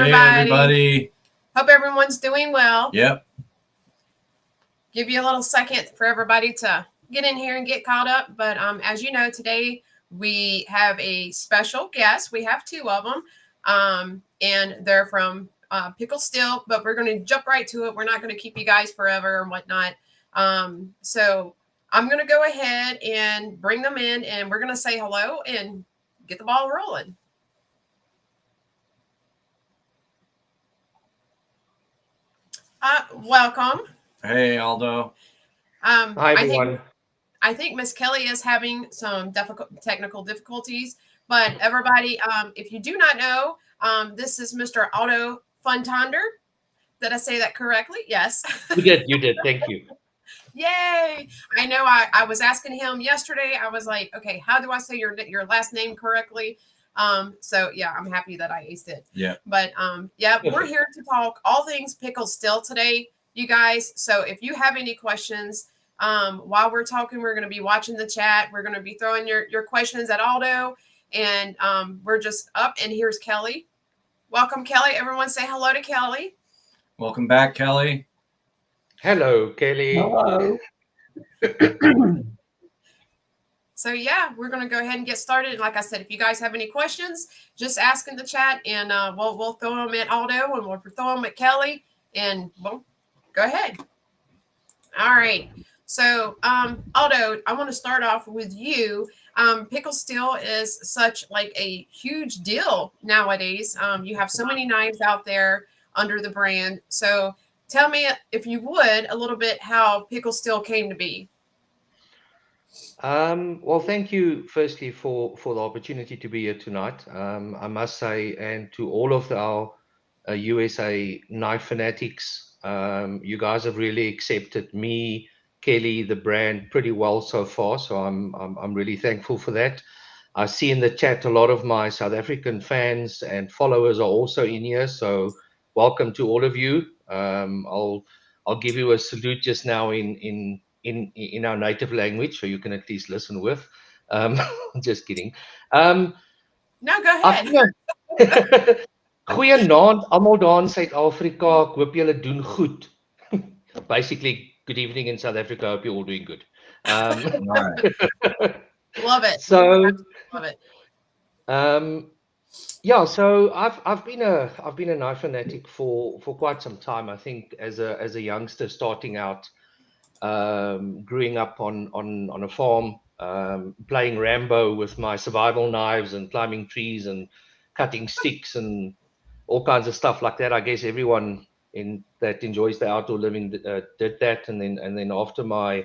everybody. Hey, everybody. Hope everyone's doing well. Yep. Give you a little second for everybody to get in here and get caught up. But as you know, today we have a special guest. We have two of them, and they're from Pickle Still. But we're going to jump right to it. We're not going to keep you guys forever and whatnot. So I'm going to go ahead and bring them in, and we're going to say hello and get the ball rolling. Welcome. Hey, Aldo. Hi, everyone. I think Miss Kelly is having some technical difficulties, but everybody, if you do not know, this is Mr. Aldo Funtonder. Did I say that correctly? Yes. You did. Thank you. Yay! I know. I was asking him yesterday. I was like, okay, how do I say your last name correctly? So yeah, I'm happy that I aced it. Yeah. But yeah, we're here to talk all things Pickle Still today, you guys. So if you have any questions, while we're talking, we're going to be watching the chat. We're going to be throwing your questions at Aldo, and we're just up. And here's Kelly. Welcome, Kelly. Everyone say hello to Kelly. Welcome back, Kelly. Hello, Kelly. Hello. So yeah, we're going to go ahead and get started. And like I said, if you guys have any questions, just ask in the chat, and we'll throw them at Aldo, and we'll throw them at Kelly, and well, go ahead. All right. So Aldo, I want to start off with you. Pickle Still is such like a huge deal nowadays. You have so many knives out there under the brand. So tell me, if you would, a little bit how Pickle Still came to be. Well, thank you firstly for the opportunity to be here tonight. I must say, and to all of our USA knife fanatics, you guys have really accepted me, Kelly, the brand pretty well so far. So I'm really thankful for that. I see in the chat a lot of my South African fans and followers are also in here. So welcome to all of you. I'll give you a salute just now in our native language, so you can at least listen with. Just kidding. No, go ahead. Goeienaand almal daar in Suid-Afrika. Ek hoop julle doen goed. Basically, good evening in South Africa. I hope you're all doing good. Love it. So, love it. Yeah, so I've been a knife fanatic for quite some time. I think as a youngster starting out, growing up on a farm, playing Rambo with my survival knives and climbing trees and cutting sticks and all kinds of stuff like that. I guess everyone that enjoys the outdoor living did that. And then after my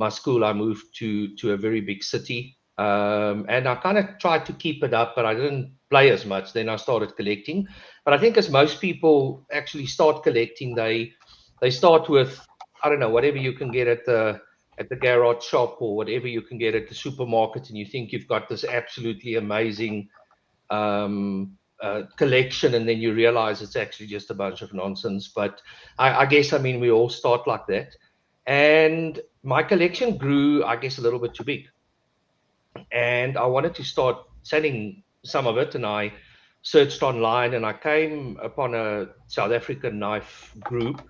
school, I moved to a very big city, and I kind of tried to keep it up, but I didn't play as much. Then I started collecting. But I think as most people actually start collecting, they start with, I don't know, whatever you can get at the garage shop or whatever you can get at the supermarket, and you think you've got this absolutely amazing collection, and then you realize it's actually just a bunch of nonsense. But I guess, I mean, we all start like that. And my collection grew, I guess, a little bit too big. And I wanted to start selling some of it, and I searched online, and I came upon a South African knife group,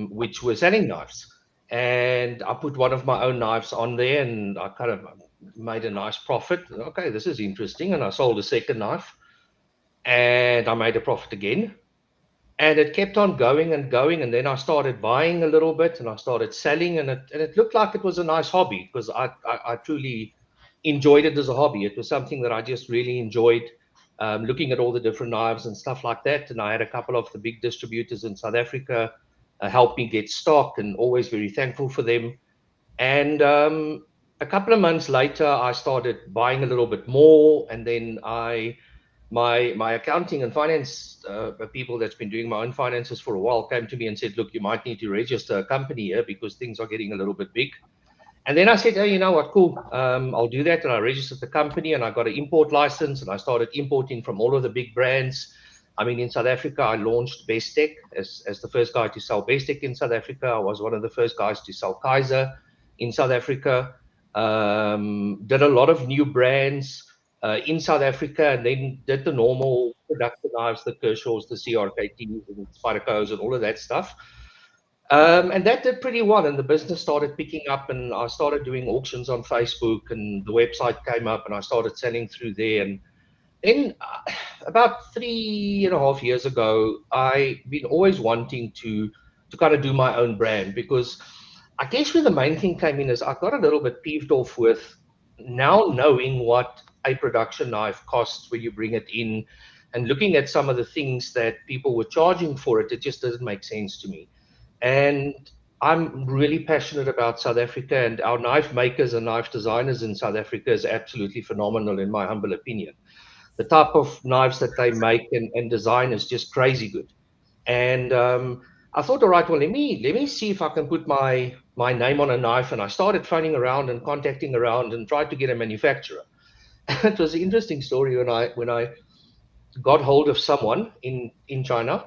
which were selling knives. And I put one of my own knives on there, and I kind of made a nice profit. Okay, this is interesting. And I sold a second knife, and I made a profit again. And it kept on going and going. And then I started buying a little bit, and I started selling, and it looked like it was a nice hobby, because I truly enjoyed it as a hobby. It was something that I just really enjoyed, looking at all the different knives and stuff like that. And I had a couple of the big distributors in South Africa help me get stock, and always very thankful for them. And a couple of months later, I started buying a little bit more, and then my accounting and finance people that's been doing my own finances for a while came to me and said, look, you might need to register a company here because things are getting a little bit big. And then I said, hey, you know what, cool, I'll do that. And I registered the company, and I got an import license, and I started importing from all of the big brands. I mean, in South Africa, I launched Bestech as the first guy to sell Bestech in South Africa. I was one of the first guys to sell Kaiser in South Africa. Did a lot of new brands in South Africa, and then did the normal production knives, the Kershaws, the CRKTs, and Spydercos, and all of that stuff. And that did pretty well, and the business started picking up, and I started doing auctions on Facebook, and the website came up, and I started selling through there. And then about 3.5 years ago, I've been always wanting to kind of do my own brand, because I guess where the main thing came in is I got a little bit peeved off with now knowing what a production knife costs when you bring it in, and looking at some of the things that people were charging for it. It just doesn't make sense to me. And I'm really passionate about South Africa, and our knife makers and knife designers in South Africa is absolutely phenomenal, in my humble opinion. The type of knives that they make and design is just crazy good. And I thought, all right, well, let me see if I can put my name on a knife. And I started phoning around and contacting around and tried to get a manufacturer. It was an interesting story when I got hold of someone in China,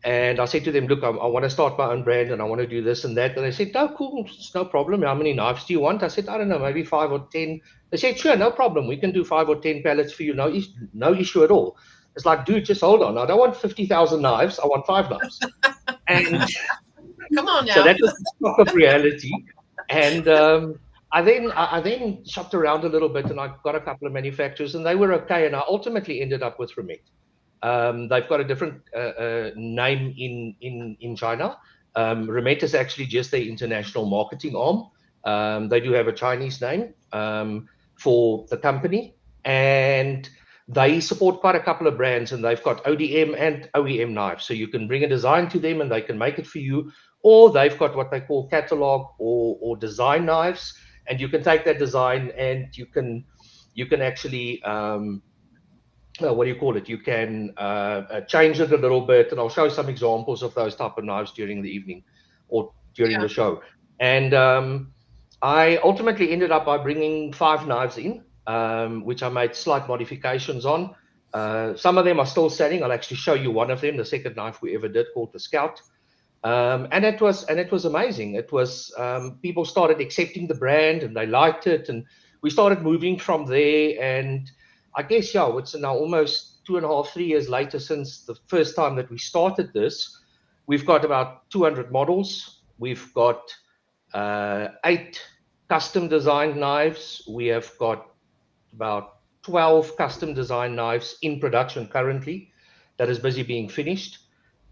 and I said to them, look, I want to start my own brand, and I want to do this and that. And they said, oh, cool, it's no problem. How many knives do you want? I said, I don't know, maybe 5 or 10. They said, sure, no problem. We can do 5 or 10 pallets for you. No issue at all. It's like, dude, just hold on. I don't want 50,000 knives. I want 5 knives. And Come on now. so that was the shock of reality. And I then shopped around a little bit, and I got a couple of manufacturers, and they were okay. And I ultimately ended up with Remet. They've got a different name in China. Remet is actually just their international marketing arm. They do have a Chinese name for the company, and they support quite a couple of brands, and they've got ODM and OEM knives. So you can bring a design to them, and they can make it for you, or they've got what they call catalog or design knives, and you can take that design and you can actually what do you call it? You can change it a little bit, and I'll show some examples of those type of knives during the evening or during the show. And I ultimately ended up by bringing 5 knives in, which I made slight modifications on. Some of them are still selling. I'll actually show you one of them, the second knife we ever did, called the Scout. And it was amazing. It was people started accepting the brand, and they liked it, and we started moving from there. And I guess, yeah, it's now almost 2.5, 3 years later since the first time that we started this. We've got about 200 models. We've got 8 custom designed knives. We have got about 12 custom designed knives in production currently that is busy being finished.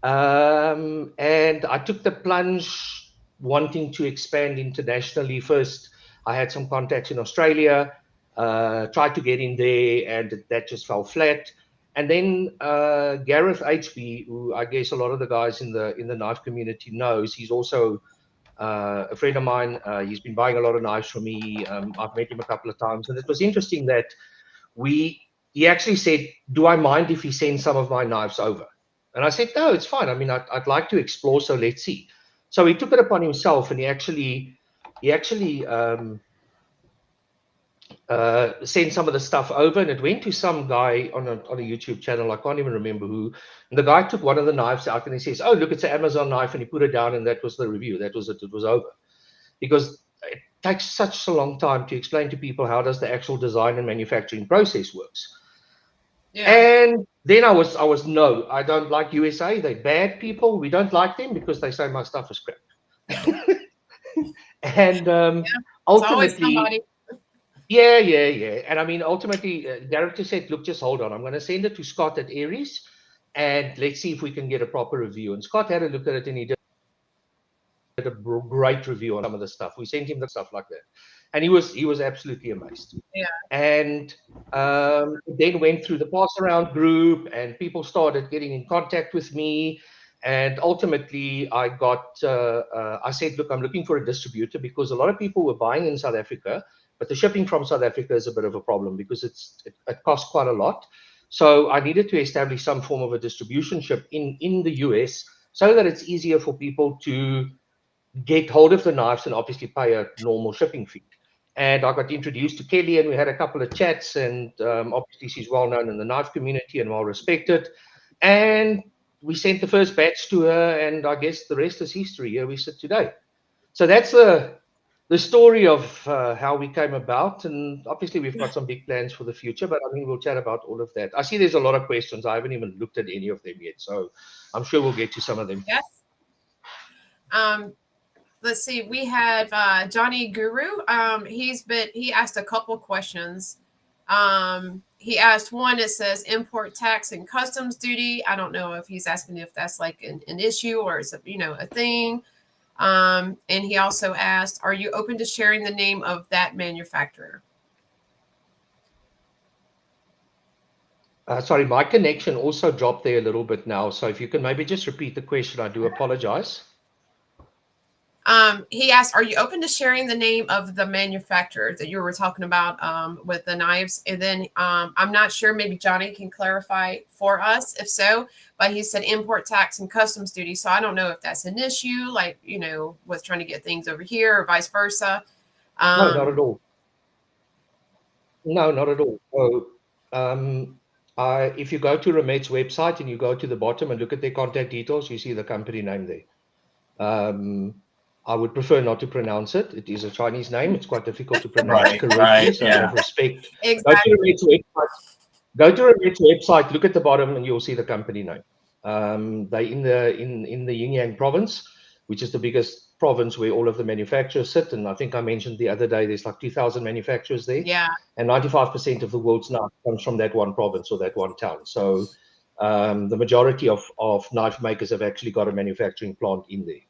And I took the plunge wanting to expand internationally. First, I had some contacts in Australia, tried to get in there, and that just fell flat. And then Gareth HB, who I guess a lot of the guys in the knife community knows, he's also a friend of mine. He's been buying a lot of knives from me. I've met him a couple of times, and it was interesting that he actually said, do I mind if he sends some of my knives over? And I said, no, it's fine. I mean, I'd like to explore, so let's see. So he took it upon himself, and he actually sent some of the stuff over, and it went to some guy on a YouTube channel. I can't even remember who. And the guy took one of the knives out, and he says, oh, look, it's an Amazon knife, and he put it down, and that was the review. That was it. It was over. Because it takes such a long time to explain to people how does the actual design and manufacturing process works. Yeah. And then I was no, I don't like USA. They're bad people. We don't like them because they say my stuff is crap. And ultimately, yeah. And I mean, ultimately, Gareth just said, look, just hold on. I'm going to send it to Scott at Aries, and let's see if we can get a proper review. And Scott had a look at it, and he did a great review on some of the stuff. We sent him the stuff like that, and he was absolutely amazed. Yeah. And then went through the pass around group, and people started getting in contact with me. And ultimately, I said, look, I'm looking for a distributor, because a lot of people were buying in South Africa, but the shipping from South Africa is a bit of a problem because it costs quite a lot. So I needed to establish some form of a distribution ship in the US, so that it's easier for people to get hold of the knives and obviously pay a normal shipping fee. And I got introduced to Kelly, and we had a couple of chats, and obviously she's well known in the knife community and well respected. And we sent the first batch to her, and I guess the rest is history. Here we sit today. So that's the the story of how we came about, and obviously we've got some big plans for the future, but I mean, we'll chat about all of that. I see there's a lot of questions. I haven't even looked at any of them yet, so I'm sure we'll get to some of them. Yes. Let's see. We have Johnny Guru. He asked a couple questions. He asked one. It says import tax and customs duty. I don't know if he's asking if that's like an issue or it's a thing. And he also asked, are you open to sharing the name of that manufacturer? Sorry, my connection also dropped there a little bit now. So if you can maybe just repeat the question, I do apologize. He asked, are you open to sharing the name of the manufacturer that you were talking about with the knives? And then I'm not sure, maybe Johnny can clarify for us if so, but he said import tax and customs duty. So I don't know if that's an issue, like, with trying to get things over here or vice versa. No, not at all. No, not at all. So if you go to Remet's website and you go to the bottom and look at their contact details, you see the company name there. I would prefer not to pronounce it. It is a Chinese name. It's quite difficult to pronounce correctly. So have respect. Exactly. Go to Remet's website. Look at the bottom, and you'll see the company name. They in the Yin province, which is the biggest province where all of the manufacturers sit. And I think I mentioned the other day, there's like 2,000 manufacturers there. Yeah. And 95% of the world's knife comes from that one province or that one town. So the majority of knife makers have actually got a manufacturing plant in there.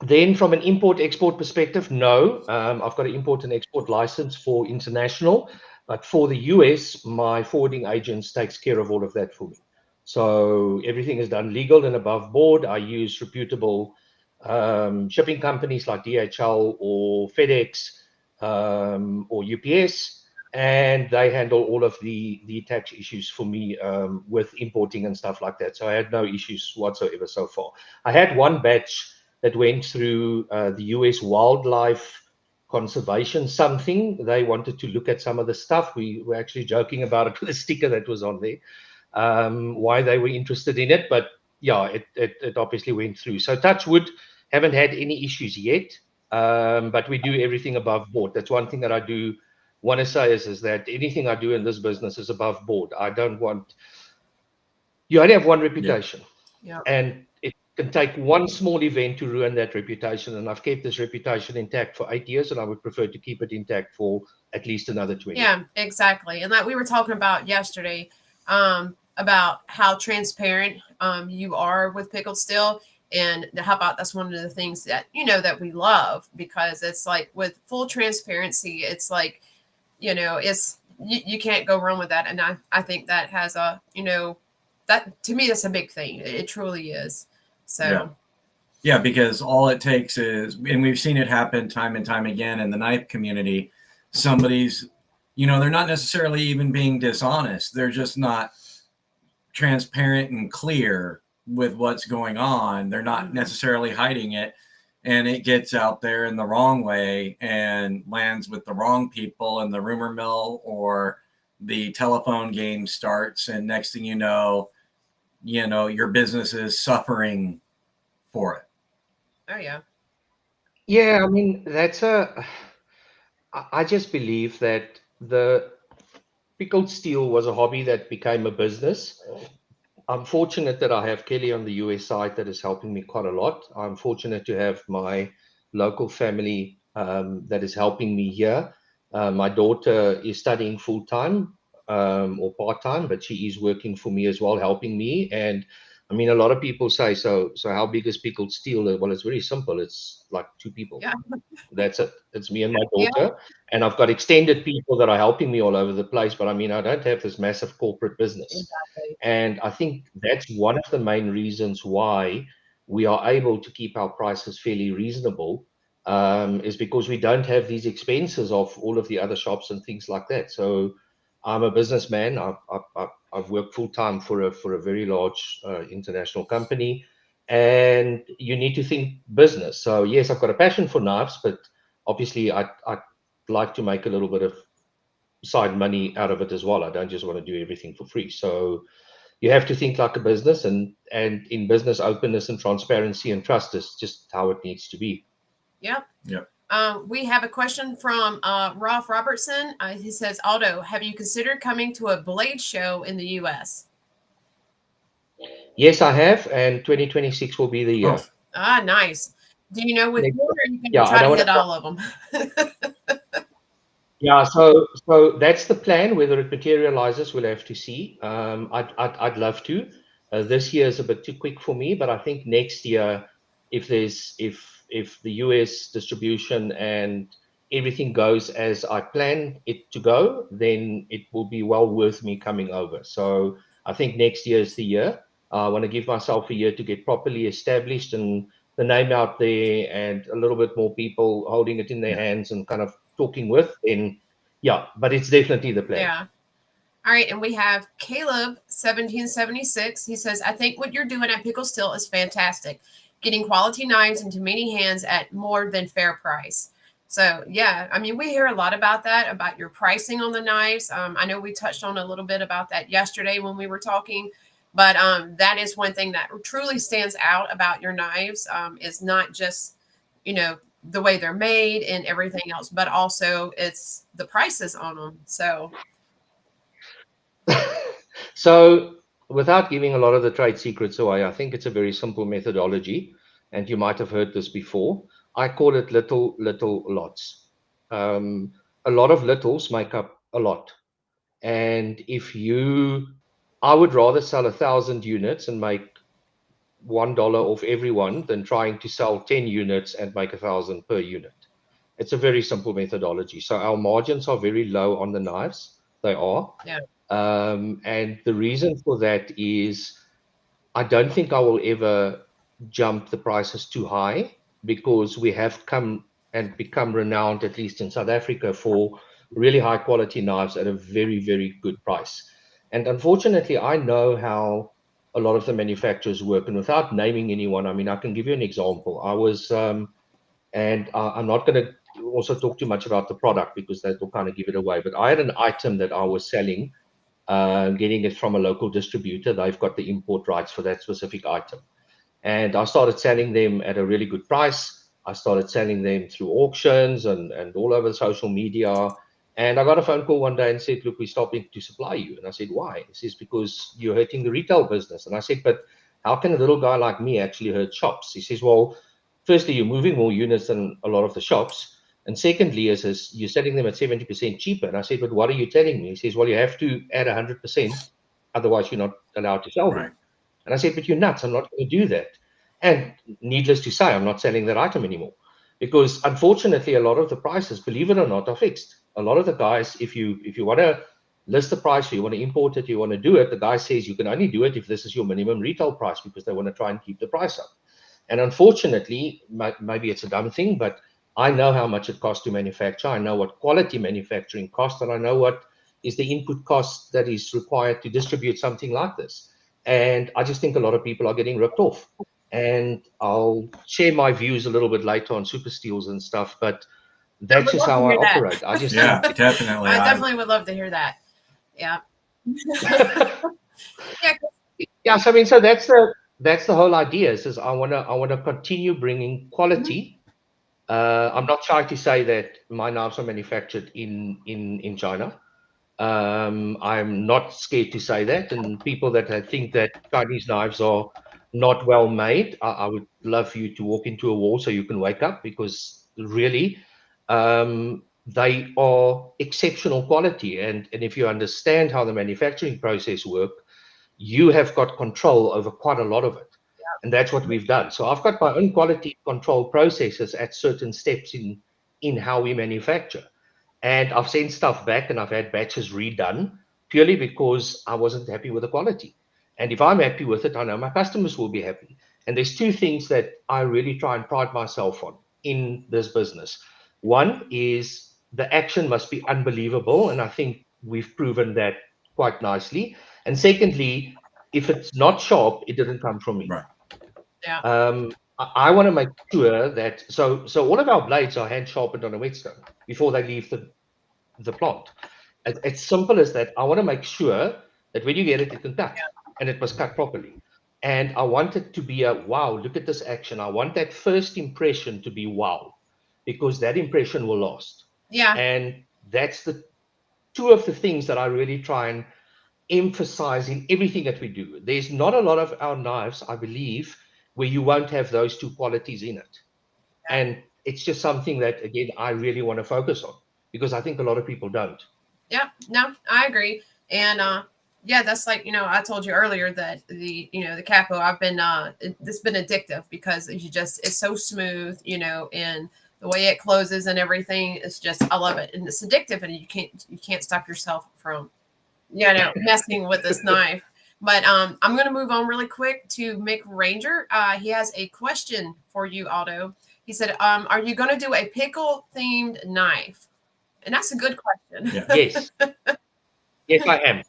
Then from an import-export perspective, no. I've got an import and export license for international, but for the US, my forwarding agents takes care of all of that for me. So everything is done legal and above board. I use reputable shipping companies like DHL or FedEx or UPS, and they handle all of the tax issues for me with importing and stuff like that. So I had no issues whatsoever so far. I had one batch that went through the US Wildlife Conservation something. They wanted to look at some of the stuff. We were actually joking about it with a sticker that was on there, why they were interested in it. But yeah, it obviously went through. So touch wood, haven't had any issues yet, but we do everything above board. That's one thing that I do want to say is that anything I do in this business is above board. I don't want, you only have one reputation. Yeah. And it can take one small event to ruin that reputation. And I've kept this reputation intact for 8 years, and I would prefer to keep it intact for at least another 20. Yeah, exactly. And like we were talking about yesterday, about how transparent you are with Pickled Steel. And how about that's one of the things that, that we love, because it's like with full transparency, it's like, it's you can't go wrong with that. And I think that has a, that to me, that's a big thing. It truly is. So. Yeah, because all it takes is, and we've seen it happen time and time again in the knife community, somebody's, they're not necessarily even being dishonest. They're just not transparent and clear with what's going on. They're not necessarily hiding it, and it gets out there in the wrong way and lands with the wrong people, and the rumor mill or the telephone game starts, and next thing you know, your business is suffering for it. Oh yeah. Yeah, I mean, I just believe that the Pickled Steel was a hobby that became a business. I'm fortunate that I have Kelly on the US side that is helping me quite a lot. I'm fortunate to have my local family that is helping me here. My daughter is studying full-time or part-time, but she is working for me as well, helping me. And I mean, a lot of people say, so how big is Pickled Steel? Well, it's very simple. It's like 2 people. Yeah. That's it. It's me and my daughter. And I've got extended people that are helping me all over the place. But I mean, I don't have this massive corporate business. Exactly. And I think that's one of the main reasons why we are able to keep our prices fairly reasonable, is because we don't have these expenses of all of the other shops and things like that. So I'm a businessman. I've worked full time for a very large international company, and you need to think business. So yes, I've got a passion for knives, but obviously I'd like to make a little bit of side money out of it as well. I don't just want to do everything for free. So you have to think like a business, and in business, openness and transparency and trust is just how it needs to be. Yep. Yep. We have a question from Rolf Robertson. He says, Aldo, have you considered coming to a blade show in the U.S.? Yes, I have, and 2026 will be the year. Oh, Ah, nice. Do you know which one, or are you going to Yeah, I try to don't hit wanna- all of them? Yeah, so that's the plan. Whether it materializes, we'll have to see. I'd love to. This year is a bit too quick for me, but I think next year, if the US distribution and everything goes as I plan it to go, then it will be well worth me coming over. So I think next year is the year. I want to give myself a year to get properly established and the name out there, and a little bit more people holding it in their hands and kind of talking with. And yeah, but it's definitely the plan. Yeah. All right, and we have Caleb 1776. He says, I think what you're doing at Pickle Still is fantastic. Getting quality knives into many hands at more than fair price. So yeah, I mean, we hear a lot about that, about your pricing on the knives. I know we touched on a little bit about that yesterday when we were talking, but that is one thing that truly stands out about your knives, is not just, the way they're made and everything else, but also it's the prices on them. So So without giving a lot of the trade secrets away, I think it's a very simple methodology, and you might have heard this before. I call it little lots. A lot of littles make up a lot. And I would rather sell 1,000 units and make $1 off everyone than trying to sell 10 units and make 1,000 per unit. It's a very simple methodology. So our margins are very low on the knives. They are. yeah. And the reason for that is I don't think I will ever jump the prices too high, because we have come and become renowned, at least in South Africa, for really high quality knives at a very, very good price. And unfortunately, I know how a lot of the manufacturers work. And without naming anyone, I mean, I can give you an example. I'm not going to also talk too much about the product because that will kind of give it away. But I had an item that I was selling, getting it from a local distributor. They've got the import rights for that specific item. And I started selling them at a really good price. I started selling them through auctions and all over social media. And I got a phone call one day and said, look, we're stopping to supply you. And I said, why? He says, because you're hurting the retail business. And I said, but how can a little guy like me actually hurt shops? He says, well, firstly, you're moving more units than a lot of the shops. And secondly, is you're selling them at 70% cheaper. And I said, but what are you telling me? He says, well, you have to add 100%. Otherwise, you're not allowed to sell them. right. And I said, but you're nuts. I'm not going to do that. And needless to say, I'm not selling that item anymore, because unfortunately, a lot of the prices, believe it or not, are fixed. A lot of the guys, if you want to list the price, or you want to import it, you want to do it, the guy says you can only do it if this is your minimum retail price, because they want to try and keep the price up. And unfortunately, maybe it's a dumb thing, but I know how much it costs to manufacture. I know what quality manufacturing costs, and I know what is the input cost that is required to distribute something like this. And I just think a lot of people are getting ripped off. And I'll share my views a little bit later on super steels and stuff, but that's just how I operate. I just Yeah, definitely. I definitely would love to hear that. Yeah. Yeah. Yeah, so I mean, so that's the whole idea. Is I wanna continue bringing quality. I'm not shy to say that my knives are manufactured in China. I'm not scared to say that. And people that think that Chinese knives are not well made, I would love you to walk into a wall so you can wake up, because really, they are exceptional quality. And if you understand how the manufacturing process works, you have got control over quite a lot of it. And that's what we've done. So I've got my own quality control processes at certain steps in how we manufacture. And I've sent stuff back and I've had batches redone purely because I wasn't happy with the quality. And if I'm happy with it, I know my customers will be happy. And there's two things that I really try and pride myself on in this business. One is the action must be unbelievable. And I think we've proven that quite nicely. And secondly, if it's not sharp, it didn't come from me. Right. Yeah. I want to make sure that so all of our blades are hand sharpened on a whetstone before they leave the plant. It's simple as that. I want to make sure that when you get it, it can cut, and it must cut properly. And I want it to be a wow, look at this action. I want that first impression to be wow. because that impression will last. Yeah. And that's the two of the things that I really try and emphasize in everything that we do. There's not a lot of our knives, I believe, where you won't have those two qualities in it. Yeah. And it's just something that, again, I really want to focus on, because I think a lot of people don't. Yeah, no, I agree. And yeah, that's like, I told you earlier that the capo, I've been it's been addictive because it's so smooth, and the way it closes and everything is just, I love it. And it's addictive, and you can't stop yourself from messing with this knife. But I'm going to move on really quick to Mick Ranger. He has a question for you, Aldo. He said, are you going to do a pickle themed knife? And that's a good question. Yeah. Yes. Yes, I am.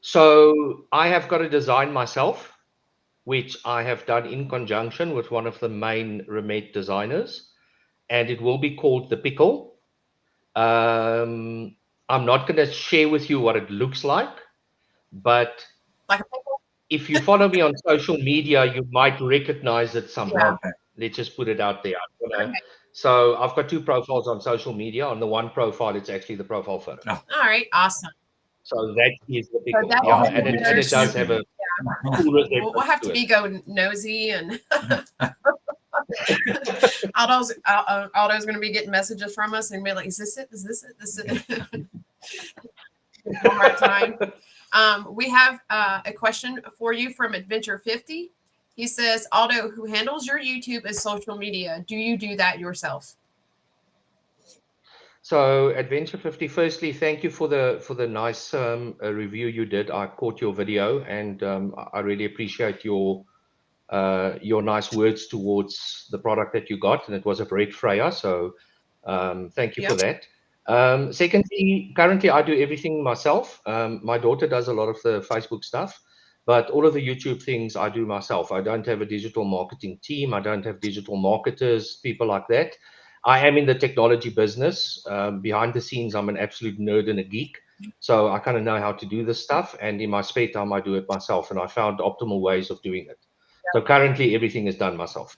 So I have got a design myself, which I have done in conjunction with one of the main Remet designers, and it will be called the Pickle. I'm not going to share with you what it looks like, but Like a pickle? if you follow me on social media, you might recognize it somehow. Yeah. Let's just put it out there. Okay. So I've got two profiles on social media. On the one profile, it's actually the profile photo. Oh. All right. Awesome. So that is the pickle. that's Yeah, the and it winners. does have a cool We'll have to be go nosy, and Aldo's going to be getting messages from us and be like, "Is this it? Is this it? This is it?" One more time. We have a question for you from Adventure 50. He says, "Aldo, who handles your YouTube and social media? Do you do that yourself?" So Adventure 50, firstly, thank you for the nice review you did. I caught your video, and I really appreciate your nice words towards the product that you got, and it was a Red Freya. So thank you for that. Secondly, currently I do everything myself. My daughter does a lot of the Facebook stuff, but all of the YouTube things I do myself. I don't have a digital marketing team. I don't have digital marketers, people like that. I am in the technology business. Behind the scenes, I'm an absolute nerd and a geek. So I kind of know how to do this stuff. And in my spare time, I do it myself. And I found optimal ways of doing it. So currently, everything is done myself.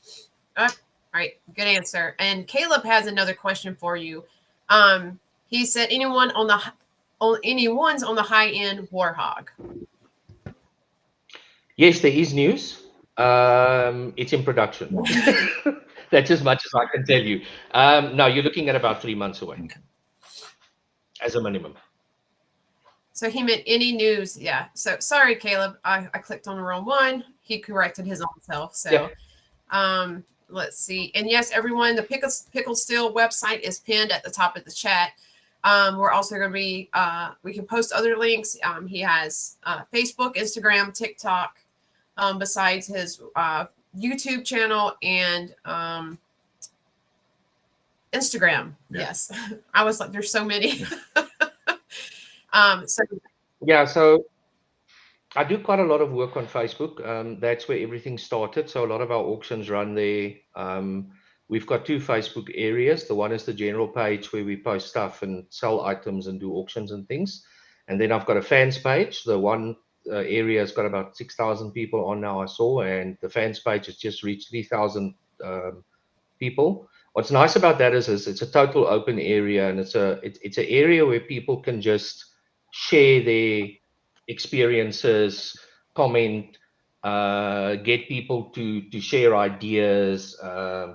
All right. Good answer. And Caleb has another question for you. He said, anyone's on the high-end Warhog? Yes, there is news. It's in production. That's as much as I can tell you. No, you're looking at about 3 months away, as a minimum. So he meant any news. Yeah. So sorry, Caleb. I clicked on the wrong one. He corrected his own self. So let's see. And yes, everyone, the Pickle Steel website is pinned at the top of the chat. We're also going to be, we can post other links. He has Facebook, Instagram, TikTok, besides his YouTube channel and Instagram. Yeah. Yes. I was like, there's so many. So I do quite a lot of work on Facebook. That's where everything started. So a lot of our auctions run there. We've got 2 Facebook areas. The one is the general page where we post stuff and sell items and do auctions and things. And then I've got a fans page. The one area has got about 6,000 people on now, I saw, and the fans page has just reached 3,000 people. What's nice about that is it's a total open area, and it's an area where people can just share their experiences, comment, get people to share ideas.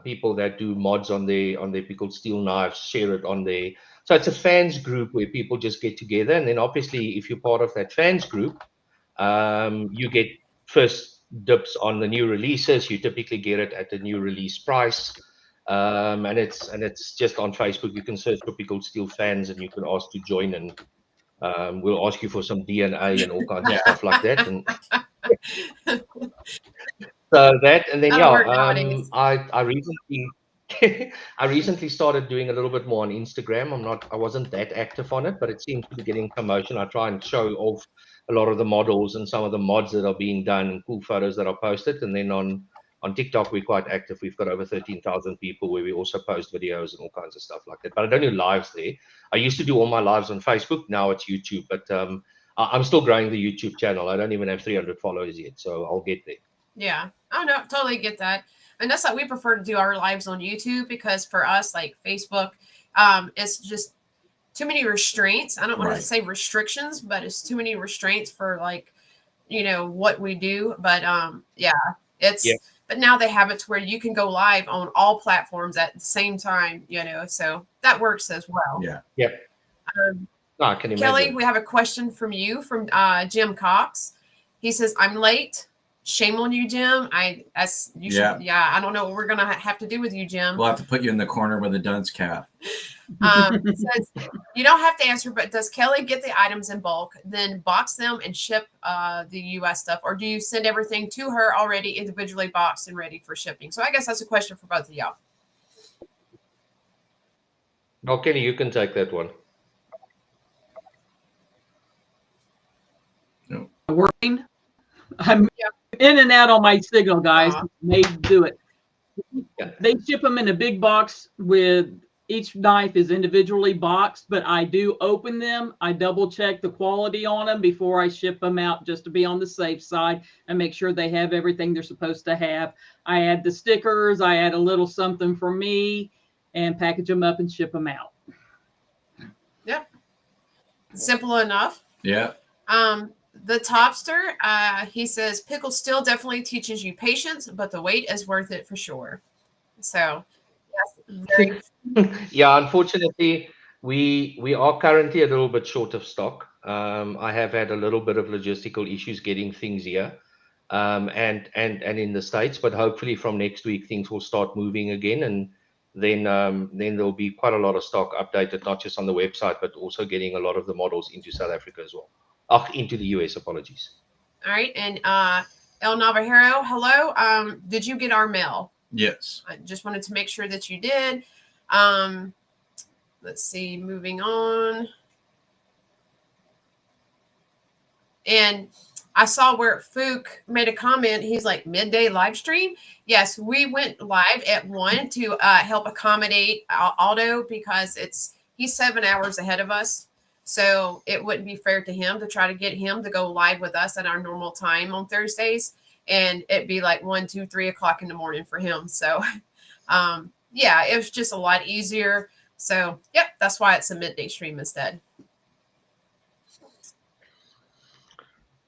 People that do mods on their pickled steel knives share it on there. So it's a fans group where people just get together, and then obviously if you're part of that fans group, you get first dibs on the new releases. You typically get it at the new release price. And it's just on Facebook. You can search for Pickled Steel fans, and you can ask to join, and we'll ask you for some DNA and all kinds of stuff like that. And so that, and then I recently I recently started doing a little bit more on Instagram. I wasn't that active on it, but it seems to be getting promotion. I try and show off a lot of the models and some of the mods that are being done and cool photos that are posted. And then on TikTok, we're quite active. We've got over 13,000 people where we also post videos and all kinds of stuff like that. But I don't do lives there. I used to do all my lives on Facebook. Now it's YouTube. But I'm still growing the YouTube channel. I don't even have 300 followers yet. So I'll get there. Yeah. Oh, no, totally get that. And that's why we prefer to do our lives on YouTube, because for us, like Facebook, it's just too many restraints. I don't want to say restrictions, but it's too many restraints for like, you know, what we do. But yeah, it's but now they have it to where you can go live on all platforms at the same time, you know, so that works as well. Yeah. Yep. I can imagine. Kelly, we have a question from you from Jim Cox. He says, "I'm late. Shame on you, Jim. I don't know what we're gonna have to do with you, Jim. We'll have to put you in the corner with a dunce cap." It says, you don't have to answer, but does Kelly get the items in bulk, then box them and ship the US stuff, or do you send everything to her already individually boxed and ready for shipping? So I guess that's a question for both of y'all. Oh, Kelly, you can take that one. No. Working. I'm in and out on my signal, guys. May do it. They ship them in a big box with each knife is individually boxed, but I do open them. I double check the quality on them before I ship them out, just to be on the safe side and make sure they have everything they're supposed to have. I add the stickers, I add a little something for me, and package them up and ship them out. Yep. Simple enough. Yeah. The Topster, he says, pickle still definitely teaches you patience, but the wait is worth it for sure. So, yes, very. Yeah, unfortunately, we are currently a little bit short of stock. I have had a little bit of logistical issues getting things here, and in the States, but hopefully from next week things will start moving again, and then there'll be quite a lot of stock updated, not just on the website, but also getting a lot of the models into South Africa as well. Into the US, apologies. All right, and El Navajero, hello. Did you get our mail? Yes. I just wanted to make sure that you did. Let's see, moving on. And I saw where Fook made a comment. He's like, midday live stream. Yes, we went live at 1 to help accommodate Aldo, because he's 7 hours ahead of us. So it wouldn't be fair to him to try to get him to go live with us at our normal time on Thursdays. And it'd be like 1, 2, 3 o'clock in the morning for him. So, yeah, it was just a lot easier. So, yep, that's why it's a midday stream instead.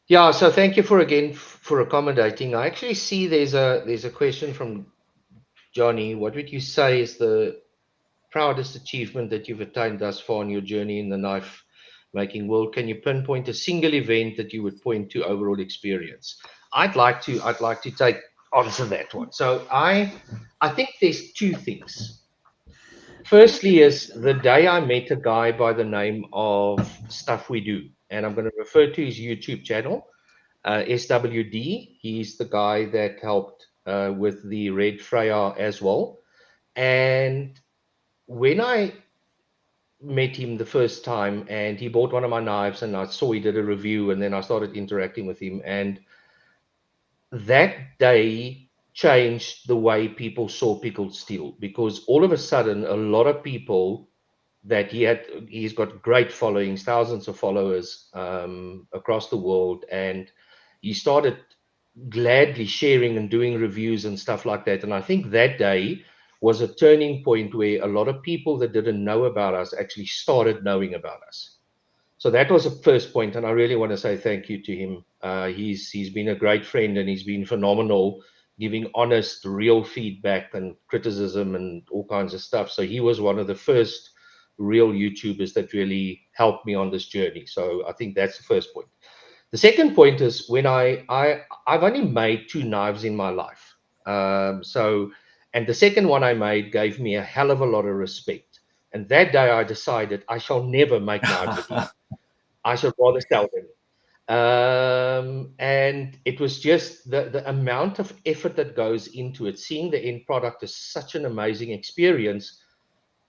Yeah, so thank you for accommodating. I actually see there's a question from Johnny. What would you say is the proudest achievement that you've attained thus far in your journey in the knife making world? Can you pinpoint a single event that you would point to overall experience? I'd like to answer that one. So I think there's two things. Firstly is the day I met a guy by the name of Stuff We Do, and I'm going to refer to his YouTube channel, SWD. He's the guy that helped with the Red Freya as well. And when I met him the first time and he bought one of my knives and I saw he did a review, and then I started interacting with him, and that day changed the way people saw pickled steel, because all of a sudden a lot of people that he's got great followings, thousands of followers across the world, and he started gladly sharing and doing reviews and stuff like that. And I think that day was a turning point where a lot of people that didn't know about us actually started knowing about us. So that was a first point, and I really want to say thank you to him. He's been a great friend, and he's been phenomenal, giving honest, real feedback and criticism and all kinds of stuff. So he was one of the first real YouTubers that really helped me on this journey. So I think that's the first point. The second point is when I've only made 2 knives in my life. And the second one I made gave me a hell of a lot of respect. And that day I decided I shall never make knives again. I should rather sell them. And it was just the amount of effort that goes into it. Seeing the end product is such an amazing experience,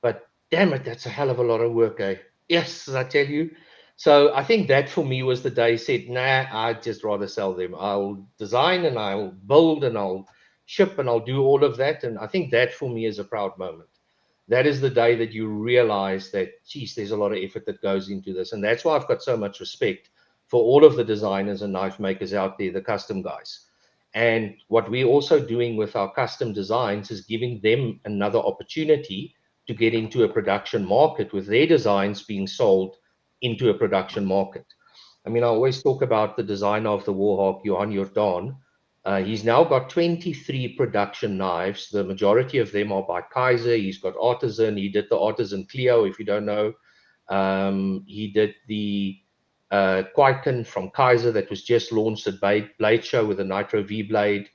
but damn it, that's a hell of a lot of work, eh? Yes, I tell you. So I think that for me was the day I said, nah, I'd just rather sell them. I'll design and I'll build and I'll ship and I'll do all of that. And I think that for me is a proud moment. That is the day that you realize that, geez, there's a lot of effort that goes into this. And that's why I've got so much respect for all of the designers and knife makers out there, the custom guys. And what we're also doing with our custom designs is giving them another opportunity to get into a production market with their designs being sold into a production market. I mean, I always talk about the designer of the Warhawk, Johan Jordan. He's now got 23 production knives. The majority of them are by Kaiser. He's got Artisan. He did the Artisan Clio, if you don't know. He did the Kwaiken from Kaiser that was just launched at Blade Show with the Nitro V blade.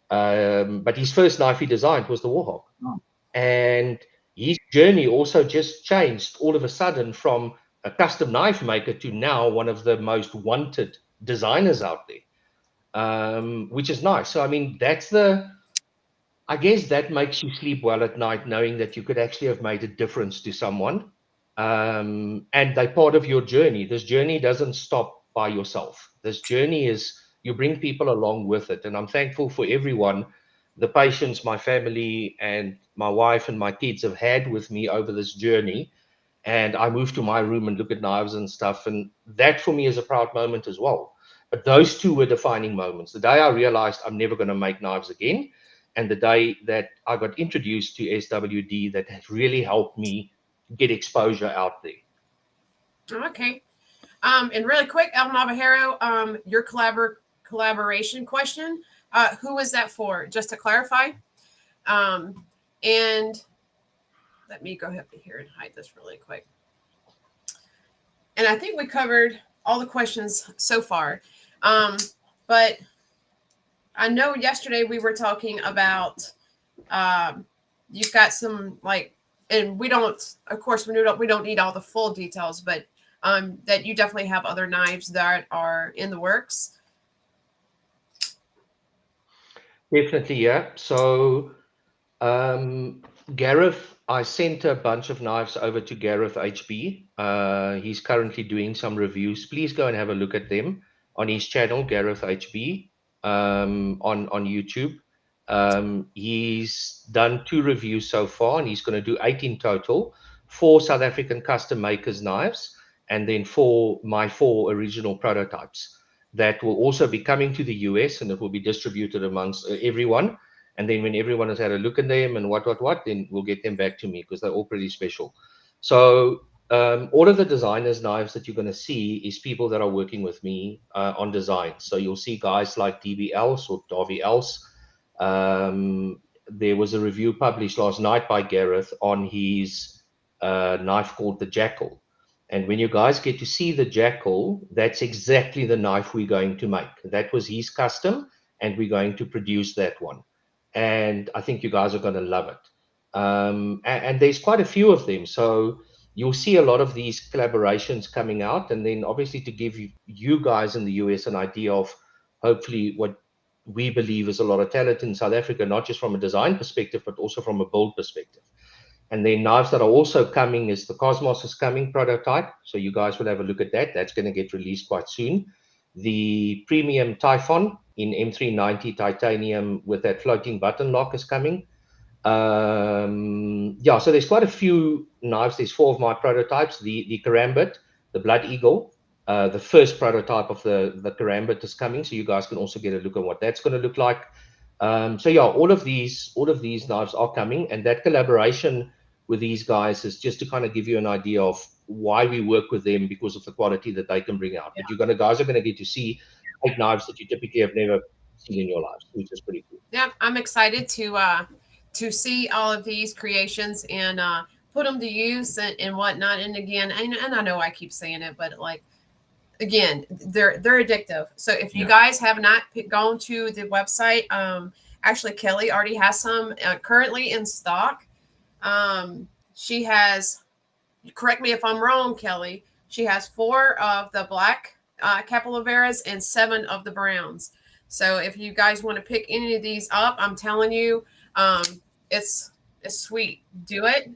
But his first knife he designed was the Warhawk. Oh. And his journey also just changed all of a sudden from a custom knife maker to now one of the most wanted designers out there, which is nice. So, I mean, I guess that makes you sleep well at night, knowing that you could actually have made a difference to someone. And they're part of your journey. This journey doesn't stop by yourself. This journey is, you bring people along with it. And I'm thankful for everyone, the patience my family and my wife and my kids have had with me over this journey. And I move to my room and look at knives and stuff. And that for me is a proud moment as well. But those two were defining moments. The day I realized I'm never going to make knives again, and the day that I got introduced to SWD, that has really helped me get exposure out there. Okay. And really quick, El Navajero, your collaboration question, who is that for? Just to clarify. And let me go ahead here and hide this really quick. And I think we covered all the questions so far. But I know yesterday we were talking about, you've got some like, and we don't, of course, we don't need all the full details, but that you definitely have other knives that are in the works. Definitely, yeah. So Gareth, I sent a bunch of knives over to Gareth HB. He's currently doing some reviews. Please go and have a look at them on his channel, Gareth HB, on YouTube. He's done 2 reviews so far, and he's going to do 8 in total, 4 South African custom makers knives, and then 4 original prototypes that will also be coming to the US, and it will be distributed amongst everyone. And then when everyone has had a look at them and what, then we'll get them back to me because they're all pretty special. So all of the designers' knives that you're going to see is people that are working with me on design. So you'll see guys like DB Els or Davy Els. There was a review published last night by Gareth on his knife called the Jackal. And when you guys get to see the Jackal, that's exactly the knife we're going to make. That was his custom, and we're going to produce that one. And I think you guys are going to love it. And there's quite a few of them. So you'll see a lot of these collaborations coming out. And then obviously to give you guys in the US an idea of hopefully what we believe is a lot of talent in South Africa, not just from a design perspective, but also from a build perspective. And then knives that are also coming is the Cosmos is coming prototype. So you guys will have a look at that. That's going to get released quite soon. The premium Typhon in M390 titanium with that floating button lock is coming. Yeah, so there's quite a few knives. There's 4 of my prototypes. The Karambit, the Blood Eagle, the first prototype of the Karambit is coming. So you guys can also get a look at what that's going to look like. So yeah, all of these knives are coming, and that collaboration with these guys is just to kind of give you an idea of why we work with them, because of the quality that they can bring out. Yeah. But guys are going to get to see 8 knives that you typically have never seen in your lives, which is pretty cool. Yeah, I'm excited to see all of these creations and put them to use and whatnot. And again, and I know I keep saying it, but like, again, they're addictive. So if you guys have not gone to the website, actually Kelly already has some currently in stock. She has, correct me if I'm wrong, Kelly, she has 4 of the black Capilaveras and 7 of the browns. So if you guys want to pick any of these up, I'm telling you, it's sweet. Do it.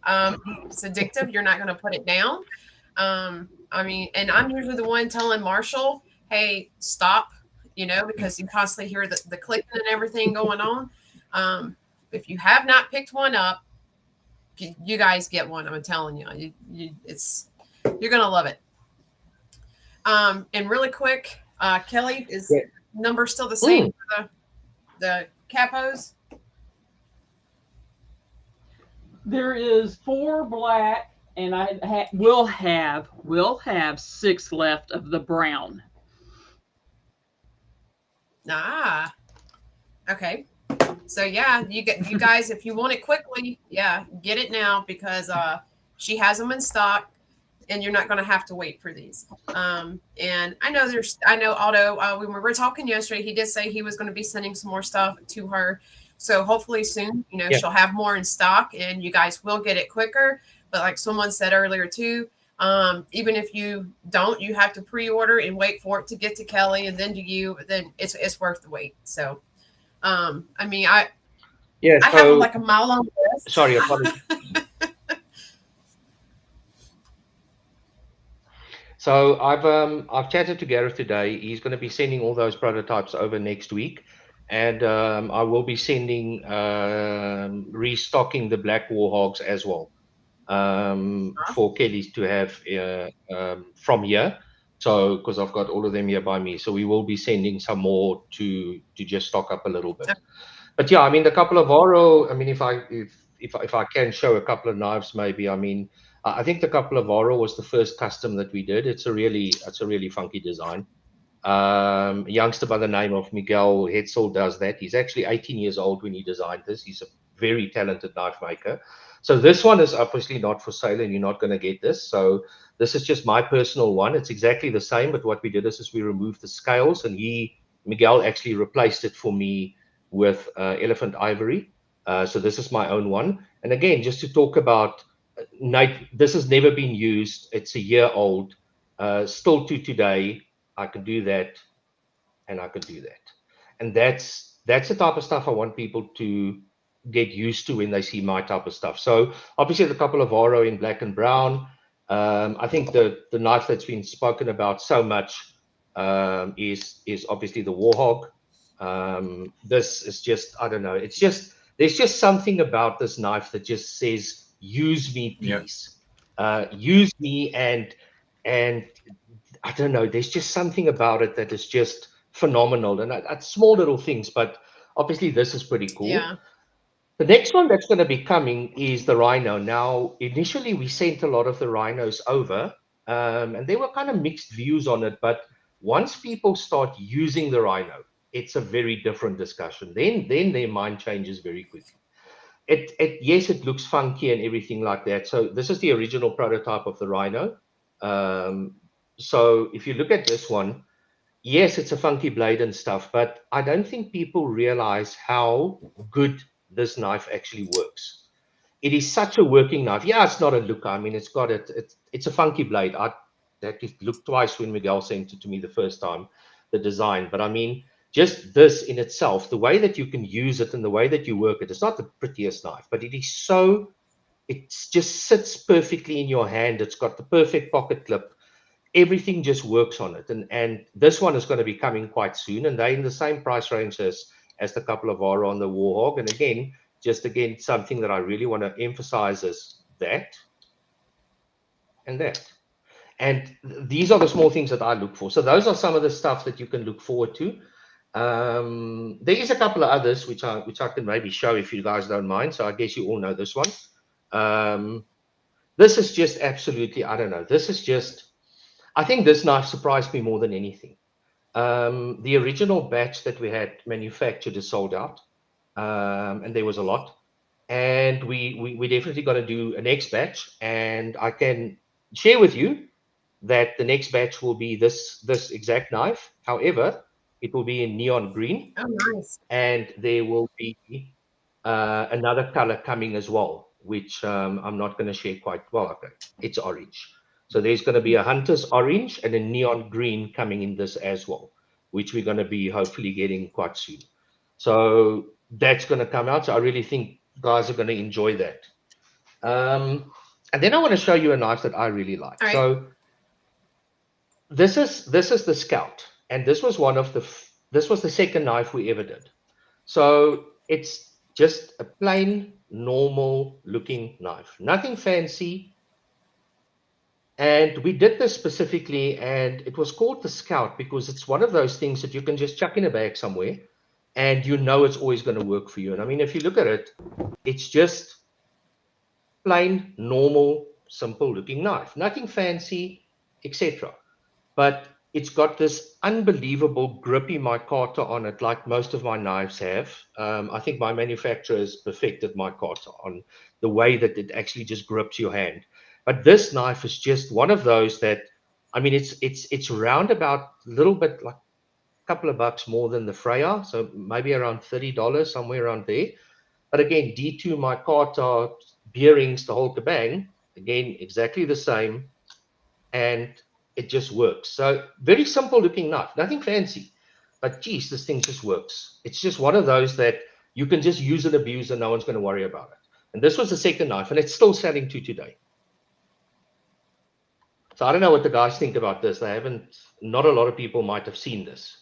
It's addictive. You're not going to put it down. I mean, and I'm usually the one telling Marshall, hey, stop, because you constantly hear the clicking and everything going on. If you have not picked one up, you guys get one. I'm telling you, you're going to love it. And really quick, Kelly, is number still the same? the capos? There is 4 black, and I will have 6 left of the brown. Ah, okay. So yeah, you guys, if you want it quickly, yeah, get it now because she has them in stock, and you're not going to have to wait for these. And I know Otto, when we were talking yesterday, he did say he was going to be sending some more stuff to her. So hopefully soon, Yeah. she'll have more in stock and you guys will get it quicker. But like someone said earlier too, even if you don't, you have to pre-order and wait for it to get to Kelly and then to you, then it's worth the wait. So, I mean, Yeah. I have like a mile long list. Sorry, apologies. So I've chatted to Gareth today. He's going to be sending all those prototypes over next week, and I will be sending restocking the black warhogs as well for Kelly's to have from here. So because I've got all of them here by me, so we will be sending some more to just stock up a little bit. But yeah, I mean the couple of Oro. I mean if I can show a couple of knives, maybe. I mean. I think the couple of Oro was the first custom that we did. It's a really funky design. A youngster by the name of Miguel Hetzel does that. He's actually 18 years old when he designed this. He's a very talented knife maker. So this one is obviously not for sale, and you're not going to get this. So this is just my personal one. It's exactly the same, but what we did is we removed the scales, and Miguel actually replaced it for me with elephant ivory. So this is my own one. And again, just to talk about this has never been used. It's a year old. Still to today, I can do that, and I can do that. And that's the type of stuff I want people to get used to when they see my type of stuff. So obviously the couple of Oro in black and brown. I think the knife that's been spoken about so much is obviously the Warhog. This is just, I don't know. It's just, there's just something about this knife that just says, use me, please. Use me, and I don't know. There's just something about it that is just phenomenal, and it's small little things, but obviously this is pretty cool. Yeah. The next one that's going to be coming is the Rhino. Now, initially we sent a lot of the Rhinos over, and there were kind of mixed views on it. But once people start using the Rhino, it's a very different discussion. Then their mind changes very quickly. Yes, it looks funky and everything like that. So this is the original prototype of the Rhino. So if you look at this one, yes, it's a funky blade and stuff, but I don't think people realize how good this knife actually works. It is such a working knife. Yeah, it's not a look. I mean, it's a funky blade. I had to look twice when Miguel sent it to me the first time, the design. But I mean, just this in itself, the way that you can use it and the way that you work it, it's not the prettiest knife, but it just sits perfectly in your hand. It's got the perfect pocket clip. Everything just works on it. And this one is going to be coming quite soon, and they're in the same price range as the couple of Oro on the Warhog. And again, something that I really want to emphasize is that and that. And these are the small things that I look for. So those are some of the stuff that you can look forward to. There is a couple of others which I can maybe show if you guys don't mind. So I guess you all know this one. This is just absolutely, I don't know. I think this knife surprised me more than anything. The original batch that we had manufactured is sold out, and there was a lot. And we definitely got to do a next batch, and I can share with you that the next batch will be this exact knife. However, it will be in neon green. Oh, nice. And there will be another color coming as well, which I'm not going to share quite well. Okay, it's orange. So there's going to be a hunter's orange and a neon green coming in this as well, which we're going to be hopefully getting quite soon. So that's going to come out. So I really think guys are going to enjoy that. And then I want to show you a knife that I really like. Right. So this is the Scout, and this was the second knife we ever did. So it's just a plain, normal looking knife, nothing fancy. And we did this specifically, and it was called the Scout because it's one of those things that you can just chuck in a bag somewhere, and you know it's always going to work for you. And I mean, if you look at it, it's just plain, normal, simple looking knife, nothing fancy, etc. But it's got this unbelievable grippy micarta on it, like most of my knives have. I think my manufacturer has perfected micarta on the way that it actually just grips your hand. But this knife is just one of those that, I mean, it's round about a little bit, like a couple of bucks more than the Freya, so maybe around $30, somewhere around there. But again, D2 micarta, bearings, the whole kabang, again, exactly the same, and it just works. So very simple looking knife, nothing fancy, but geez, this thing just works. It's just one of those that you can just use and abuse and no one's going to worry about it. And this was the second knife, and it's still selling to today. So I don't know what the guys think about this. They haven't, not a lot of people might have seen this.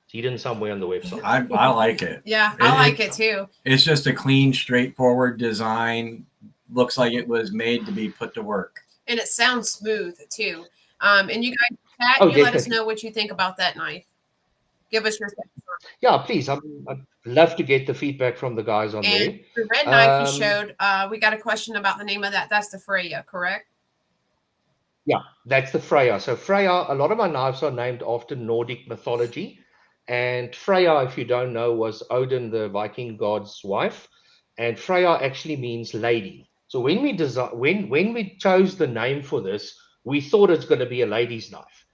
It's hidden somewhere on the website. I like it. Yeah, I like it too. It's just a clean, straightforward design. Looks like it was made to be put to work. And it sounds smooth too. And you guys, chat, Oh, you let us definitely. know what you think about that knife. Give us your thoughts. Yeah, please. I'd love to get the feedback from the guys on there. And the red knife you showed, we got a question about the name of that. That's the Freya, correct? Yeah, that's the Freya. So Freya, a lot of my knives are named after Nordic mythology. And Freya, if you don't know, was Odin, the Viking god's wife. And Freya actually means lady. So when we when we chose the name for this, we thought it's going to be a lady's knife.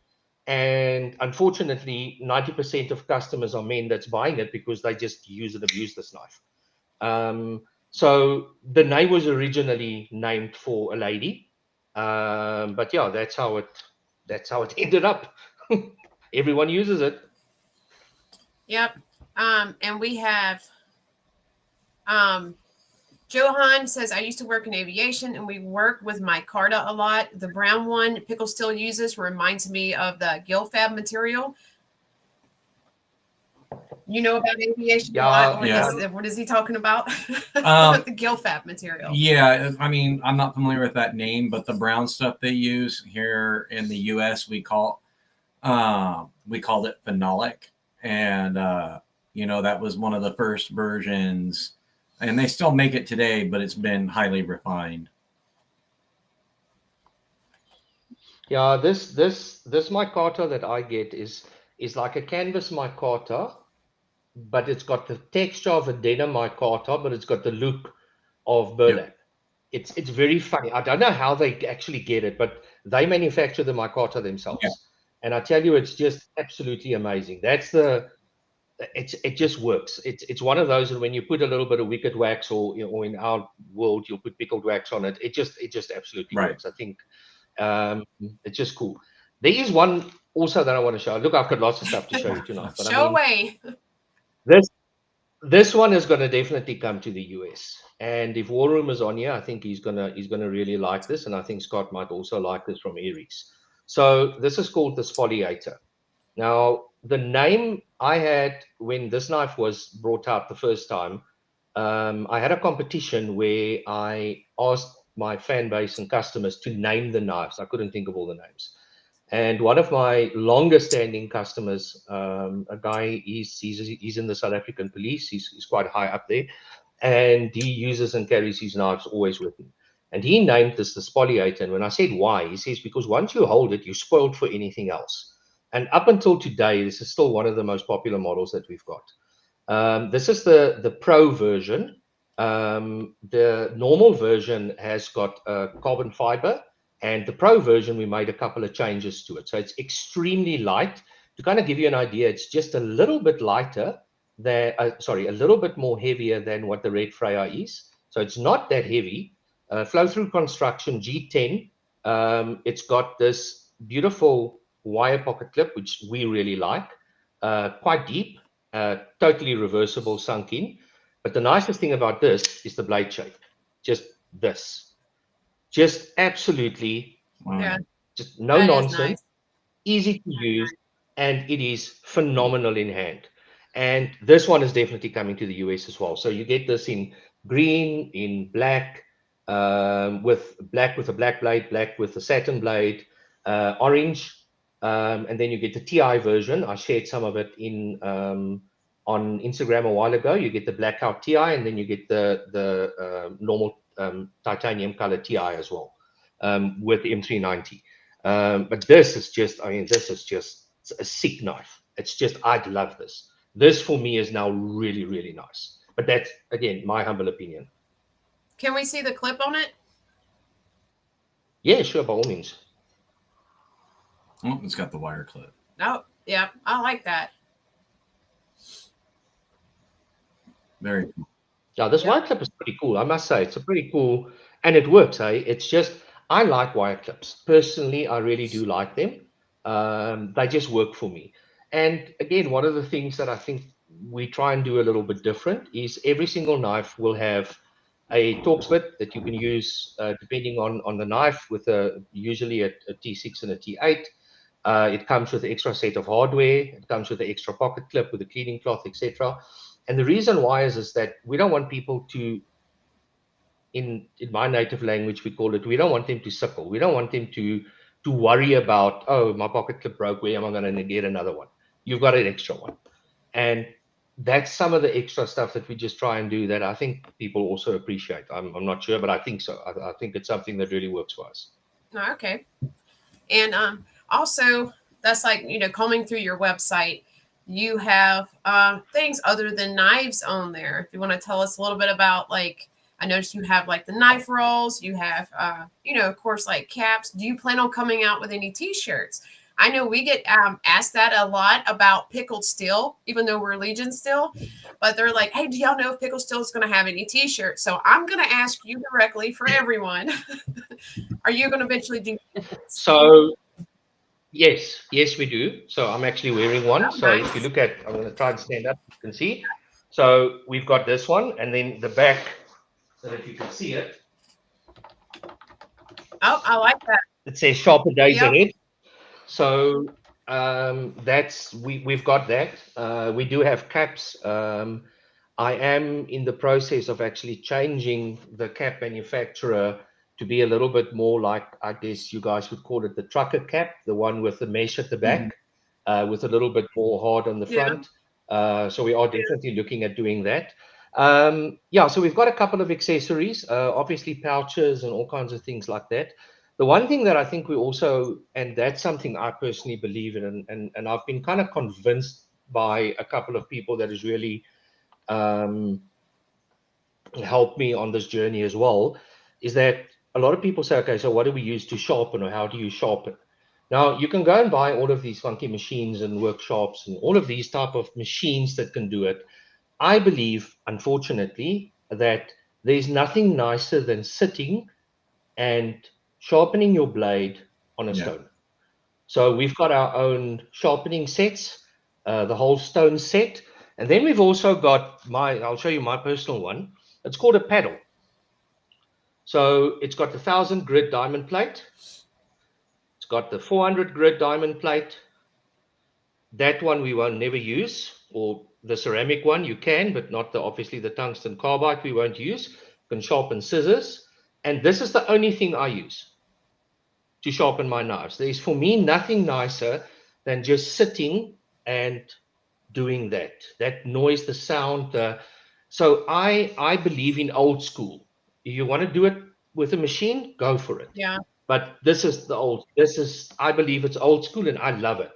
And unfortunately, 90% of customers are men that's buying it because they just use and abuse this knife. So the name was originally named for a lady. But yeah, that's how it ended up. Everyone uses it. Yep. And we have Johan says, I used to work in aviation and we work with micarta a lot. The brown one Pickle still uses reminds me of the Gilfab material. You know about aviation? Yeah. What is he talking about? The Gilfab material. Yeah, I mean, I'm not familiar with that name, but the brown stuff they use here in the U.S. we called it phenolic, and you know, that was one of the first versions, and they still make it today, but it's been highly refined. Yeah, this micarta that I get is like a canvas micarta, but it's got the texture of a denim micarta, but it's got the look of burlap. Yep. It's very funny. I don't know how they actually get it, but they manufacture the micarta themselves. Yeah. And I tell you, it's just absolutely amazing. It just works. It's one of those, and when you put a little bit of wicked wax, or in our world, you'll put pickled wax on it. It just absolutely works. I think it's just cool. There is one also that I want to show. Look, I've got lots of stuff to show you tonight. But show away. This one is going to definitely come to the US. And if War Room is on here, I think he's gonna really like this, and I think Scott might also like this from Aries. So this is called the Spoliator. Now, the name I had when this knife was brought out the first time, I had a competition where I asked my fan base and customers to name the knives. I couldn't think of all the names. And one of my longest standing customers, a guy, he's in the South African police. He's quite high up there. And he uses and carries his knives always with him. And he named this the Spoliator. And when I said why, he says, because once you hold it, you're spoiled for anything else. And up until today, this is still one of the most popular models that we've got. This is the Pro version. The normal version has got carbon fiber. And the Pro version, we made a couple of changes to it. So it's extremely light. To kind of give you an idea, it's just a little bit lighter than, a little bit more heavier than what the Red Freya is. So it's not that heavy. Flow-through construction, G10. It's got this beautiful wire pocket clip, which we really like. Quite deep, totally reversible, sunk in. But the nicest thing about this is the blade shape. Just this. Just absolutely, just no nonsense, easy to use, and it is phenomenal in hand. And this one is definitely coming to the US as well. So you get this in green, in black, with a black blade, black with a satin blade, orange, and then you get the TI version. I shared some of it in on Instagram a while ago. You get the blackout TI, and then you get the normal titanium color TI as well, with the M390. But this is just, I mean, this is just a sick knife. It's just, I'd love this. This for me is now really, really nice. But that's, again, my humble opinion. Can we see the clip on it? Yeah, sure, by all means. Oh, it's got the wire clip. Oh, yeah, I like that. Very cool. Yeah, this wire clip is pretty cool. I must say, it's a pretty cool, and it works. It's just, I like wire clips. Personally, I really do like them. They just work for me. And again, one of the things that I think we try and do a little bit different is every single knife will have a Torx bit that you can use depending on the knife, with usually a T6 and a T8. It comes with an extra set of hardware. It comes with an extra pocket clip with a cleaning cloth, etc. And the reason why is that we don't want people to, in my native language, we call it, we don't want them to suckle. We don't want them to worry about, oh, my pocket clip broke, where am I going to get another one? You've got an extra one. And that's some of the extra stuff that we just try and do that I think people also appreciate. I'm not sure, but I think so. I think it's something that really works for us. Oh, okay. And also, that's like, combing through your website, you have things other than knives on there. If you want to tell us a little bit about, like, I noticed you have like the knife rolls, you have, of course, like caps. Do you plan on coming out with any t-shirts? I know we get asked that a lot about Pickled Steel, even though we're Legion still, but they're like, hey, do y'all know if Pickled Steel is going to have any t-shirts? So I'm going to ask you directly for everyone. Are you going to eventually do this? So yes, we do. So I'm actually wearing one. Oh, so nice. If you look at, I'm going to try and stand up, you can see. So we've got this one, and then the back, so that you can see it. Oh, I like that. It says sharper days Yep. ahead. So we've got that. We do have caps. I am in the process of actually changing the cap manufacturer to be a little bit more like, I guess you guys would call it, the trucker cap, the one with the mesh at the back, with a little bit more hard on the front. So we are definitely looking at doing that. So we've got a couple of accessories, obviously pouches and all kinds of things like that. The one thing that I think we also, and that's something I personally believe in, and I've been kind of convinced by a couple of people that has really helped me on this journey as well, is that a lot of people say, okay, so what do we use to sharpen, or how do you sharpen? Now, you can go and buy all of these funky machines and workshops and all of these type of machines that can do it. I believe, unfortunately, that there's nothing nicer than sitting and sharpening your blade on a stone. So we've got our own sharpening sets, the whole stone set. And then we've also got I'll show you my personal one. It's called a paddle. So it's got the 1000 grit diamond plate. It's got the 400 grit diamond plate. That one we will never use, or the ceramic one you can, but not obviously the tungsten carbide we won't use. You can sharpen scissors. And this is the only thing I use to sharpen my knives. There's, for me, nothing nicer than just sitting and doing that noise, the sound. So I believe in old school. If you want to do it with a machine, go for it. Yeah. But I believe it's old school, and I love it.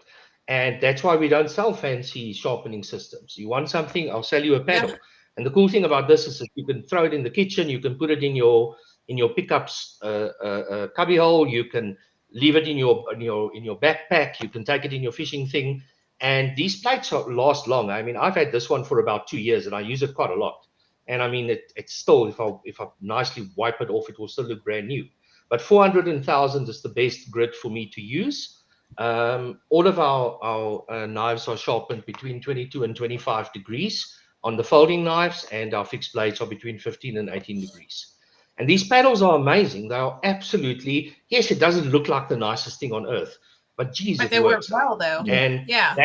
And that's why we don't sell fancy sharpening systems. You want something, I'll sell you a paddle. And the cool thing about this is that you can throw it in the kitchen, you can put it in your pickups cubby hole, you can leave it in your backpack, you can take it in your fishing thing. And these plates last long. I mean, I've had this one for about 2 years, and I use it quite a lot. And I mean, it's still, if I nicely wipe it off, it will still look brand new. But 400 and 1000 is the best grit for me to use. All of our knives are sharpened between 22 and 25 degrees on the folding knives, and our fixed blades are between 15 and 18 degrees. And these paddles are amazing. They are absolutely, yes, it doesn't look like the nicest thing on earth, but geez, But it they work works. well, though. And Yeah.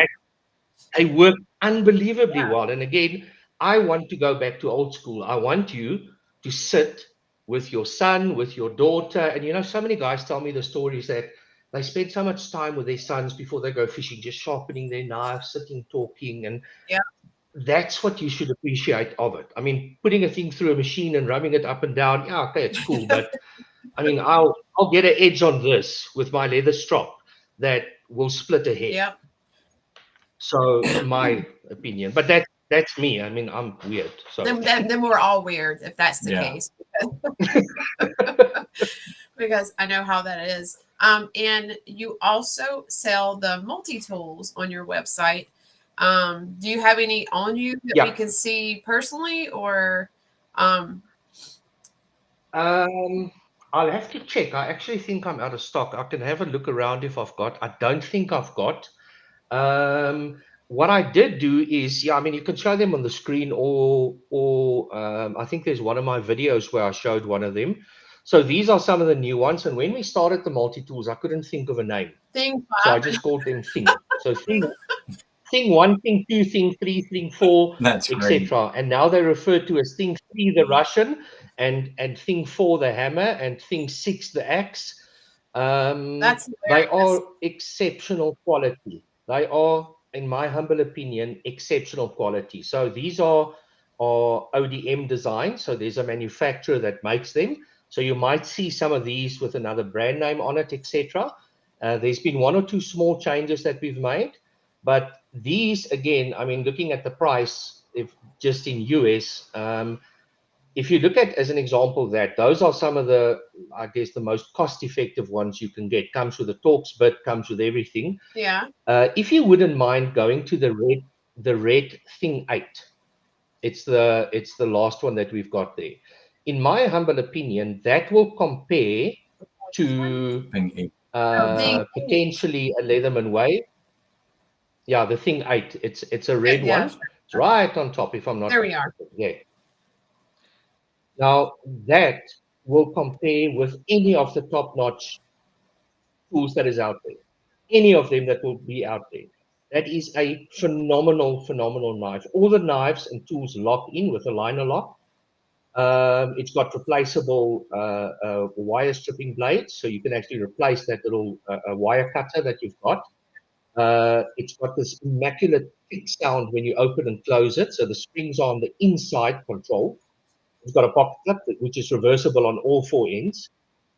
they work unbelievably well. And again, I want to go back to old school. I want you to sit with your son, with your daughter. And so many guys tell me the stories that they spend so much time with their sons before they go fishing, just sharpening their knives, sitting, talking. And that's what you should appreciate of it. I mean, putting a thing through a machine and rubbing it up and down, yeah, okay, it's cool. But I mean, I'll get an edge on this with my leather strop that will split a head. Yep. So my opinion, but that's me. I mean, I'm weird. So Then we're all weird if that's the Yeah. case. Because I know how that is. And you also sell the multi-tools on your website. Do you have any on you that we Yeah. can see personally, or I'll have to check. I actually think I'm out of stock. I can have a look around if I've got. I don't think I've got. What I did do is, yeah, I mean, you can show them on the screen, or I think there's one of my videos where I showed one of them. So these are some of the new ones. And when we started the multi-tools, I couldn't think of a name. thing? So I just called them Thing. So Thing 1, Thing 2, Thing 3, Thing 4, That's great. etc. And now they're referred to as Thing 3, the Russian, and Thing 4, the hammer, and Thing 6, the axe. That's They hilarious. are exceptional quality. They are, in my humble opinion, exceptional quality. So these are ODM designs. So there's a manufacturer that makes them. So you might see some of these with another brand name on it, etc. There's been 1 or 2 small changes that we've made, but these, again, I mean, looking at the price, if just in US, if you look at, as an example, that those are some of the, I guess, the most cost-effective ones you can get. Comes with a Torx bit, comes with everything. Yeah. If you wouldn't mind going to the red Thing 8, it's the last one that we've got there. In my humble opinion, that will compare to Thank you. potentially a Leatherman Wave. Yeah, the Thing 8. It's a red Yeah. one. It's right on top, if I'm not There we are. mistaken. Yeah. Now that will compare with any of the top-notch tools that is out there. Any of them that will be out there. That is a phenomenal knife. All the knives and tools lock in with a liner lock. It's got replaceable wire stripping blades, so you can actually replace that little wire cutter that you've got. It's got this immaculate click sound when you open and close it, so the springs are on the inside control. It's got a pocket clip which is reversible on all 4 ends,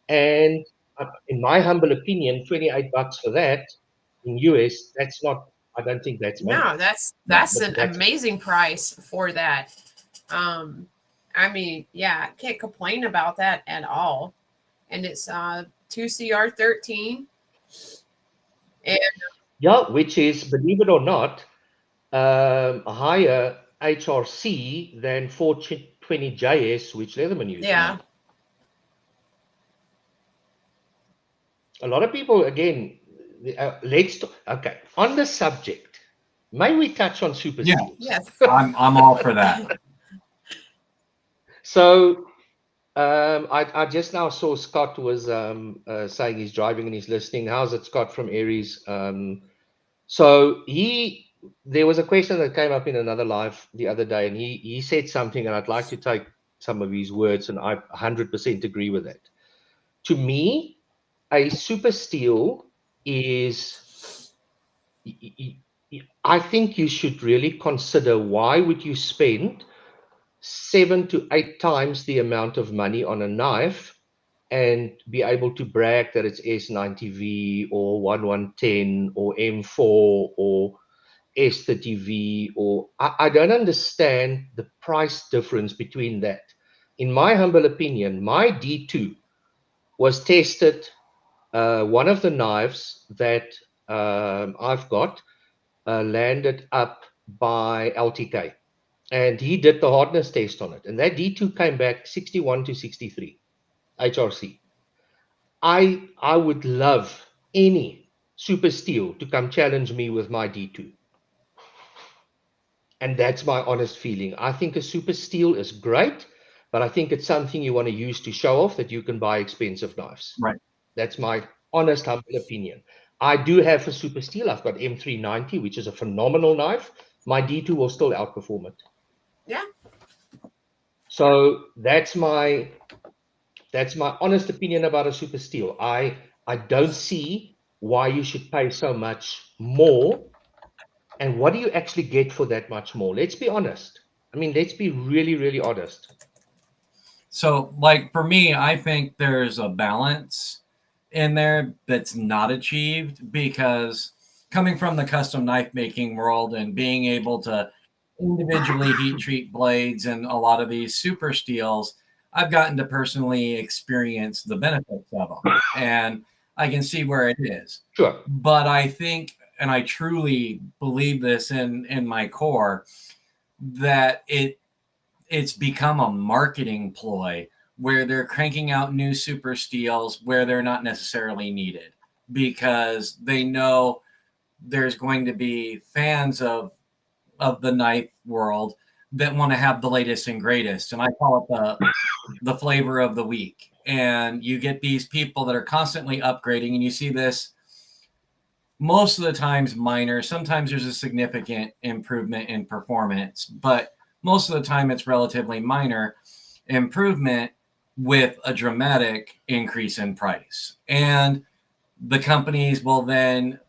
and in my humble opinion, $28 for that in US, that's not. I don't think that's money. No, that's an amazing price for that. I mean, yeah, I can't complain about that at all. And it's 2CR13. And yeah, which is, believe it or not, a higher HRC than 420JS, which Leatherman uses. yeah. A lot of people, again, okay, on the subject, may we touch on super steels? Yes. I'm all for that. So I just now saw Scott was saying he's driving and he's listening. How's it, Scott from Aries? So there was a question that came up in another live the other day, and he said something, and I'd like to take some of his words, and I 100% agree with that. To me, a super steel is, I think you should really consider, why would you spend 7 to 8 times the amount of money on a knife and be able to brag that it's S90V or 1110 or M4 or S30V, or I don't understand the price difference between that. In my humble opinion, my D2 was tested. One of the knives that I've got landed up by LTK, and he did the hardness test on it, and that D2 came back 61 to 63 HRC. I would love any super steel to come challenge me with my D2. And that's my honest feeling. I think a super steel is great, but I think it's something you want to use to show off that you can buy expensive knives. Right. That's my honest, humble opinion. I do have a super steel. I've got M390, which is a phenomenal knife. My D2 will still outperform it. Yeah. So that's my honest opinion about a super steel. I don't see why you should pay so much more And what do you actually get for that much more? Let's be honest. I mean, let's be really, really honest. So, like for me, I think there's a balance in there that's not achieved, because coming from the custom knife making world and being able to individually heat treat blades and a lot of these super steels, I've gotten to personally experience the benefits of them, and I can see where it is. Sure. But I think, and I truly believe this in my core, that it's become a marketing ploy where they're cranking out new super steels where they're not necessarily needed, because they know there's going to be fans of the knife world that want to have the latest and greatest, and I call it the flavor of the week. And you get these people that are constantly upgrading, and you see this most of the times minor. Sometimes there's a significant improvement in performance, but most of the time it's relatively minor improvement with a dramatic increase in price. And the companies will then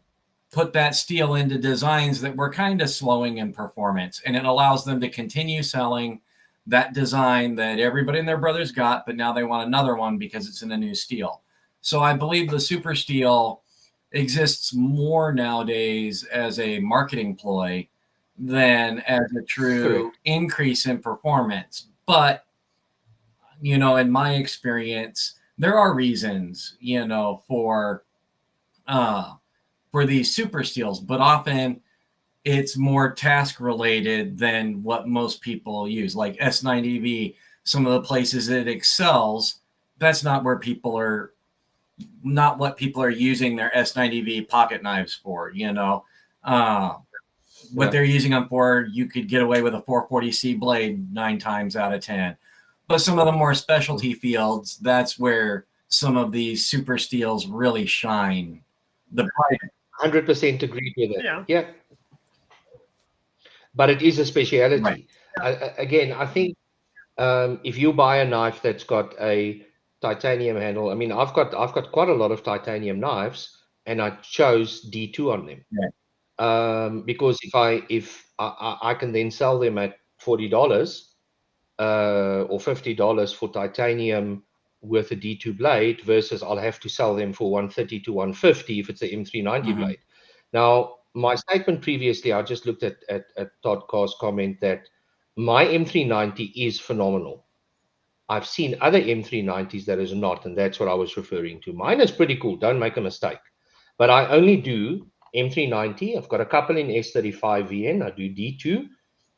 put that steel into designs that were kind of slowing in performance, and it allows them to continue selling that design that everybody and their brothers got, but now they want another one because it's in a new steel. So I believe the super steel exists more nowadays as a marketing ploy than as a true increase in performance. But, in my experience, there are reasons, for these super steels, but often it's more task related than what most people use. Like S90V, some of the places it excels, that's not what people are using their S90V pocket knives for. What they're using them for, you could get away with a 440C blade 9 times out of 10. But some of the more specialty fields, that's where some of these super steels really shine. 100% agree with it. Yeah. But it is a speciality. Right. Again, I think if you buy a knife that's got a titanium handle, I mean, I've got quite a lot of titanium knives, and I chose D2 on them. Yeah. Because if I can then sell them at $40 or $50 for titanium with a D2 blade, versus I'll have to sell them for $130 to $150 if it's an M390 blade. Now, my statement previously, I just looked at Todd Carr's comment that my M390 is phenomenal. I've seen other M390s that is not, and that's what I was referring to. Mine is pretty cool, don't make a mistake. But I only do M390. I've got a couple in S35VN. I do D2.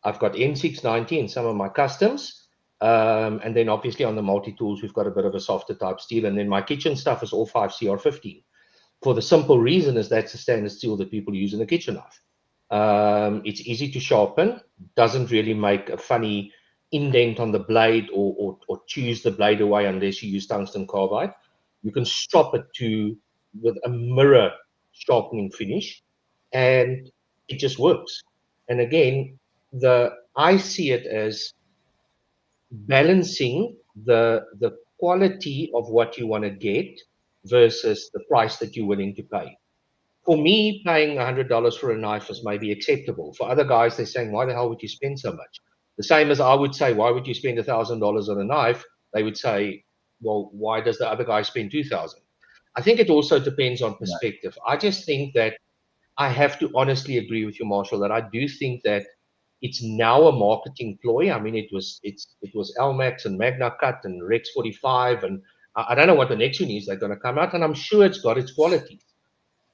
I've got M690 in some of my customs. And then obviously on the multi-tools, we've got a bit of a softer type steel. And then my kitchen stuff is all 5CR15. For the simple reason is that's the standard steel that people use in a kitchen knife. It's easy to sharpen, doesn't really make a funny indent on the blade or choose the blade away unless you use tungsten carbide. You can stop it with a mirror sharpening finish, and it just works. And again, I see it as balancing the quality of what you want to get versus the price that you're willing to pay. For me, paying $100 for a knife is maybe acceptable. For other guys, they're saying, why the hell would you spend so much? The same as I would say, why would you spend $1,000 on a knife? They would say, well, why does the other guy spend $2,000? I think it also depends on perspective. I just think that I have to honestly agree with you, Marshall, that I do think that it's now a marketing ploy. I mean, it was LMAX and Magna Cut and Rex 45, and I don't know what the next one is they're going to come out, and I'm sure it's got its qualities.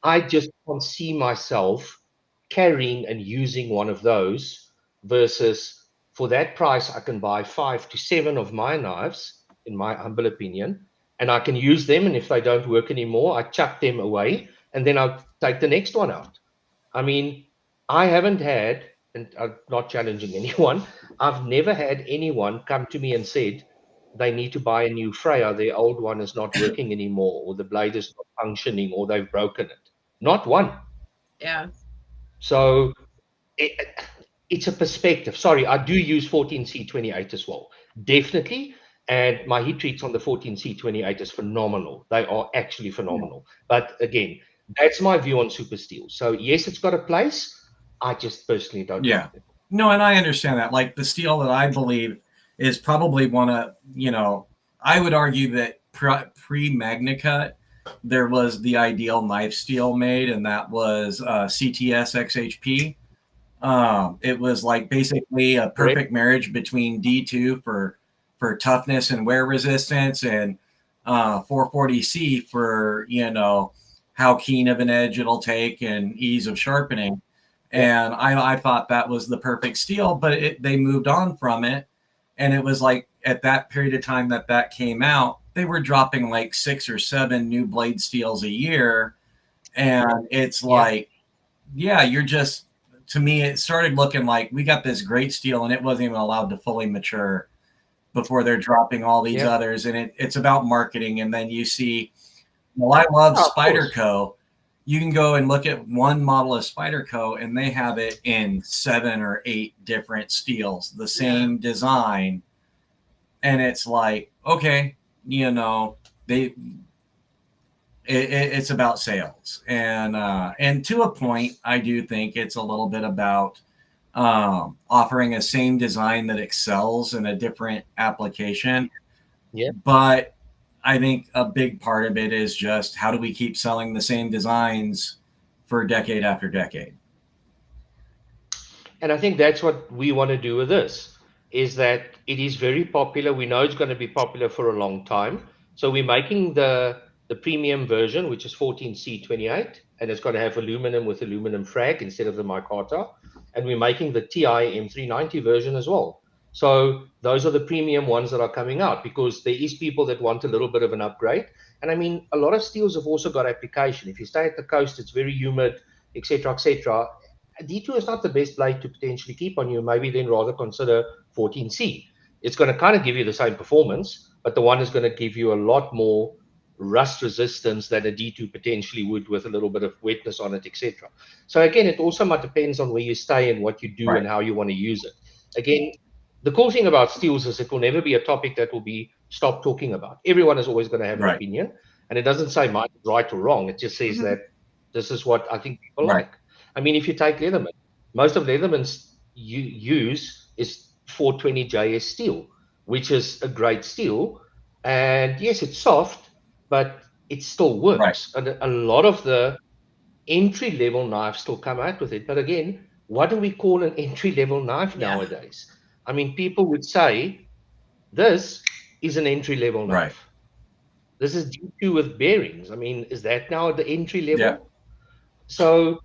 I just can't see myself carrying and using one of those, versus for that price, I can buy 5 to 7 of my knives, in my humble opinion, and I can use them. And if they don't work anymore, I chuck them away, and then I'll take the next one out. I mean, I haven't had, and I'm not challenging anyone, I've never had anyone come to me and said they need to buy a new Freya, their old one is not working anymore, or the blade is not functioning, or they've broken it. Not one. Yeah. So it's a perspective. Sorry, I do use 14C28 as well. Definitely. And my heat treats on the 14C28 is phenomenal. They are actually phenomenal. But again, that's my view on super steel. So yes, it's got a place. I just personally don't Yeah. like them. No, and I understand that. Like the steel that I believe is probably one of, I would argue that pre-Magnacut, there was the ideal knife steel made, and that was CTS XHP. It was like basically a perfect marriage between D2 for toughness and wear resistance, and 440C for how keen of an edge it'll take and ease of sharpening. And I thought that was the perfect steel, but they moved on from it, and it was like at that period of time that came out, they were dropping like 6 or 7 new blade steels a year, and it's like, you're just, to me, it started looking like we got this great steel and it wasn't even allowed to fully mature before they're dropping all these others. And it's about marketing. And then you see, well, I love Spyderco. You can go and look at one model of Spyderco and they have it in 7 or 8 different steels, the same design. And it's like, okay, it's about sales, and to a point, I do think it's a little bit about offering a same design that excels in a different application. Yeah. But I think a big part of it is just how do we keep selling the same designs for decade after decade? And I think that's what we want to do with this, is that it is very popular. We know it's going to be popular for a long time. So we're making the premium version, which is 14C28, and it's going to have aluminum with aluminum frag instead of the micarta. And we're making the TI M390 version as well. So those are the premium ones that are coming out, because there is people that want a little bit of an upgrade. And I mean, a lot of steels have also got application. If you stay at the coast, it's very humid, etc., etc. D2 is not the best blade to potentially keep on you. Maybe then rather consider 14C. It's going to kind of give you the same performance, but the one is going to give you a lot more rust resistance than a D2 potentially would, with a little bit of wetness on it, etc. So again, it also much depends on where you stay and what you do and how you want to use it. Again, the cool thing about steels is it will never be a topic that will be stopped talking about. Everyone is always going to have an opinion, and it doesn't say mine is right or wrong. It just says that this is what I think people like. I mean, if you take Leatherman, most of Leatherman's you use is 420JS steel, which is a great steel. And yes, it's soft, but it still works. And a lot of the entry-level knives still come out with it. But again, what do we call an entry-level knife nowadays? I mean, people would say, this is an entry-level knife. This is D2 with bearings. I mean, is that now the entry level? Yeah. So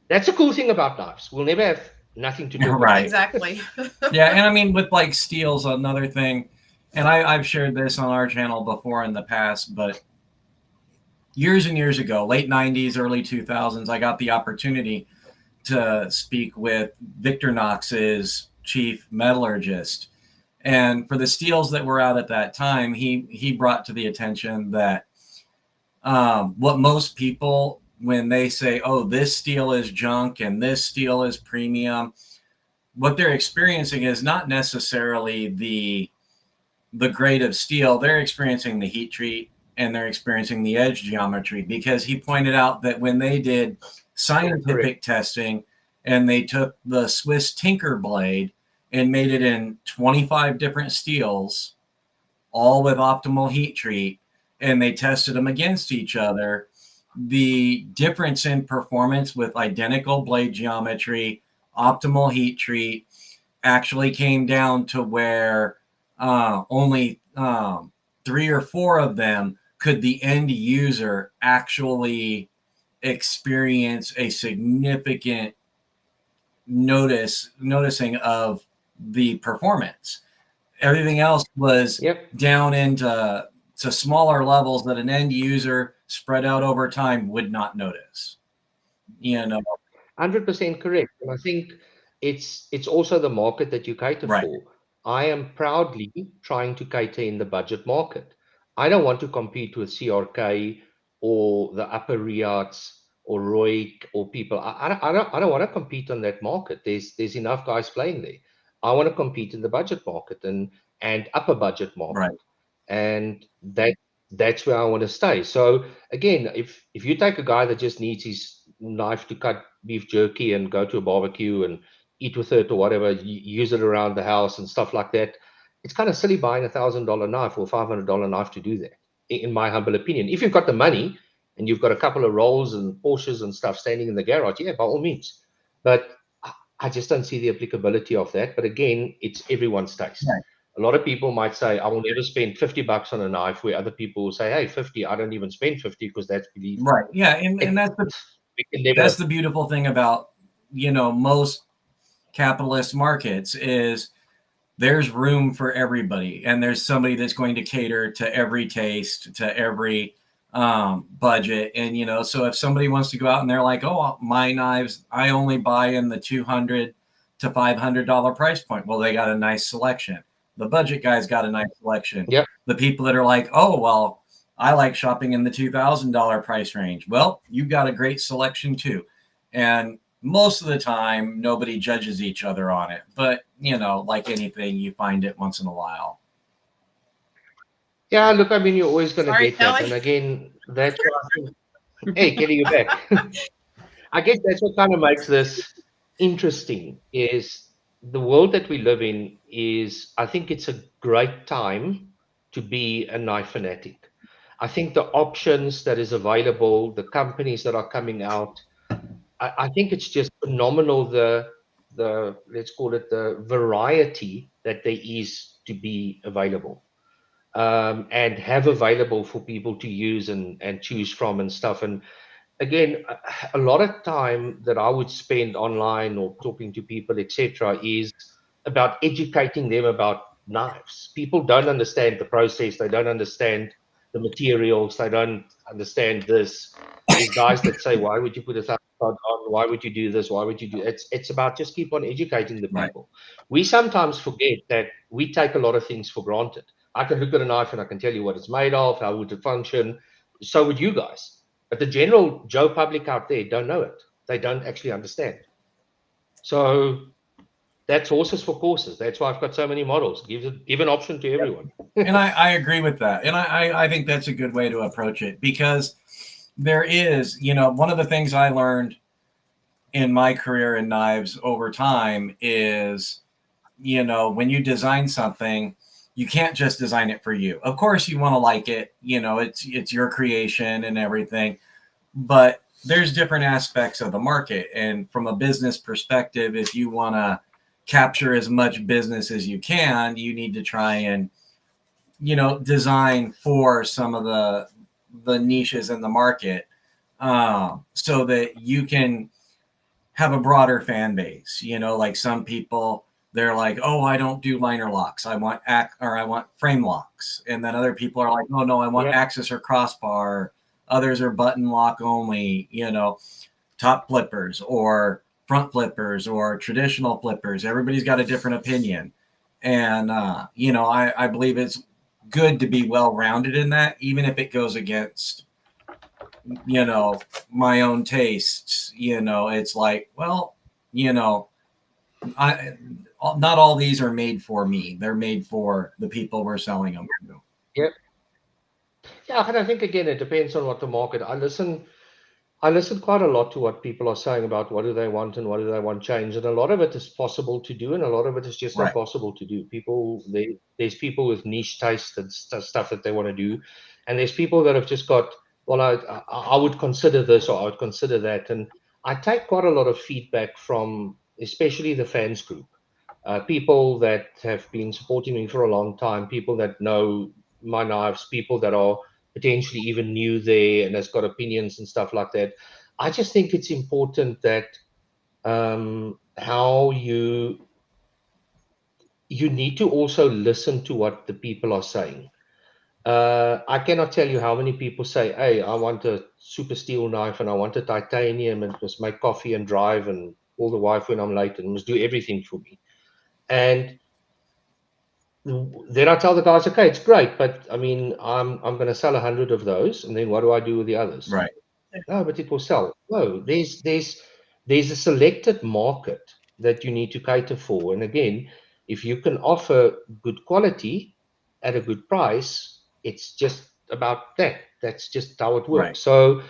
that's a cool thing about knives. We'll never have nothing to do with it. Exactly. Yeah, and I mean, with like steels, another thing, and I've shared this on our channel before in the past, but years and years ago, late 90s, early 2000s, I got the opportunity to speak with Victorinox's chief metallurgist. And for the steels that were out at that time, he brought to the attention that what most people, when they say, oh, this steel is junk and this steel is premium, what they're experiencing is not necessarily the grade of steel. They're experiencing the heat treat and they're experiencing the edge geometry, because he pointed out that when they did scientific testing and they took the Swiss Tinker blade and made it in 25 different steels, all with optimal heat treat, and they tested them against each other, the difference in performance with identical blade geometry, optimal heat treat, actually came down to where only 3 or 4 of them could the end user actually experience a significant noticing of the performance. Everything else was down into smaller levels that an end user spread out over time would not notice. 100% correct. And I think it's also the market that you cater for. I am proudly trying to cater in the budget market. I don't want to compete with CRK or the Upper Riyadhs or Roik or people. I don't want to compete on that market. There's enough guys playing there. I want to compete in the budget market and upper budget market. And that's where I want to stay. So again, if you take a guy that just needs his knife to cut beef jerky and go to a barbecue and eat with it or whatever, use it around the house and stuff like that. It's kind of silly buying $1,000 knife or $500 knife to do that, in my humble opinion. If you've got the money and you've got a couple of Rolls and Porsches and stuff standing in the garage, yeah, by all means. But I just don't see the applicability of that. But again, it's everyone's taste. Right. A lot of people might say, I will never spend $50 on a knife, where other people will say, hey, 50, I don't even spend 50 because that's belief. Right. Yeah. And that's the beautiful thing about, most capitalist markets is there's room for everybody, and there's somebody that's going to cater to every taste, to every budget. And so if somebody wants to go out and they're like, oh, my knives, I only buy in the $200 to $500 price point, well, they got a nice selection. The budget guy's got a nice selection. Yep. The people that are like, oh, well, I like shopping in the $2,000 price range, well, you've got a great selection too. And most of the time, nobody judges each other on it. But, like anything, you find it once in a while. Yeah, look, I mean, you're always going to Sorry, get that. Kelly. And again, that's why I think, hey, Kelly, you're back. I guess that's what kind of makes this interesting, is the world that we live in is, I think it's a great time to be a knife fanatic. I think the options that is available, the companies that are coming out, I think it's just phenomenal, the let's call it the variety that there is to be available, and have available for people to use and choose from and stuff. And again, a lot of time that I would spend online or talking to people, etc., is about educating them about knives. People don't understand the process. They don't understand the materials. They don't understand this. There's guys that say, why would you put a thousand on? Why would you do this? Why would you do it? It's about just keep on educating the people. Right. We sometimes forget that we take a lot of things for granted. I can look at a knife and I can tell you what it's made of, how would it function. So would you guys. But the general Joe public out there don't know it. They don't actually understand. So that's horses for courses. That's why I've got so many models. Give an option to everyone. And I agree with that. And I think that's a good way to approach it, because there is, one of the things I learned in my career in knives over time is, when you design something, you can't just design it for you. Of course, you want to like it. It's your creation and everything. But there's different aspects of the market. And from a business perspective, if you want to capture as much business as you can, you need to try and, design for some of the niches in the market, so that you can have a broader fan base. Like some people, they're like, oh, I don't do liner locks. I want frame locks. And then other people are like, oh no, I want axis or crossbar. Others are button lock only, top flippers or front flippers or traditional flippers. Everybody's got a different opinion. And, I believe it's good to be well-rounded in that, even if it goes against, my own tastes. It's like, well, not all these are made for me. They're made for the people we're selling them to. Yep. Yeah, and I think again it depends on what the market. I listen quite a lot to what people are saying about what do they want and what do they want change, and a lot of it is possible to do, and a lot of it is just impossible to do. There's people with niche tastes and stuff that they want to do, and there's people that have just got, well, I would consider this or I would consider that, and I take quite a lot of feedback from especially the fans group, people that have been supporting me for a long time, people that know my knives, people that are potentially even new there and has got opinions and stuff like that. I just think it's important that how you need to also listen to what the people are saying. I cannot tell you how many people say, hey, I want a super steel knife and I want a titanium and must make coffee and drive and call the wife when I'm late and must do everything for me. And then I tell the guys, okay, it's great, but I mean, I'm going to sell 100 of those, and then what do I do with the others? Right. No, but it will sell. No, there's a selected market that you need to cater for, and again, if you can offer good quality at a good price, it's just about that. That's just how it works. Right. So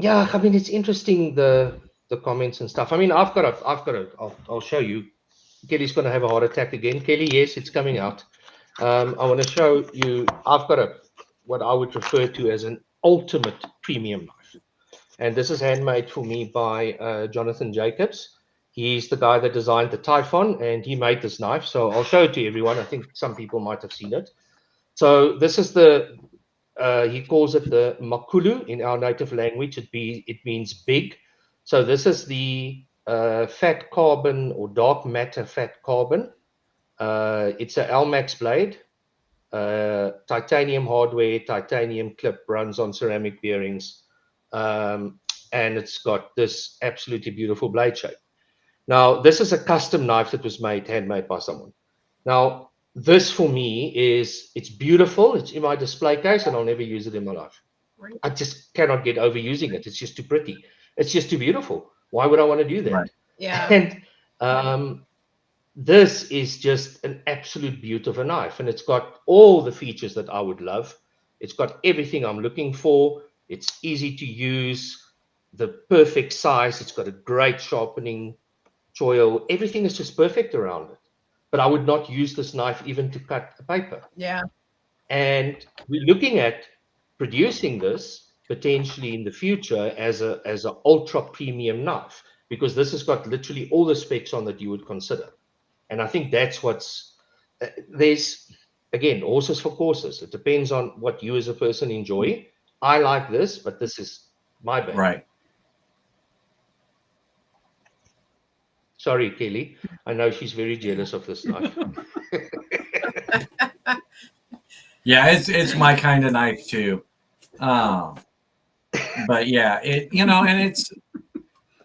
yeah, I mean, it's interesting the comments and stuff. I mean, I'll show you. Kelly's going to have a heart attack again. Kelly, yes, it's coming out. I want to show you. I've got what I would refer to as an ultimate premium knife, and this is handmade for me by Jonathan Jacobs. He's the guy that designed the Typhon, and he made this knife. So I'll show it to everyone. I think some people might have seen it. So this is he calls it the makulu in our native language. It means big. So this is the fat carbon or dark matter fat carbon. It's a Almax blade, titanium hardware, titanium clip, runs on ceramic bearings, and it's got this absolutely beautiful blade shape. Now, this is a custom knife that was handmade by someone. Now, this for me it's beautiful. It's in my display case, and I'll never use it in my life. I just cannot get over using it. It's just too pretty. It's just too beautiful. Why would I want to do that? Right. Yeah. And this is just an absolute beauty of a knife, and it's got all the features that I would love. It's got everything I'm looking for. It's easy to use, the perfect size. It's got a great sharpening choil. Everything is just perfect around it. But I would not use this knife even to cut a paper. Yeah. And we're looking at producing this potentially in the future as a ultra premium knife, because this has got literally all the specs on that you would consider. And I think that's what's there's, again, horses for courses. It depends on what you as a person enjoy. I like this, but this is my baby. Right. Sorry, Kelly. I know she's very jealous of this knife. Yeah, it's my kind of knife too. But yeah, and it's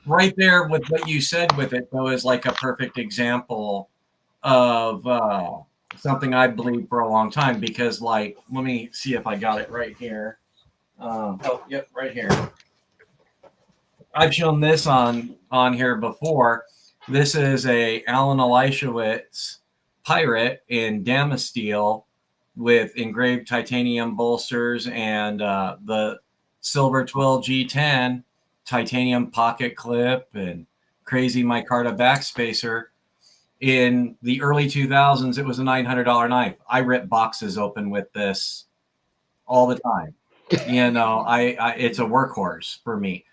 right there with what you said with it, though, is like a perfect example of something I believed for a long time. Because, like, let me see if I got it right here. Yep, right here. I've shown this on here before. This is a Alan Elishewitz Pirate in Damasteel with engraved titanium bolsters and the silver twill G10 titanium pocket clip and crazy micarta backspacer. In the early 2000s, it was a $900 knife. I rip boxes open with this all the time. It's a workhorse for me.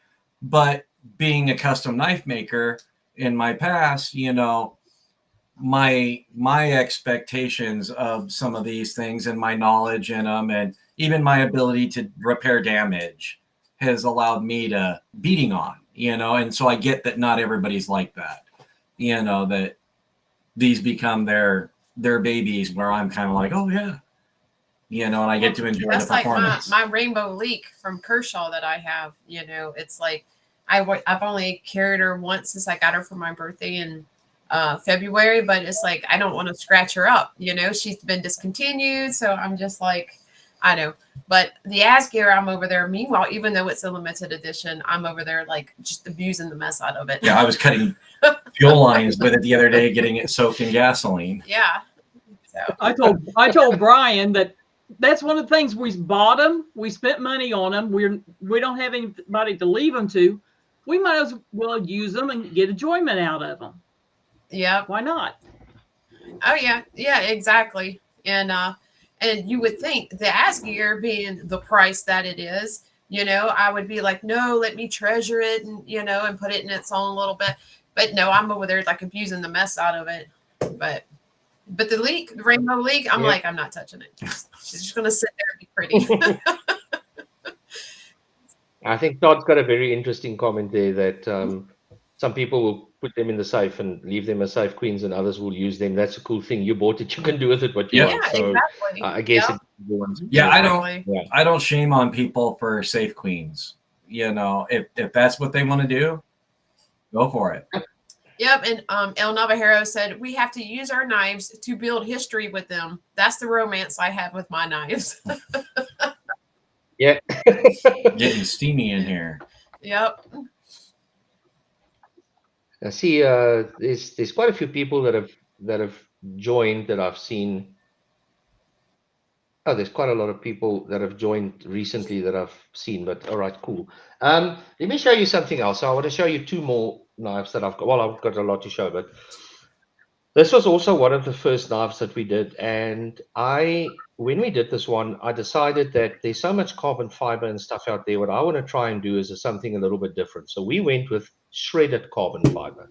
But being a custom knife maker in my past, my expectations of some of these things and my knowledge in them, and even my ability to repair damage, has allowed me to beating on, and so I get that not everybody's like that, that these become their babies, where I'm kind of like, oh yeah, and I get to enjoy That's the performance. like my rainbow leak from Kershaw that I have. It's like I've only carried her once since I got her for my birthday in February, but it's like I don't want to scratch her up. She's been discontinued, so I'm just like, I know. But the Asgear, I'm over there. Meanwhile, even though it's a limited edition, I'm over there like just abusing the mess out of it. Yeah, I was cutting fuel lines with it the other day, getting it soaked in gasoline. Yeah. So I told Brian that that's one of the things. We bought them. We spent money on them. We don't have anybody to leave them to. We might as well use them and get enjoyment out of them. yeah. Why not? Oh yeah. Yeah, exactly. And you would think the Asgear being the price that it is, I would be like, no, let me treasure it and and put it in its own little bit. But no, I'm over there like abusing the mess out of it. But the rainbow leak, I'm like, I'm not touching it. She's just gonna sit there and be pretty. I think Todd's got a very interesting comment there that some people will put them in the safe and leave them as safe queens, and others will use them. That's a cool thing. You bought it, you can do with it what you want. So exactly. I guess I don't shame on people for safe queens. If that's what they want to do, go for it. Yep, and El Navajero said, we have to use our knives to build history with them. That's the romance I have with my knives. Yeah. Getting steamy in here. Yep. I see there's quite a few people that have joined that I've seen. Oh, there's quite a lot of people that have joined recently that I've seen, but all right, cool. Let me show you something else. So I want to show you 2 more knives that I've got. Well, I've got a lot to show, but this was also one of the first knives that we did. And when we did this one, I decided that there's so much carbon fiber and stuff out there. What I want to try and do is something a little bit different. So we went with shredded carbon fiber.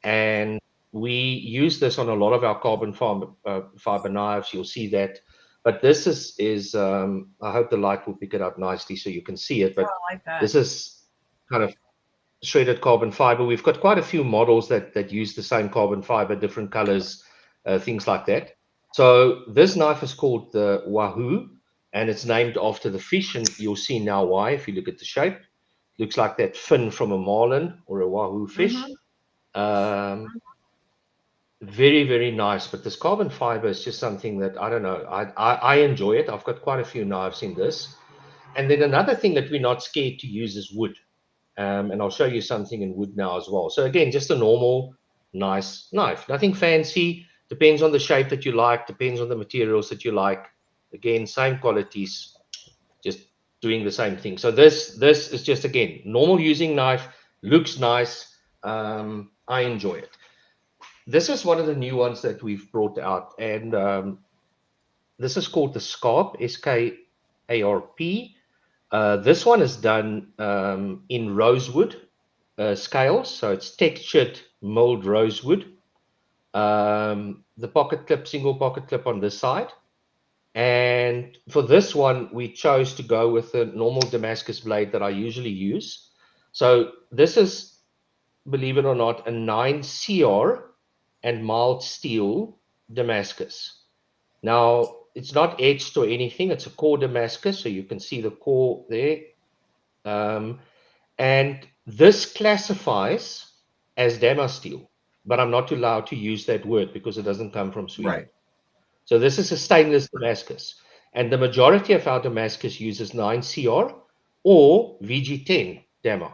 And we use this on a lot of our carbon fiber knives. You'll see that. But this is I hope the light will pick it up nicely so you can see it. But I like that. this is kind of shredded carbon fiber. We've got quite a few models that use the same carbon fiber, different colors, things like that. So this knife is called the Wahoo, and it's named after the fish. And you'll see now why if you look at the shape. Looks like that fin from a marlin or a Wahoo fish. Very, very nice. But this carbon fiber is just something that I don't know. I enjoy it. I've got quite a few knives in this. And then another thing that we're not scared to use is wood. And I'll show you something in wood now as well. So again, just a normal, nice knife. Nothing fancy. Depends on the shape that you like. Depends on the materials that you like. Again, same qualities. Just doing the same thing. So this is just, again, normal using knife. Looks nice. I enjoy it. This is one of the new ones that we've brought out, and this is called the Scarp, S-K-A-R-P. This one is done in rosewood scales, so it's textured milled rosewood. The pocket clip, single pocket clip on this side. And for this one, we chose to go with the normal Damascus blade that I usually use. So this is, believe it or not, a 9CR and mild steel Damascus. Now, it's not etched or anything. It's a core Damascus, so you can see the core there. And this classifies as Damas steel, but I'm not allowed to use that word because it doesn't come from Sweden. Right. So this is a stainless Damascus. And the majority of our Damascus uses 9CR or VG10 Dama.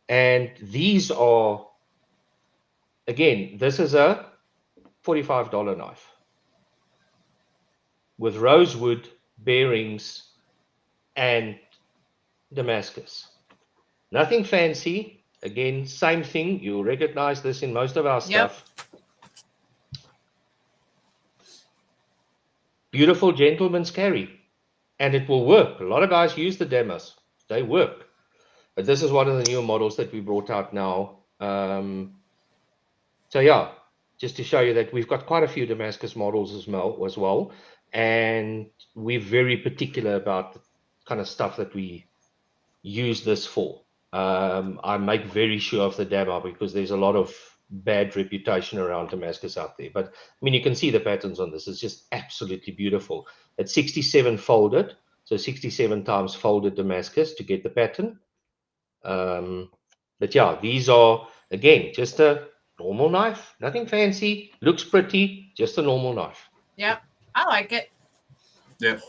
And these are, again, this is a $45 knife with rosewood bearings and Damascus. Nothing fancy. Again, same thing. You'll recognize this in most of our stuff. Beautiful gentleman's carry. And it will work. A lot of guys use the Damas. They work. But this is one of the newer models that we brought out now. So yeah, just to show you that we've got quite a few Damascus models as well. And we're very particular about the kind of stuff that we use this for. I make very sure of the Dama because there's a lot of bad reputation around Damascus out there. But I mean, you can see the patterns on this. It's just absolutely beautiful. It's 67 folded, so 67 times folded Damascus to get the pattern. But yeah, these are, again, just a normal knife. Nothing fancy. Looks pretty. Just a normal knife. Yep. I like it. Yep.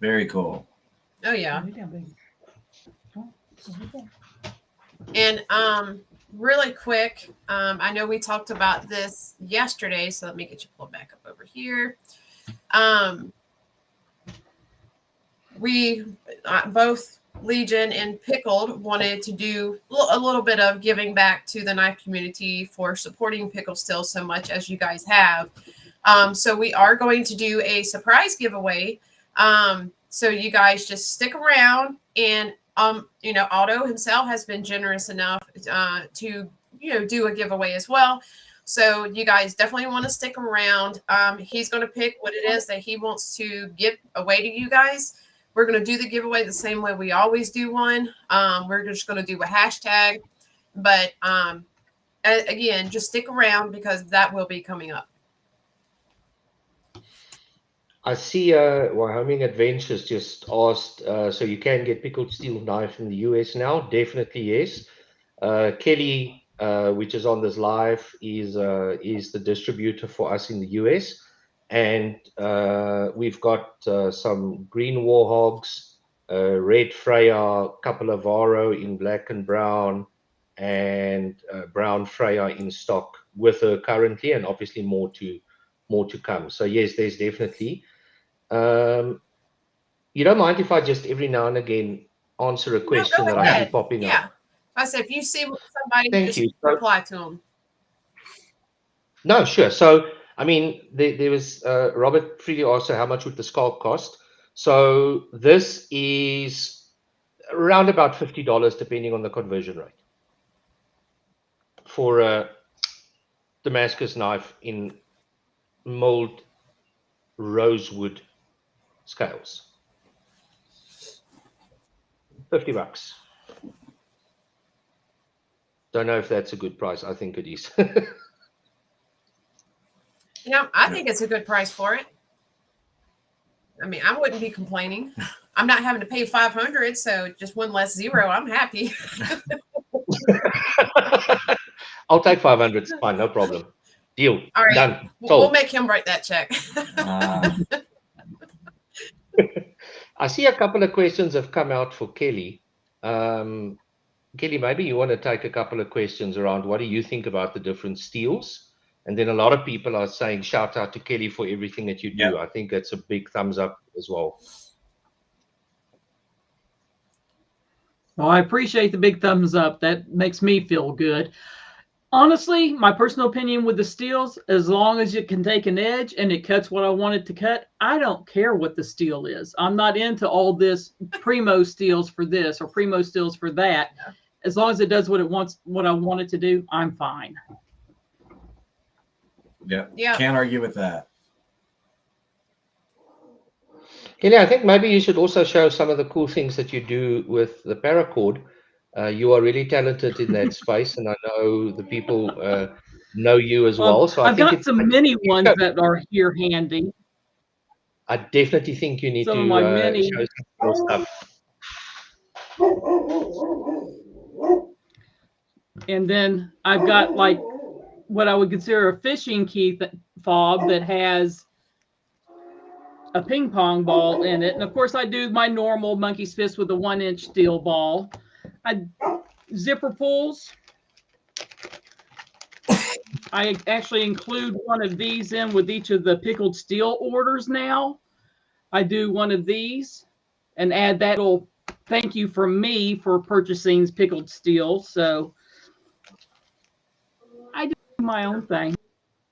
Very cool. Oh, yeah. And really quick, I know we talked about this yesterday, so let me get you pulled back up over here. We both Legion and Pickled wanted to do a little bit of giving back to the knife community for supporting Pickle Still so much as you guys have. So we are going to do a surprise giveaway. So you guys just stick around, and you know, Otto himself has been generous enough to, you know, do a giveaway as well. So you guys definitely want to stick around. He's going to pick what it is that he wants to give away to you guys. We're going to do the giveaway the same way we always do one. We're just going to do a hashtag. But again, just stick around because that will be coming up. I see Wyoming Adventures just asked, so you can get pickled steel knife in the US now? Definitely yes. Kelly, which is on this live, is the distributor for us in the US. And we've got some green warhogs, red Freya, couple of Varo in black and brown, and brown Freya in stock with her currently, and obviously more to more to come. So yes, there's definitely. You don't mind if I just every now and again answer a question that I see popping up? I said, if you see somebody, Thank just you. reply to them. No, sure. So, I mean, there was Robert Freely asked, so how much would the scalp cost? So this is around about $50, depending on the conversion rate, for a Damascus knife in mold rosewood scales. $50. Don't know if that's a good price. I think it is. I think it's a good price for it. I mean, I wouldn't be complaining. I'm not having to pay $500, so just one less zero. I'm happy. I'll take 500. It's fine, no problem. Deal. All right. Done. We'll make him write that check. I see a couple of questions have come out for Kelly. Kelly, maybe you want to take a couple of questions around what do you think about the different steels? And then a lot of people are saying, shout out to Kelly for everything that you do. Yep. I think that's a big thumbs up as well. Well, I appreciate the big thumbs up. That makes me feel good. Honestly, my personal opinion with the steels, as long as it can take an edge and it cuts what I want it to cut, I don't care what the steel is. I'm not into all this primo steels for this or primo steels for that. Yeah. As long as it does what it wants, what I want it to do, I'm fine. Yeah. Can't argue with that. Kelly, I think maybe you should also show some of the cool things that you do with the paracord. You are really talented in that space, and I know the people know you as well. So I've got some mini ones that are here handy. I definitely think you need some to of my mini show some cool stuff. And then I've got like what I would consider a fishing key fob that has a ping pong ball in it. And of course I do my normal monkey's fist with a 1-inch steel ball. Zipper pulls. I actually include one of these in with each of the pickled steel orders now. I do one of these and add that little thank you from me for purchasing pickled steel. So I do my own thing.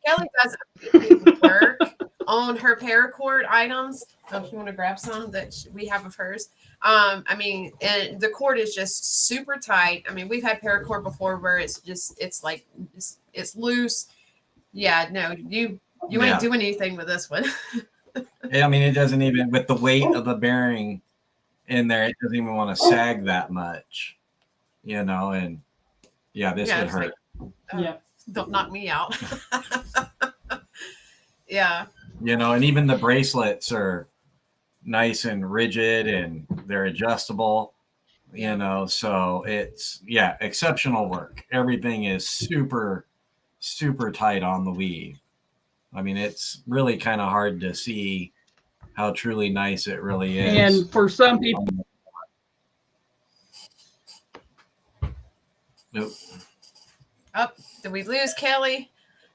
Kelly does amazing work on her paracord items. So if you want to grab some that we have of hers. I mean, and the cord is just super tight. I mean, we've had paracord before where it's loose. Yeah, no, you ain't doing anything with this one. I mean, it doesn't even, with the weight of the bearing in there, it doesn't even want to sag that much, and this would hurt. Like, don't knock me out. Yeah. And even the bracelets are nice and rigid and they're adjustable, so it's, exceptional work. Everything is super, super tight on the weave. I mean, it's really kind of hard to see how truly nice it really is. And for some people. Nope. Oh, did we lose Kelly?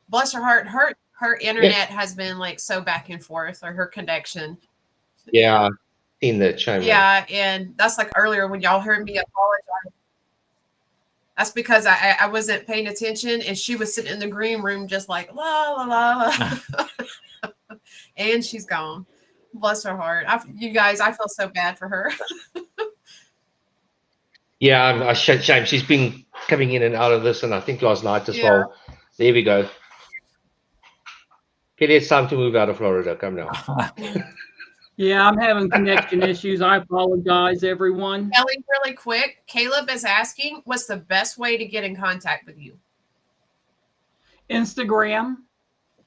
Bless her heart. Her internet has been like so back and forth, or her connection. Yeah, I've seen that. Yeah, and that's like earlier when y'all heard me apologize. That's because I wasn't paying attention, and she was sitting in the green room just like la la la la, and she's gone. Bless her heart. You guys, I feel so bad for her. Yeah, shame. She's been coming in and out of this, and I think last night as well. There we go. Okay, it's time to move out of Florida. Come now. Yeah, I'm having connection issues. I apologize, everyone. Kelly, really quick, Caleb is asking, what's the best way to get in contact with you? Instagram.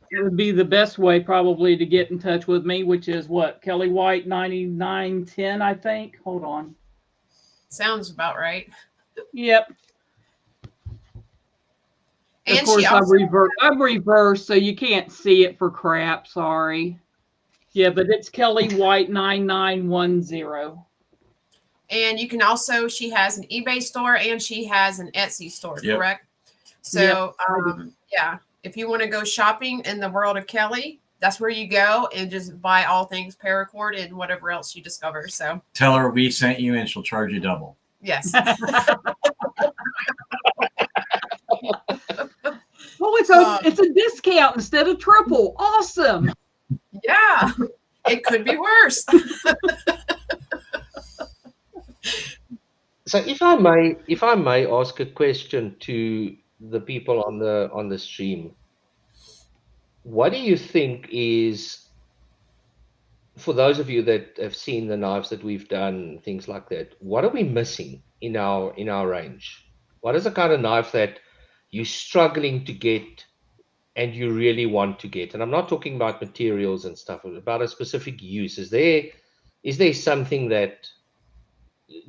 It would be the best way probably to get in touch with me, which is what? Kelly White 9910, I think. Hold on. Sounds about right. Yep. And of course, I'm reversed, so you can't see it for crap. Sorry. Yeah, but it's Kelly White 9910. And you can also, she has an eBay store and she has an Etsy store, correct? So, if you want to go shopping in the world of Kelly, that's where you go and just buy all things paracord and whatever else you discover. So Tell her we sent you and she'll charge you double. yes. Oh, it's a discount instead of triple. Awesome. Yeah, it could be worse. So if I may ask a question to the people on the stream, what do you think is, for those of you that have seen the knives that we've done, things like that, what are we missing in our range? What is the kind of knife that you're struggling to get and you really want to get? And I'm not talking about materials and stuff, about a specific use. Is there something that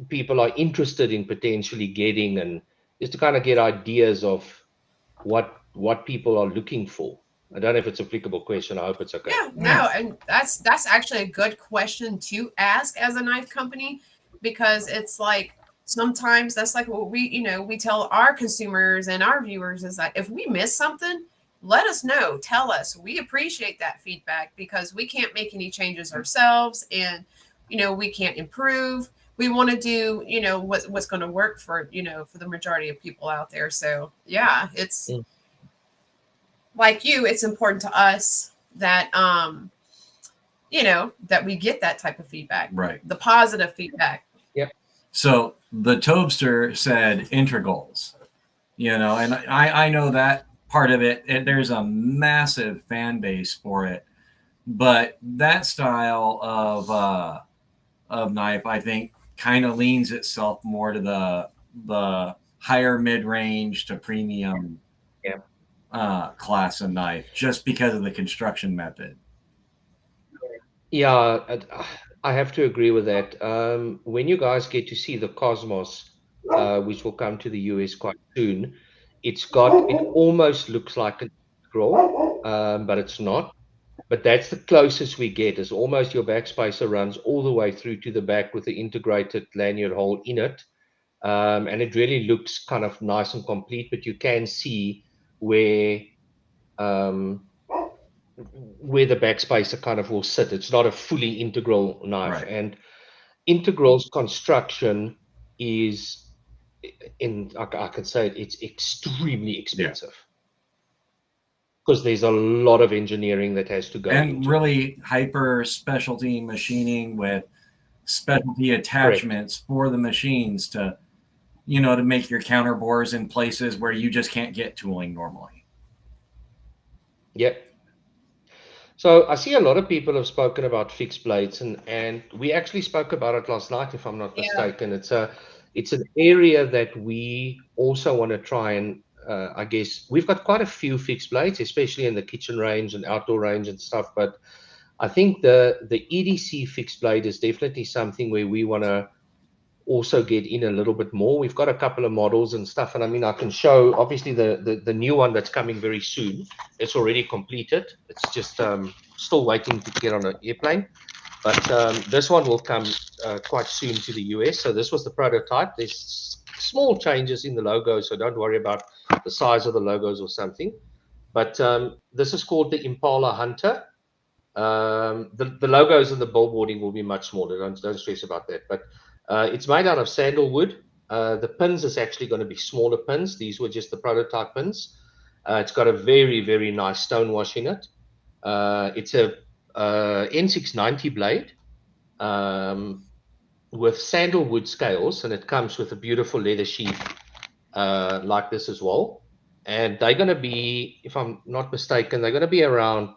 people are interested in potentially getting, and just to kind of get ideas of what people are looking for? I don't know if it's an applicable question. I hope it's okay. Yeah, no, and that's actually a good question to ask as a knife company, because it's like sometimes that's like what we tell our consumers and our viewers is that if we miss something, let us know, tell us. We appreciate that feedback because we can't make any changes ourselves, and we can't improve. We want to do what's going to work for for the majority of people out there. So yeah, it's like it's important to us that that we get that type of feedback, Right? The positive feedback. Yep. So the Tobster said integrals, and I know that part of it, there's a massive fan base for it, but that style of knife, I think, kind of leans itself more to the higher mid-range to premium class of knife, just because of the construction method. Yeah, I have to agree with that. When you guys get to see the Cosmos, which will come to the US quite soon, it almost looks like a scroll, but it's not. But that's the closest we get, is almost your backspacer runs all the way through to the back with the integrated lanyard hole in it. And it really looks kind of nice and complete, but you can see where the backspacer kind of will sit. It's not a fully integral knife. Right. And integral's construction is, I can say it's extremely expensive. Because there's a lot of engineering that has to go and into really hyper specialty machining with specialty attachments for the machines to make your counter bores in places where you just can't get tooling normally. Yep. So I see a lot of people have spoken about fixed blades, and we actually spoke about it last night, if I'm not mistaken. It's an area that we also want to try and I guess we've got quite a few fixed blades, especially in the kitchen range and outdoor range and stuff. But I think the EDC fixed blade is definitely something where we want to also get in a little bit more. We've got a couple of models and stuff, and I mean, I can show obviously the new one that's coming very soon. It's already completed. It's just still waiting to get on an airplane. But this one will come quite soon to the US. So this was the prototype. There's small changes in the logo, so don't worry about the size of the logos or something. But this is called the Impala Hunter. The logos and the billboarding will be much smaller. Don't stress about that. But it's made out of sandalwood. The pins is actually going to be smaller pins. These were just the prototype pins. It's got a very, very nice stonewash in it. It's a N690 blade with sandalwood scales, and it comes with a beautiful leather sheath like this as well. And they're going to be, if I'm not mistaken, they're going to be around, I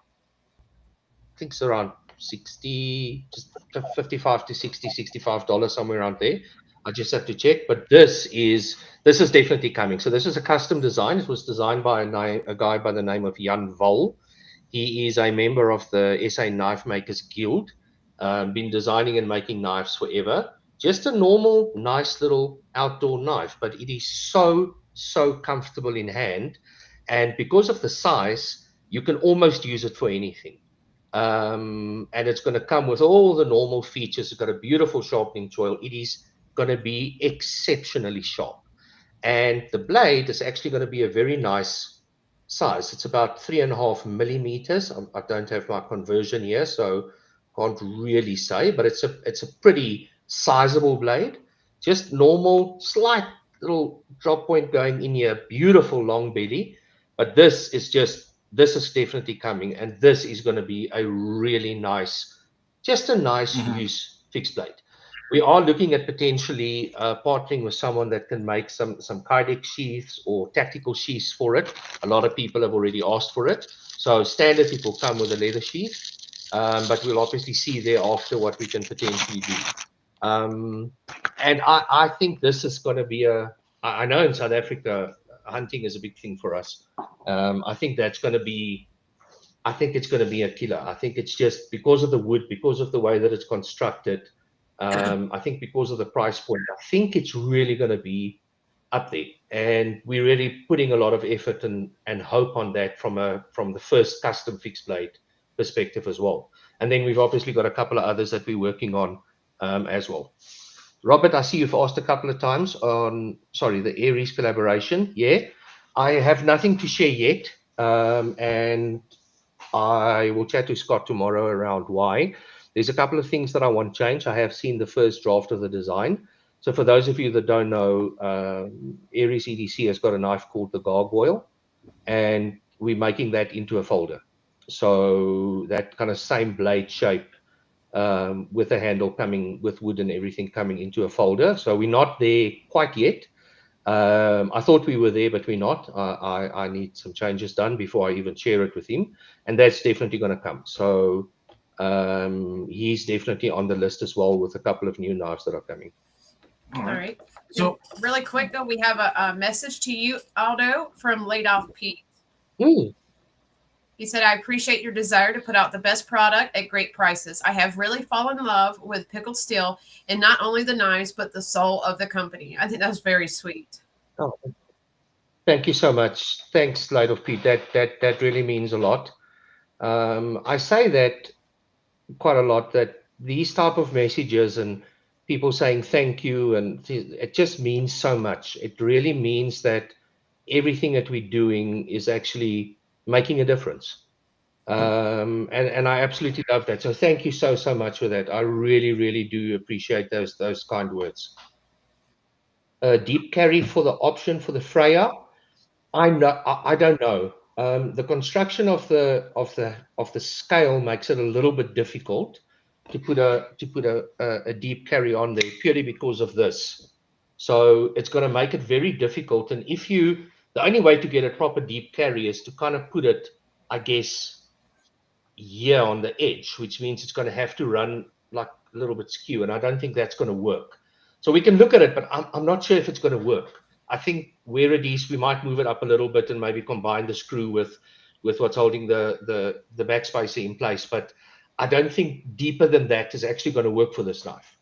think it's around 60, just 55 to 60, $65, somewhere around there. I just have to check, but this is definitely coming. So this is a custom design. It was designed by a guy by the name of Jan Vol. He is a member of the SA Knife Makers Guild. Been designing and making knives forever. Just a normal, nice little outdoor knife, but it is so comfortable in hand. And because of the size, you can almost use it for anything. And it's going to come with all the normal features. It's got a beautiful sharpening choil. It is going to be exceptionally sharp. And the blade is actually going to be a very nice size. It's about 3.5 millimeters. I don't have my conversion here, so can't really say, but it's a pretty sizable blade. Just normal, slight little drop point going in here. Beautiful long belly, but this is definitely coming, and this is going to be a really nice, just a nice use fixed blade. We are looking at potentially partnering with someone that can make some kydex sheaths or tactical sheaths for it. A lot of people have already asked for it. So standard, it will come with a leather sheath, but we'll obviously see thereafter what we can potentially do. And I think this is going to be I know in South Africa, hunting is a big thing for us. I think that's going to be, I think it's going to be a killer. I think it's just because of the wood, because of the way that it's constructed. I think because of the price point, I think it's really going to be up there. And we're really putting a lot of effort and hope on that from the first custom fixed blade perspective as well. And then we've obviously got a couple of others that we're working on as well. Robert, I see you've asked a couple of times on, sorry, the Aries collaboration. Yeah, I have nothing to share yet. And I will chat to Scott tomorrow around why. There's a couple of things that I want change. I have seen the first draft of the design. So for those of you that don't know, Aries EDC has got a knife called the Gargoyle, and we're making that into a folder. So that kind of same blade shape with the handle coming with wood and everything coming into a folder. So we're not there quite yet. I thought we were there, but we're not. I need some changes done before I even share it with him, and that's definitely going to come. So he's definitely on the list as well with a couple of new knives that are coming. All right. So really quick though, we have a message to you, Aldo, from Laid Off Pete. He said, I appreciate your desire to put out the best product at great prices. I have really fallen in love with Pickled Steel, and not only the knives, but the soul of the company. I think that's very sweet. Oh, thank you so much. Thanks, Light of Pete. That really means a lot. I say that quite a lot, that these type of messages and people saying thank you, and it just means so much. It really means that everything that we're doing is actually making a difference. And I absolutely love that. So thank you so much for that. I really do appreciate those kind words. Deep carry for the option for the Freya. I don't know. The construction of the scale makes it a little bit difficult to put a deep carry on there purely because of this. So it's going to make it very difficult. And the only way to get a proper deep carry is to kind of put it, I guess, here on the edge, which means it's going to have to run like a little bit skew, and I don't think that's going to work. So we can look at it, but I'm not sure if it's going to work. I think where it is, we might move it up a little bit and maybe combine the screw with what's holding the backspacer in place. But I don't think deeper than that is actually going to work for this knife.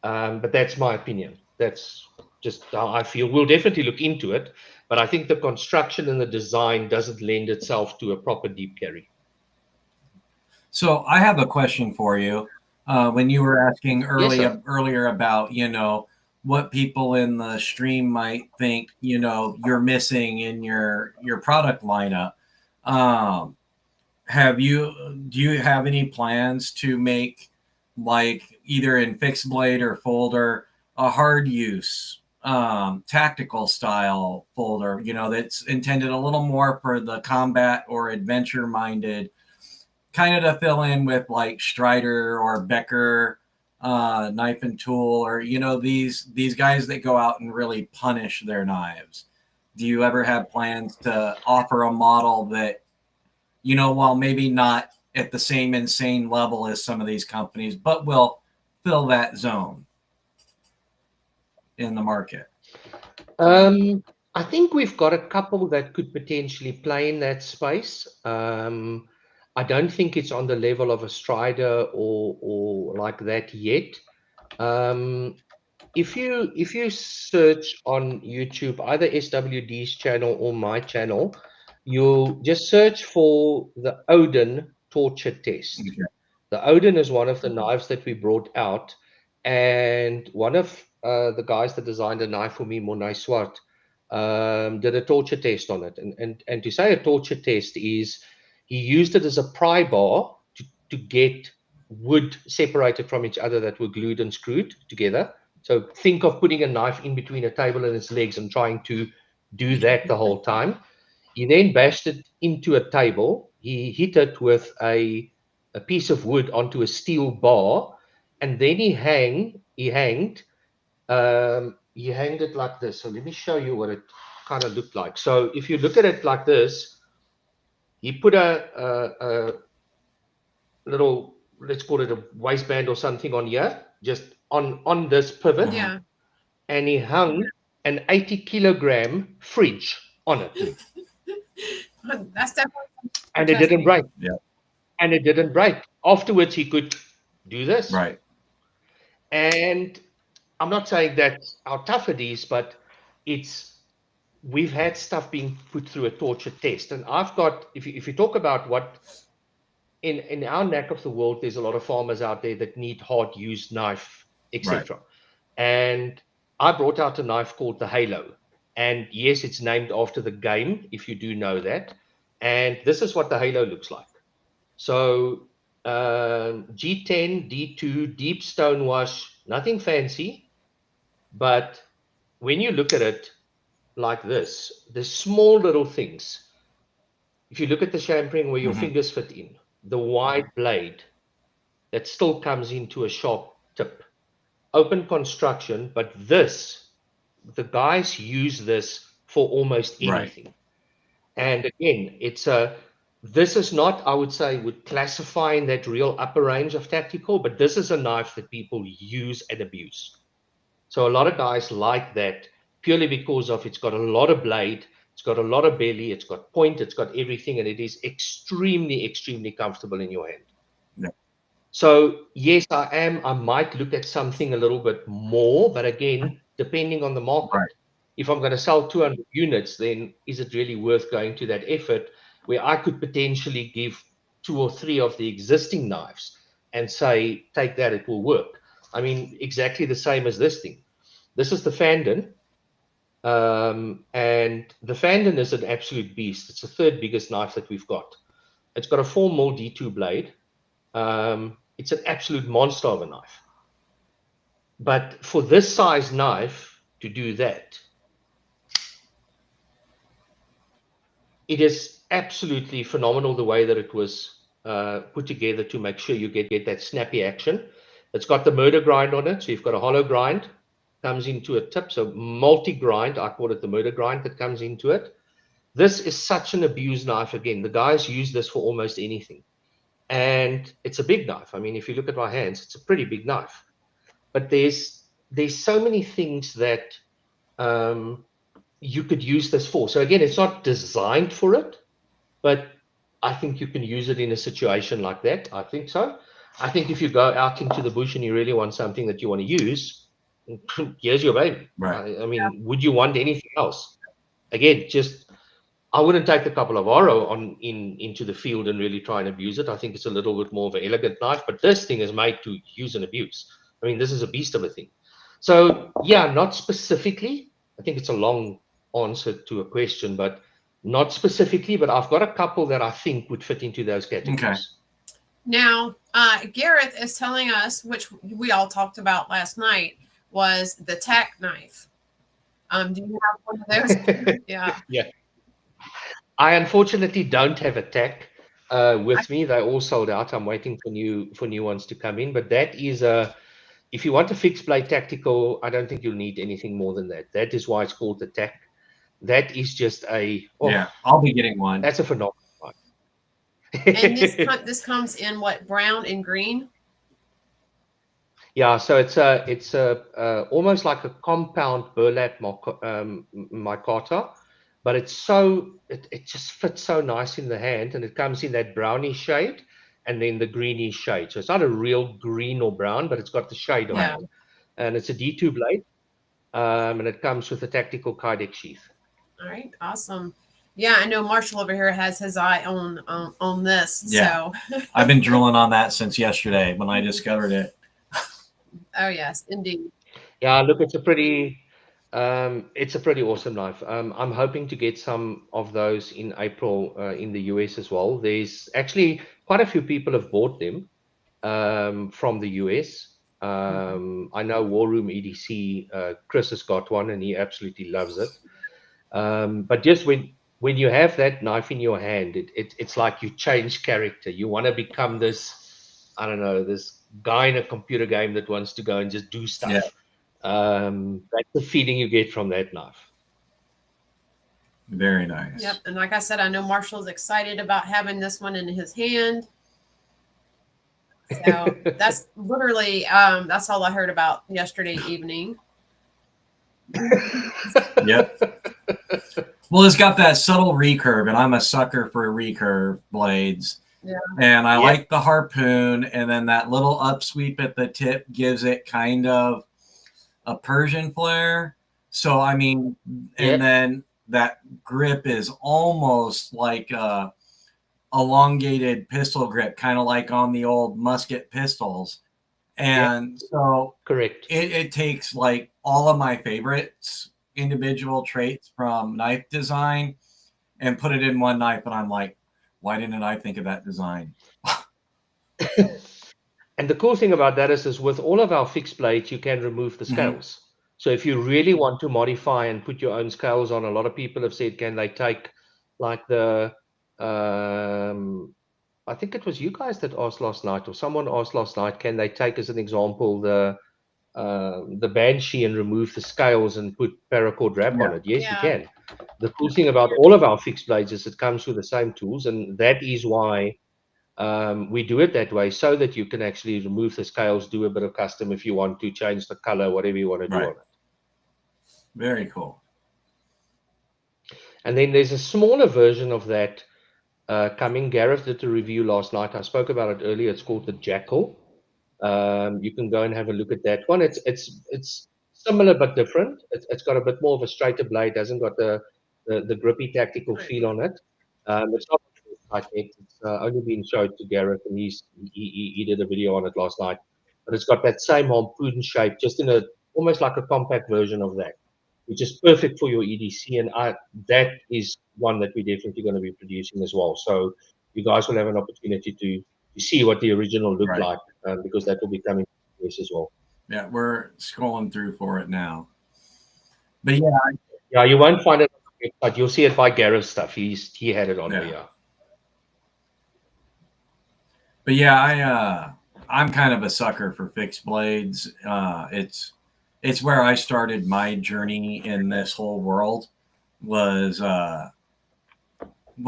But that's my opinion. That's just how I feel. We'll definitely look into it, but I think the construction and the design doesn't lend itself to a proper deep carry. So I have a question for you. When you were asking earlier about, what people in the stream might think, you're missing in your product lineup. Do you have any plans to make, like, either in fixed blade or folder, a hard use tactical style folder, that's intended a little more for the combat or adventure minded, kind of to fill in with like Strider or Becker knife and tool, or these guys that go out and really punish their knives? Do you ever have plans to offer a model that, while maybe not at the same insane level as some of these companies, but will fill that zone in the market? I think we've got a couple that could potentially play in that space. I don't think it's on the level of a Strider or like that yet. If you search on YouTube, either SWD's channel or my channel, you'll just search for the Odin torture test. Okay. The Odin is one of the knives that we brought out, and one of the guys that designed a knife for me, Monai Swart, did a torture test on it. And to say a torture test is he used it as a pry bar to get wood separated from each other that were glued and screwed together. So think of putting a knife in between a table and its legs and trying to do that the whole time. He then bashed it into a table. He hit it with a piece of wood onto a steel bar, and then he hanged it like this. So let me show you what it kind of looked like. So if you look at it like this, he put a little, let's call it a waistband or something on here, just on this pivot. Yeah. And he hung an 80-kilogram fridge on it. That's definitely. And it didn't break. Yeah. And it didn't break. Afterwards, he could do this. Right. And I'm not saying that's how tough it is, but we've had stuff being put through a torture test. And I've got, if you talk about what, in our neck of the world, there's a lot of farmers out there that need hard used knife, etc. Right. And I brought out a knife called the Halo. And yes, it's named after the game, if you do know that. And this is what the Halo looks like. So G10, D2, deep stone wash, nothing fancy. But when you look at it like this, the small little things, if you look at the champering where your fingers fit in, the wide blade that still comes into a sharp tip, open construction, but this, the guys use this for almost anything. Right. And again, this is not, I would say, would classify in that real upper range of tactical, but this is a knife that people use and abuse. So a lot of guys like that purely because of it's got a lot of blade, it's got a lot of belly, it's got point, it's got everything, and it is extremely, extremely comfortable in your hand. Yeah. So yes, I might look at something a little bit more, but again, depending on the market. Right. If I'm going to sell 200 units, then is it really worth going to that effort where I could potentially give 2 or 3 of the existing knives and say, take that, it will work. I mean, exactly the same as this thing. This is the Fandon. And the Fandon is an absolute beast. It's the 3rd biggest knife that we've got. It's got a 4mm D2 blade. It's an absolute monster of a knife. But for this size knife to do that, it is absolutely phenomenal the way that it was put together to make sure you get that snappy action. It's got the murder grind on it, so you've got a hollow grind, comes into a tip, so multi-grind, I call it the murder grind that comes into it. This is such an abused knife. Again, the guys use this for almost anything. And it's a big knife. I mean, if you look at my hands, it's a pretty big knife. But there's so many things that you could use this for. So again, it's not designed for it, but I think you can use it in a situation like that. I think so. I think if you go out into the bush and you really want something that you want to use, here's your baby. Right. I mean, would you want anything else? Again, I wouldn't take the couple of Oro into the field and really try and abuse it. I think it's a little bit more of an elegant knife, but this thing is made to use and abuse. I mean, this is a beast of a thing. So yeah, not specifically. I think it's a long answer to a question, but not specifically, but I've got a couple that I think would fit into those categories. Okay. Now, Gareth is telling us, which we all talked about last night, was the tack knife. Do you have one of those? Yeah. Yeah. I unfortunately don't have a tack with me. They're all sold out. I'm waiting for new ones to come in. But that is if you want a fixed blade tactical, I don't think you'll need anything more than that. That is why it's called the tack. That is just yeah. I'll be getting one. That's a phenomenal one. And this comes in what, brown and green? Yeah, so it's almost like a compound burlap micarta, but it just fits so nice in the hand, and it comes in that brownish shade and then the greenish shade. So it's not a real green or brown, but it's got the shade of it. And it's a D2 blade, and it comes with a tactical Kydex sheath. All right, awesome. Yeah, I know Marshall over here has his eye on this. Yeah. So I've been drilling on that since yesterday when I discovered it. Oh yes, indeed. Yeah, look, it's a pretty It's a pretty awesome knife. I'm hoping to get some of those in April in the US as well. There's actually quite a few people have bought them from the US. I know War Room EDC, Chris has got one and he absolutely loves it. But just when you have that knife in your hand, it's like you change character. You want to become this, I don't know, this guy in a computer game that wants to go and just do stuff. Yeah. That's the feeling you get from that knife. Very nice. Yep. And like I said, I know Marshall's excited about having this one in his hand. So that's literally, that's all I heard about yesterday evening. Yep. Well, it's got that subtle recurve, and I'm a sucker for recurve blades. Yeah. And I Yep. like the harpoon, and then that little upsweep at the tip gives it kind of a Persian flair. So, I mean, Yep. and then that grip is almost like a elongated pistol grip, kind of like on the old musket pistols. And so Correct. it takes like all of my favorites, individual traits from knife design, and put it in one knife. And I'm like, why didn't I think of that design? And the cool thing about that is with all of our fixed blades, you can remove the Mhm. scales. So if you really want to modify and put your own scales on, a lot of people have said, can they take like the, I think it was you guys that asked last night, or someone asked last night, can they take as an example the Banshee and remove the scales and put paracord wrap on it? Yes, Yeah. you can. The cool thing about all of our fixed blades is it comes with the same tools, and that is why we do it that way, so that you can actually remove the scales, do a bit of custom if you want to, change the color, whatever you want to do Right. on it. Very cool. And then there's a smaller version of that coming. Gareth did a review last night. I spoke about it earlier. It's called the Jackal. You can go and have a look at that one. It's similar but different. It's got a bit more of a straighter blade. Hasn't got the grippy tactical feel on it. It's not like it's only been showed to Gareth, and he did a video on it last night. But it's got that same harpoon shape, just in a almost like a compact version of that, which is perfect for your EDC. And that is one that we're definitely going to be producing as well. So you guys will have an opportunity to see what the original looked Right. like, because that will be coming to this as well. Yeah, we're scrolling through for it now. But yeah, Yeah, you won't find it on the website. You'll see it by Gareth's stuff. He had it on there. Yeah. but yeah, I'm kind of a sucker for fixed blades. It's where I started my journey in this whole world. Was well,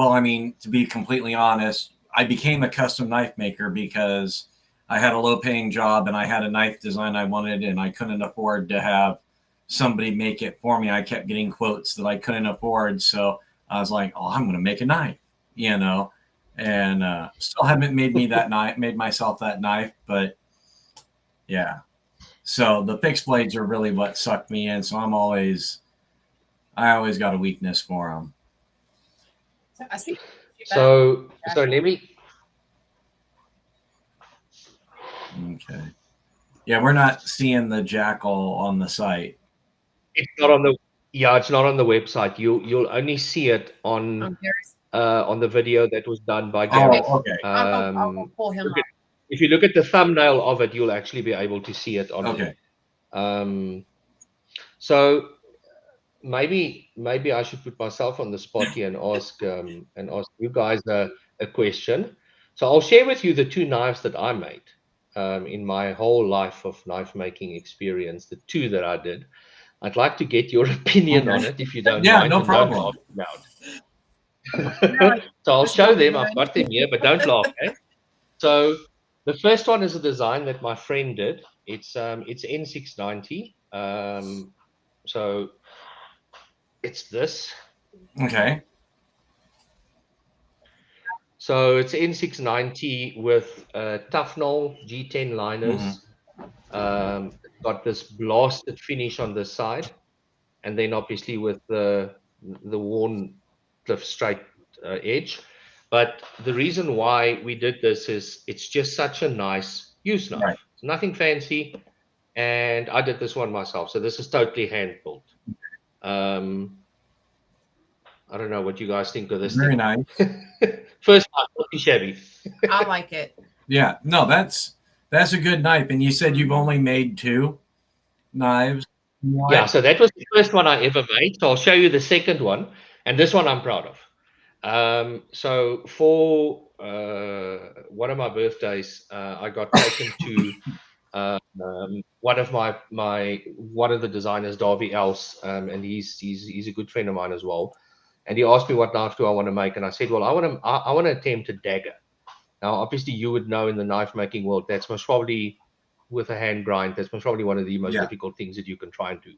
I mean, to be completely honest, I became a custom knife maker because I had a low-paying job and I had a knife design I wanted, and I couldn't afford to have somebody make it for me. I kept getting quotes that I couldn't afford, so I was like, "Oh, I'm going to make a knife," you know. And still haven't made myself that knife, but yeah. So the fixed blades are really what sucked me in. So I always got a weakness for them. I see. So let me. Okay. Yeah, we're not seeing the Jackal on the site. It's not on the. Yeah, it's not on the website. You'll only see it on the video that was done by Gareth. Oh, okay. I'll pull him up. If you look at the thumbnail of it, you'll actually be able to see it on Okay. there. So maybe I should put myself on the spot here and ask you guys a question. So I'll share with you the two knives that I made in my whole life of knife making experience. The two that I did. I'd like to get your opinion on it, if you don't mind. No problem. So I'll show them. I've got them here, but don't laugh. Eh? So the first one is a design that my friend did. It's N690. So it's this. Okay. So it's N690 with Tufnol G10 liners. Got this blasted finish on this side, and then obviously with the worn Cliff straight edge. But the reason why we did this is it's just such a nice use knife. Right. It's nothing fancy, and I did this one myself. So this is totally hand built. I don't know what you guys think of this Very thing. nice. First knife, not too shabby. I like it. Yeah, no, that's a good knife. And you said you've only made 2 knives. Yeah, so that was the first one I ever made. So I'll show you the second one, and this one I'm proud of. So for one of my birthdays, I got taken to one of one of the designers, Darby Else, and he's a good friend of mine as well. And he asked me what knife do I want to make, and I said, well, I want to attempt a dagger. Now, obviously, you would know in the knife making world that's most probably with a hand grind. That's most probably one of the most difficult things that you can try and do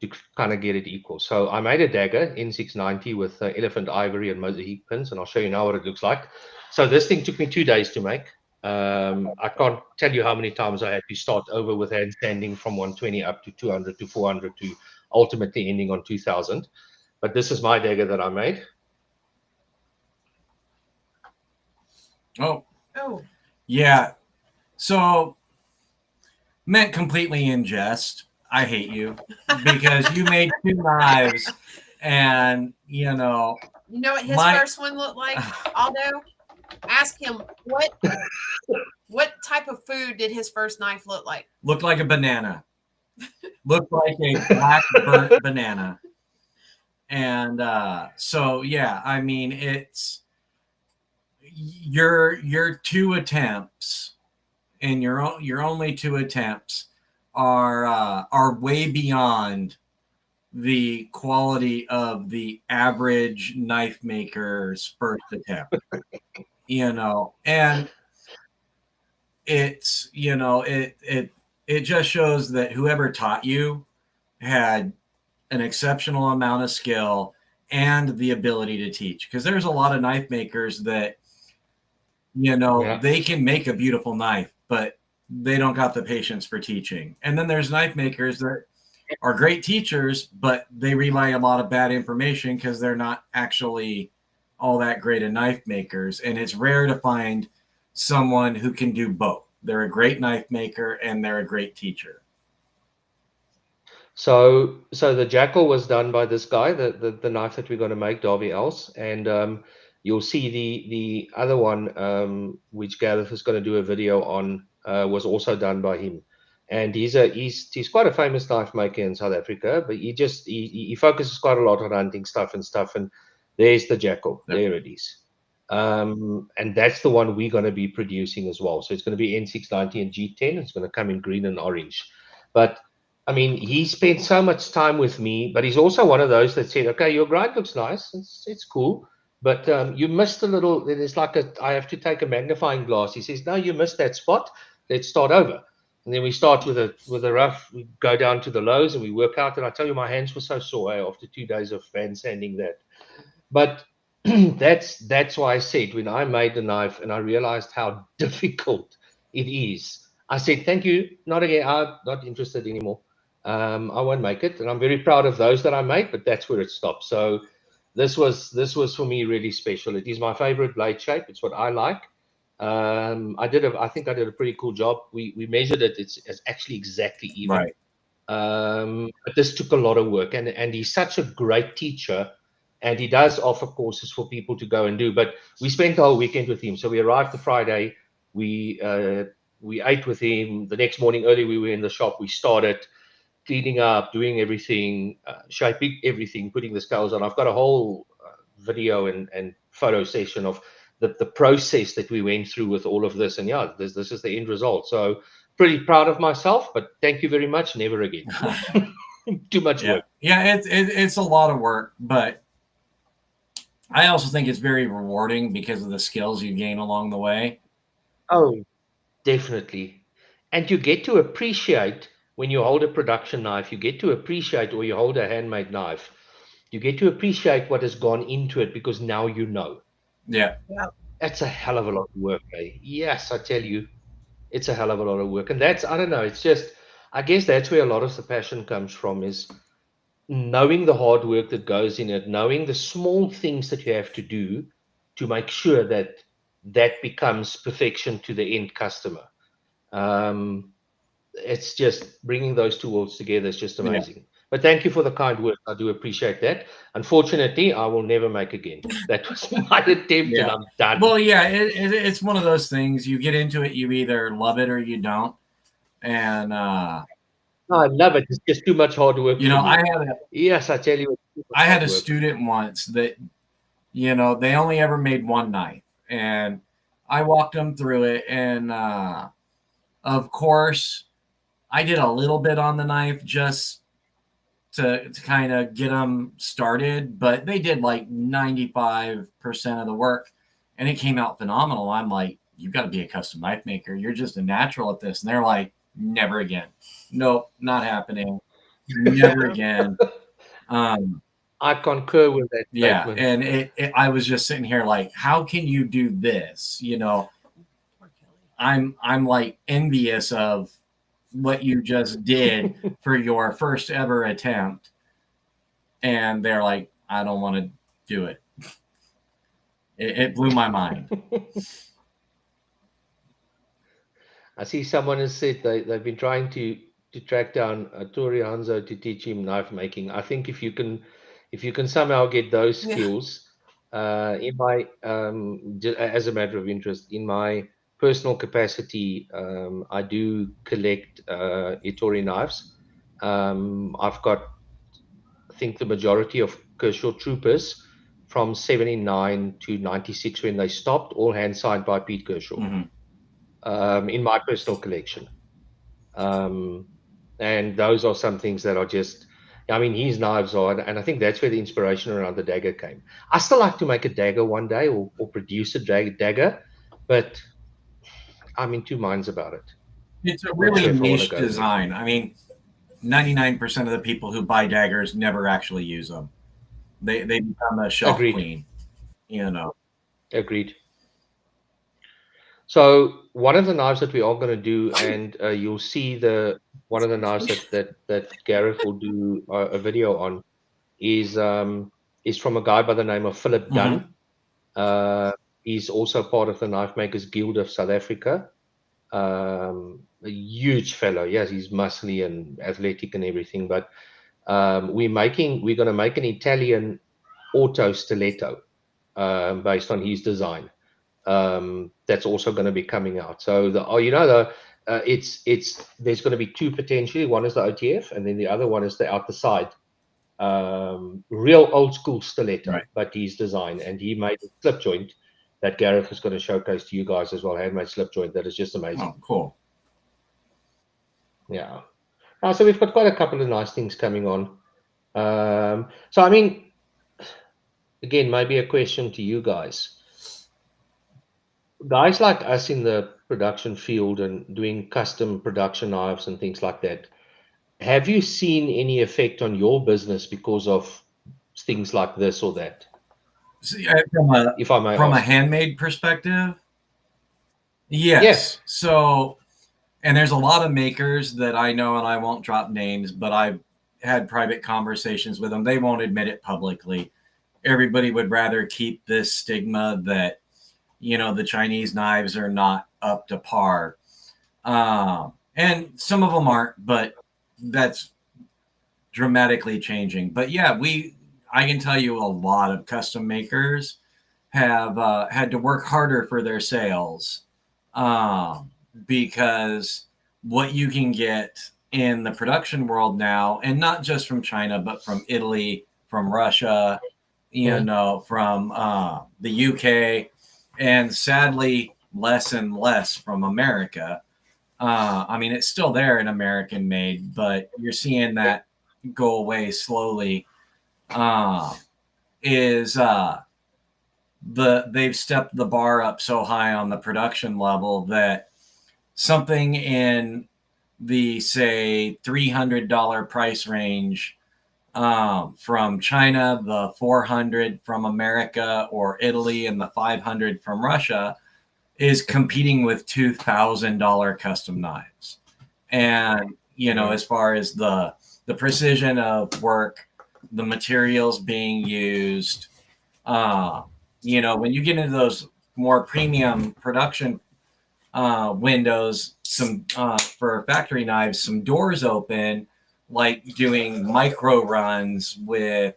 to kind of get it equal. So I made a dagger N690 with elephant ivory and mosaic pins, and I'll show you now what it looks like. So this thing took me 2 days to make. I can't tell you how many times I had to start over with hand sanding from 120 up to 200 to 400 to ultimately ending on 2000. But this is my dagger that I made. Oh, Oh, yeah. So, meant completely in jest, I hate you because you made 2 knives, and you know what his first one looked like, Aldo? Ask him what type of food did his first knife look like? Looked like a banana. Looked like a black burnt banana. And so yeah, I mean, it's your 2 attempts, and your only 2 attempts are way beyond the quality of the average knife maker's first attempt. And it's it just shows that whoever taught you had an exceptional amount of skill and the ability to teach, because there's a lot of knife makers that they can make a beautiful knife, but they don't got the patience for teaching. And then there's knife makers that are great teachers, but they relay a lot of bad information because they're not actually all that great at knife makers. And it's rare to find someone who can do both. They're a great knife maker and they're a great teacher. So the jackal was done by this guy, the knife that we're going to make, Darby Else, and you'll see the other one, which Gareth is going to do a video on, was also done by him. And he's quite a famous knife maker in South Africa, but he focuses quite a lot on hunting stuff. And there's the jackal. Yep. There it is. And that's the one we're going to be producing as well. So it's going to be N690 and G10. It's going to come in green and orange. But I mean, he spent so much time with me, but he's also one of those that said, okay, your grind looks nice. It's cool. But you missed a little. It's like I have to take a magnifying glass. He says, no, you missed that spot. Let's start over. And then we start with a rough, we go down to the lows and we work out. And I tell you, my hands were so sore after 2 days of hand sanding that. But that's why I said, when I made the knife and I realized how difficult it is, I said, thank you, not again. I'm not interested anymore. I won't make it. And I'm very proud of those that I made, but that's where it stopped. So this was for me really special. It is my favorite blade shape. It's what I like. I think I did a pretty cool job. We measured it. It's actually exactly even. Right. But this took a lot of work, and he's such a great teacher, and he does offer courses for people to go and do. But we spent the whole weekend with him. So we arrived the Friday. We ate with him. The next morning early, we were in the shop. We started cleaning up, doing everything, shaping everything, putting the scales on. I've got a whole video and photo session of the process that we went through with all of this. And yeah, this is the end result. So pretty proud of myself, but thank you very much. Never again. Too much work. Yeah, it's a lot of work, but I also think it's very rewarding because of the skills you gain along the way. Oh, definitely. And you get to appreciate when you hold a production knife, you get to appreciate, or you hold a handmade knife, you get to appreciate what has gone into it because now you know. Yeah. That's a hell of a lot of work, eh? Yes, I tell you, it's a hell of a lot of work. And that's, I don't know, it's just, I guess that's where a lot of the passion comes from, is knowing the hard work that goes in it, knowing the small things that you have to do to make sure that that becomes perfection to the end customer. It's just bringing those two worlds together is just amazing. Yeah. But thank you for the kind words. I do appreciate that. Unfortunately, I will never make again. That was my attempt, and I'm done. Well, yeah, it's one of those things. You get into it, you either love it or you don't. And I love it. It's just too much hard work. you know, for me. Yes, I tell you, I had a student once that, you know, they only ever made one knife, and I walked them through it, and of course, I did a little bit on the knife just to kind of get them started, but they did like 95% of the work, and it came out phenomenal. I'm like, you've got to be a custom knife maker. You're just a natural at this. And they're like, never again. Nope, not happening. Never again. I concur with that Yeah, statement. and I was just sitting here like, how can you do this? You know, I'm like envious of what you just did for your first ever attempt, and they're like, I don't want to do it. It blew my mind. I see someone has said they've been trying to track down Tori Hanzo to teach him knife making. I think if you can somehow get those skills, in my as a matter of interest, in my personal capacity, I do collect Tori knives. I've got, I think, the majority of Kershaw Troopers from 79 to 96 when they stopped, all hand signed by Pete Kershaw. In my personal collection. And those are some things that are just, I mean, his knives are, and I think that's where the inspiration around the dagger came. I still like to make a dagger one day, or produce a dagger, but I'm in two minds about it. It's a really niche design. I mean, 99% of the people who buy daggers never actually use them. They become a shelf queen, you know. Agreed. So one of the knives that we are going to do, and you'll see one of the knives that Gareth will do a video on, is from a guy by the name of Philip Dunn. He's also part of the Knife Makers Guild of South Africa. A huge fellow. Yes, he's muscly and athletic and everything. But we're going to make an Italian auto stiletto based on his design. That's also going to be coming out. So there's going to be two potentially. One is the OTF, and then the other one is the out the side. Real old school stiletto, but his design, and he made a slip joint that Gareth is going to showcase to you guys as well. Handmade slip joint that is just amazing. Oh, cool. Yeah. So we've got quite a couple of nice things coming on. So I mean, again, maybe a question to you guys. Guys like us in the production field and doing custom production knives and things like that, have you seen any effect on your business because of things like this or that? From a handmade perspective, yes. So, and there's a lot of makers that I know, and I won't drop names, but I've had private conversations with them. They won't admit it publicly. Everybody would rather keep this stigma that, you know, the Chinese knives are not up to par. And some of them aren't, but that's dramatically changing. But yeah, I can tell you a lot of custom makers have had to work harder for their sales because what you can get in the production world now, and not just from China, but from Italy, from Russia, you know, from the UK, and sadly, less and less from America. I mean, it's still there in American made, but you're seeing that go away slowly. They've stepped the bar up so high on the production level that something in the, say, $300 price range from China, the $400 from America or Italy, and the $500 from Russia is competing with $2,000 custom knives. And, you know, as far as the precision of work, the materials being used, you know, when you get into those more premium production windows, some for factory knives, some doors open like doing micro runs with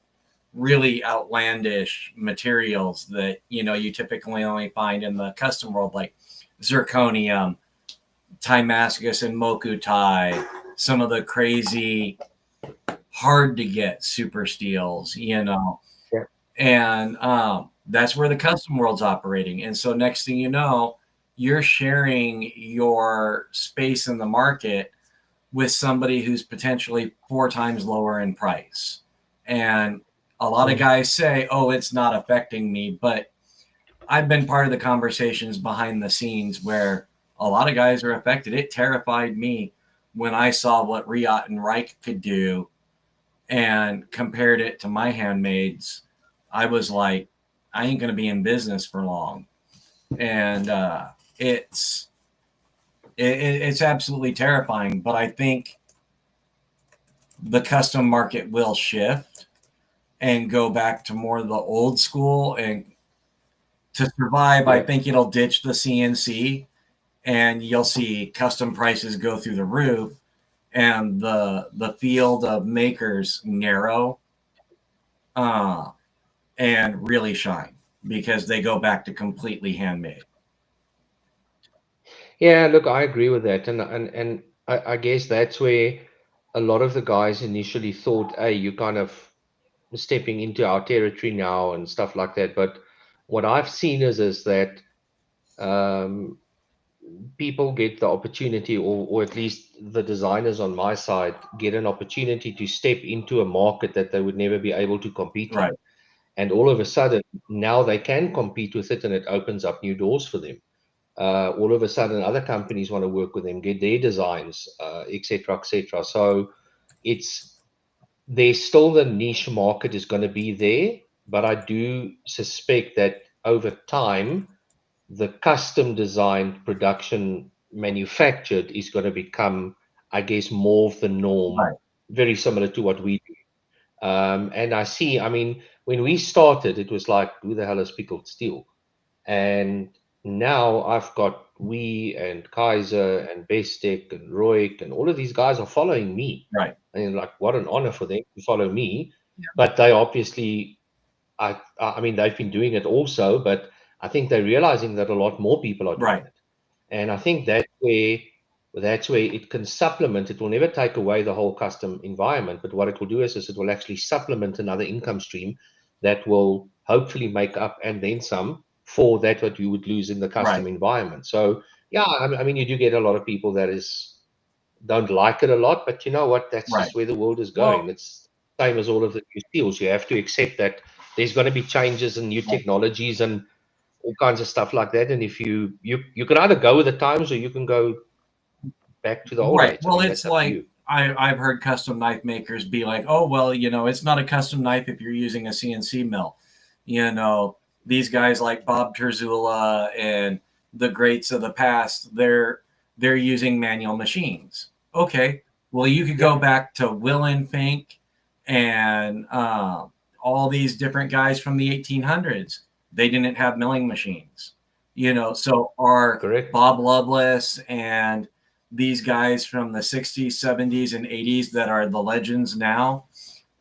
really outlandish materials that, you know, you typically only find in the custom world, like zirconium, Timascus and Mokutai, some of the crazy hard to get super steels, you know. Yeah. And that's where the custom world's operating. And so next thing you know, you're sharing your space in the market with somebody who's potentially 4 times lower in price. And a lot of guys say, oh, it's not affecting me. But I've been part of the conversations behind the scenes where a lot of guys are affected. It terrified me when I saw what Riot and Reich could do and compared it to my handmaids. I was like, I ain't going to be in business for long. And it's absolutely terrifying. But I think the custom market will shift and go back to more of the old school. And to survive, I think it'll ditch the CNC and you'll see custom prices go through the roof and the field of makers narrow and really shine because they go back to completely handmade. Yeah, look, I agree with that, and I guess that's where a lot of the guys initially thought, hey, you kind of stepping into our territory now and stuff like that. But what I've seen is that people get the opportunity, or at least the designers on my side get an opportunity to step into a market that they would never be able to compete Right. in. And all of a sudden, now they can compete with it, and it opens up new doors for them. All of a sudden, other companies want to work with them, get their designs, et cetera, et cetera. So there's still the niche market is going to be there, but I do suspect that over time, the custom designed production manufactured is going to become, I guess, more of the norm, Right. very similar to what we do. And I see, I mean, when we started, it was like, who the hell is pickled steel? And now I've got we and Kaiser and Bestec and Roik and all of these guys are following me. Right. And like, what an honor for them to follow me. Yeah. But they obviously, I mean, they've been doing it also, but I think they're realizing that a lot more people are doing Right. it. And I think that's where it can supplement. It will never take away the whole custom environment, but what it will do is it will actually supplement another income stream that will hopefully make up and then some for that what you would lose in the custom Right. environment. So yeah, I mean, you do get a lot of people that don't like it a lot, but you know what? That's Right. just where the world is going. Well, It's the same as all of the new steels. You have to accept that there's going to be changes and new technologies and all kinds of stuff like that. And if you can either go with the times or you can go back to the old right. days. Well, I mean, it's that's up to like you. I've heard custom knife makers be like, oh, well, you know, it's not a custom knife if you're using a CNC mill. You know, these guys like Bob Terzula and the greats of the past, they're using manual machines. Okay, well, you could go back to Will and Fink and all these different guys from the 1800s. They didn't have milling machines. You know, so are Correct. Bob Lovelace and these guys from the 60s, 70s, and 80s that are the legends now,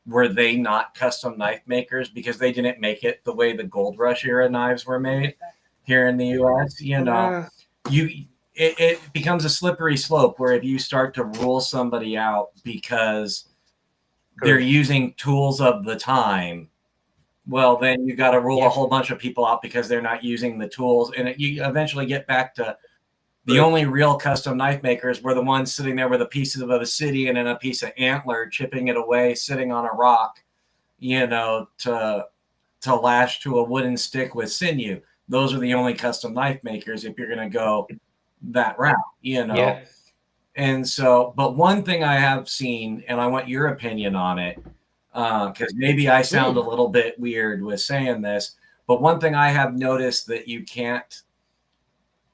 were they not custom knife makers because they didn't make it the way the Gold Rush era knives were made here in the US? You know, it becomes a slippery slope where if you start to rule somebody out because they're using tools of the time, well, then you got to rule a whole bunch of people out because they're not using the tools. And you eventually get back to the only real custom knife makers were the ones sitting there with a piece of obsidian and a piece of antler, chipping it away, sitting on a rock, you know, to lash to a wooden stick with sinew. Those are the only custom knife makers if you're going to go that route, you know. Yeah. And so, but one thing I have seen, and I want your opinion on it, because maybe I sound a little bit weird with saying this, but one thing I have noticed that you can't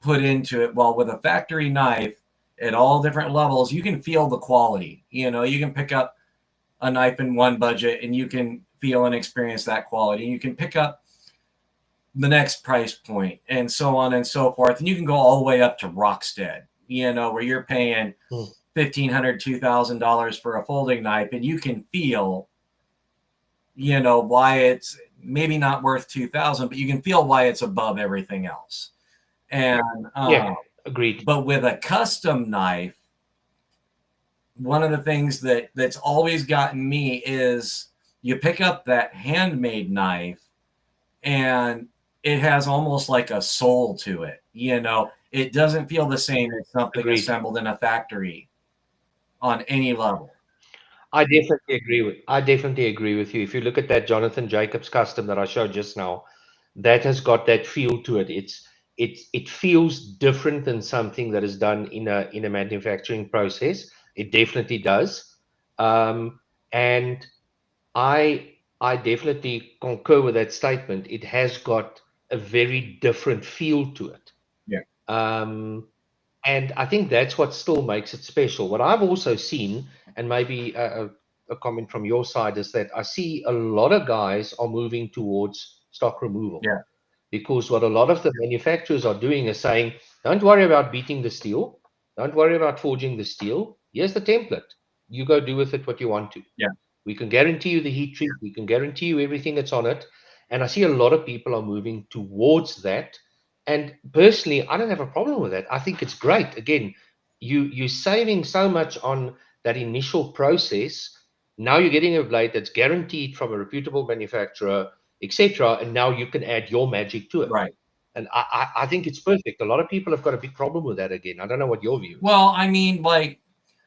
put into it, well, with a factory knife at all different levels, you can feel the quality. You know, you can pick up a knife in one budget and you can feel and experience that quality. You can pick up the next price point and so on and so forth. And you can go all the way up to Rockstead, you know, where you're paying $1,500, $2,000 for a folding knife, and you can feel, you know, why it's maybe not worth 2,000, but you can feel why it's above everything else. And Yeah, agreed. but with a custom knife, one of the things that's always gotten me is you pick up that handmade knife and it has almost like a soul to it. You know, it doesn't feel the same as something Agreed. assembled in a factory on any level. I definitely agree with you. If you look at that Jonathan Jacobs custom that I showed just now, that has got that feel to it. It feels different than something that is done in a manufacturing process. It definitely does. And I definitely concur with that statement. It has got a very different feel to it. Yeah. And I think that's what still makes it special. What I've also seen, and maybe a comment from your side, is that I see a lot of guys are moving towards stock removal. Yeah. Because what a lot of the manufacturers are doing is saying, don't worry about beating the steel. Don't worry about forging the steel. Here's the template. You go do with it what you want to. Yeah. We can guarantee you the heat treat. We can guarantee you everything that's on it. And I see a lot of people are moving towards that. And personally, I don't have a problem with that. I think it's great. Again, you're saving so much on that initial process. Now you're getting a blade that's guaranteed from a reputable manufacturer, etc. And now you can add your magic to it. Right. And I think it's perfect. A lot of people have got a big problem with that again. I don't know what your view is. Well, I mean, like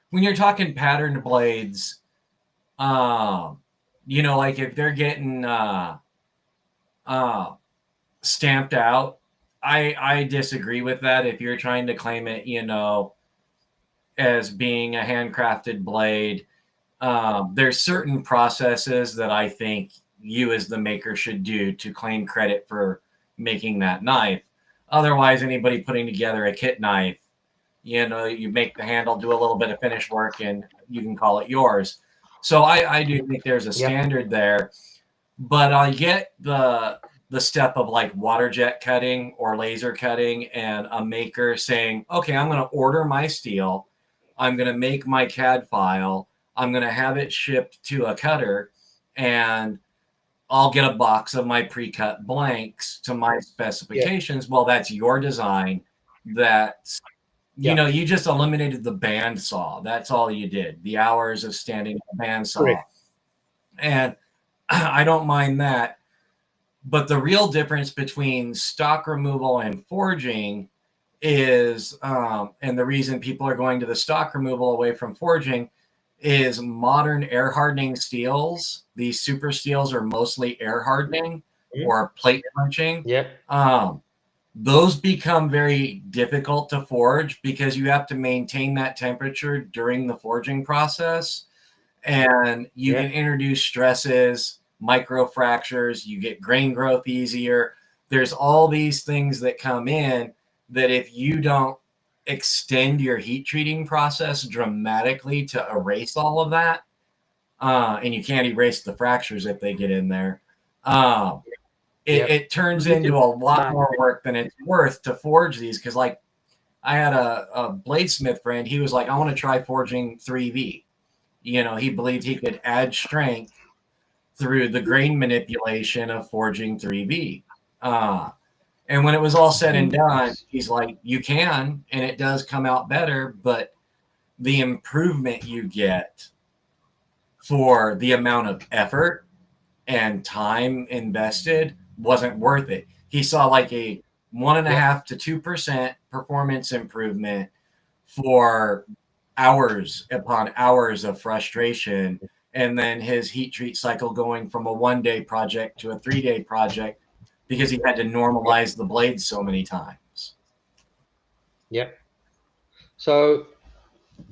when you're talking patterned blades, you know, like if they're getting stamped out, I disagree with that. If you're trying to claim it, you know, as being a handcrafted blade, there's certain processes that I think you as the maker should do to claim credit for making that knife. Otherwise, anybody putting together a kit knife, you know, you make the handle, do a little bit of finish work, and you can call it yours. So I do think there's a standard there, but I get the step of like water jet cutting or laser cutting and a maker saying, okay, I'm going to order my steel. I'm going to make my CAD file. I'm going to have it shipped to a cutter, and I'll get a box of my pre-cut blanks to my specifications. Well, that's your design. That's, you know, you just eliminated the bandsaw. That's all you did. The hours of standing a bandsaw. Correct. And I don't mind that. But the real difference between stock removal and forging is, and the reason people are going to the stock removal away from forging, is modern air hardening steels. These super steels are mostly air hardening or plate punching. Those become very difficult to forge because you have to maintain that temperature during the forging process, and you can introduce stresses, micro fractures, you get grain growth easier. There's all these things that come in that if you don't extend your heat treating process dramatically to erase all of that, and you can't erase the fractures if they get in there, it turns into a lot more work than it's worth to forge these. Because like I had a bladesmith friend, he was like, I want to try forging 3V. You know, he believed he could add strength through the grain manipulation of forging 3V. And when it was all said and done, he's like, you can, and it does come out better, but the improvement you get for the amount of effort and time invested wasn't worth it. He saw like a 1.5 to 2% performance improvement for hours upon hours of frustration. And then his heat treat cycle going from a 1-day project to a 3-day project because he had to normalize the blades so many times. So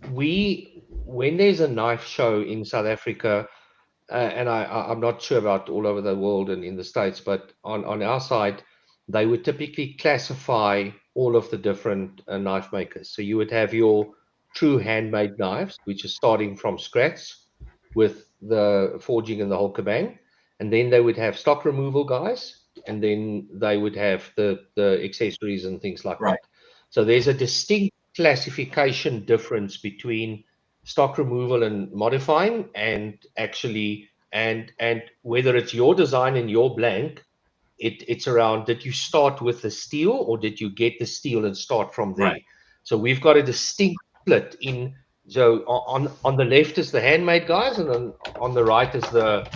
when there's a knife show in South Africa, and I'm not sure about all over the world and in the States, but on our side, they would typically classify all of the different knife makers. So you would have your true handmade knives, which is starting from scratch with the forging and the whole kabang. And then they would have stock removal guys, and then they would have the accessories and things like that. So there's a distinct classification difference between stock removal and modifying, and actually, and whether it's your design and your blank, it's around, did you start with the steel or did you get the steel and start from there? Right. So we've got a distinct split in. So on the left is the handmade guys, and then on the right is the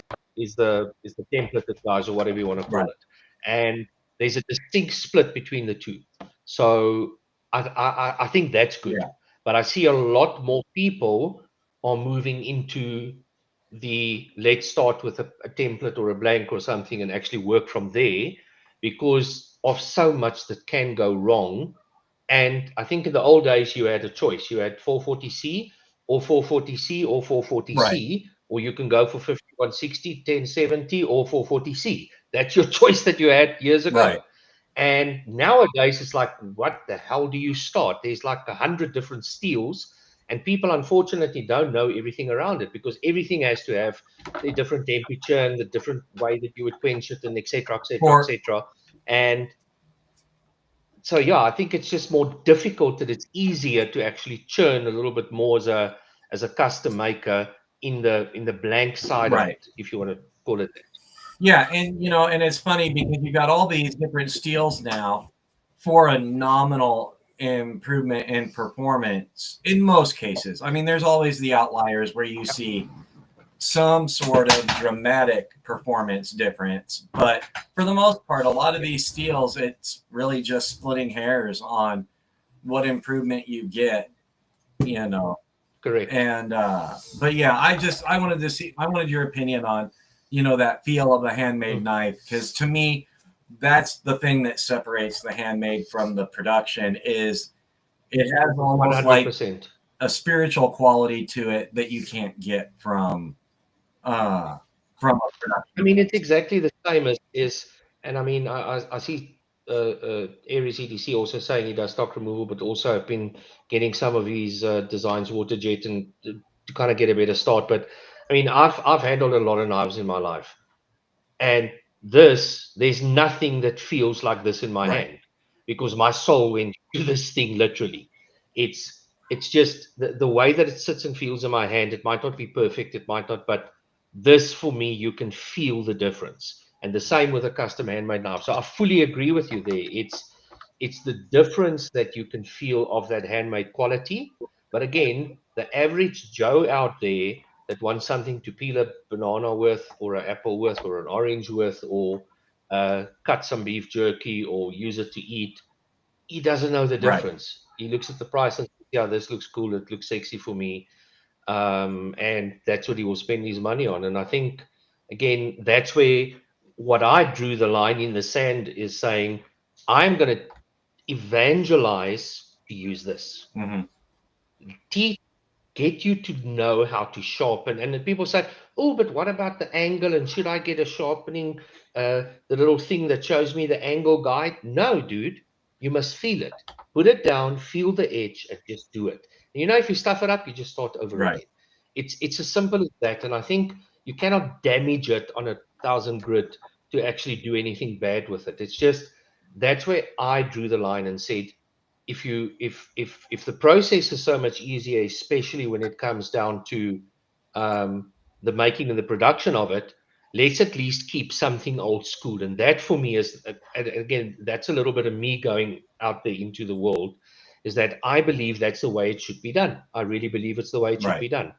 templated guys, or whatever you want to call Right. it. And there's a distinct split between the two. So I think that's good. Yeah. But I see a lot more people are moving into the let's start with a template or a blank or something and actually work from there, because of so much that can go wrong. And I think in the old days you had a choice. You had 440C or 440C or 440C, Right. or you can go for 5160, 1070 or 440C. That's your choice that you had years ago. Right. And nowadays it's like, what the hell do you start? There's like 100 different steels, and people unfortunately don't know everything around it, because everything has to have the different temperature and the different way that you would quench it, and etc., etc., etc. And so yeah, I think it's just more difficult, that it's easier to actually churn a little bit more as a custom maker in the blank side of Right. it, if you want to call it that. Yeah, and and it's funny because you got all these different steels now for a nominal improvement in performance in most cases. I mean, there's always the outliers where you see some sort of dramatic performance difference, but for the most part, a lot of these steels, it's really just splitting hairs on what improvement you get, Correct. And but yeah, I wanted your opinion on that feel of a handmade knife, because to me that's the thing that separates the handmade from the production. Is it has almost 100%. like a spiritual quality to it that you can't get from a production. I mean, it's exactly the same as and I mean, I see Aries EDC also saying he does stock removal, but also I've been getting some of his designs water jet, and to kind of get a better start. But I mean, I've handled a lot of knives in my life, and there's nothing that feels like this in my Right. hand, because my soul went to this thing literally. It's just the way that it sits and feels in my hand. It might not be perfect, it might not, but this, for me, you can feel the difference. And the same with a custom handmade knife. So I fully agree with you there. It's the difference that you can feel of that handmade quality. But again, the average Joe out there that wants something to peel a banana with, or an apple with, or an orange with, or cut some beef jerky, or use it to eat, he doesn't know the difference. Right. He looks at the price and says, yeah, this looks cool, it looks sexy for me. And that's what he will spend his money on. And I think, again, that's where what I drew the line in the sand is saying, I'm going to evangelize to use this. Mm-hmm. Teach, get you to know how to sharpen. And then people say, oh, but what about the angle? And should I get a sharpening, the little thing that shows me the angle guide? No, dude, you must feel it. Put it down, feel the edge, and just do it. And if you stuff it up, you just start over again. It's as simple as that. And I think you cannot damage it on 1,000 grit to actually do anything bad with it. It's just, that's where I drew the line and said, if the process is so much easier, especially when it comes down to the making and the production of it, let's at least keep something old school. And that for me is, again, that's a little bit of me going out there into the world, is that I believe that's the way it should be done. I really believe it's the way it should be done.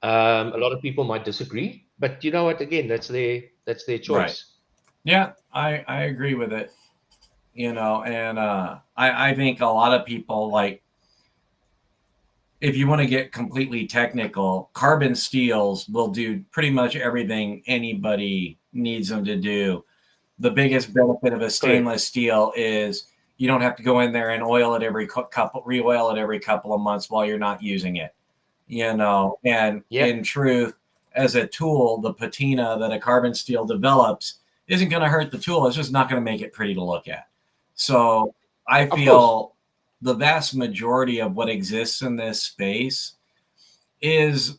A lot of people might disagree, but you know what? Again, that's their choice. Right. Yeah, I agree with it. And I think a lot of people, like, if you want to get completely technical, carbon steels will do pretty much everything anybody needs them to do. The biggest benefit of a stainless steel is you don't have to go in there and oil it re-oil it every couple of months while you're not using it. And in truth, as a tool, the patina that a carbon steel develops isn't going to hurt the tool. It's just not going to make it pretty to look at. So I feel the vast majority of what exists in this space is,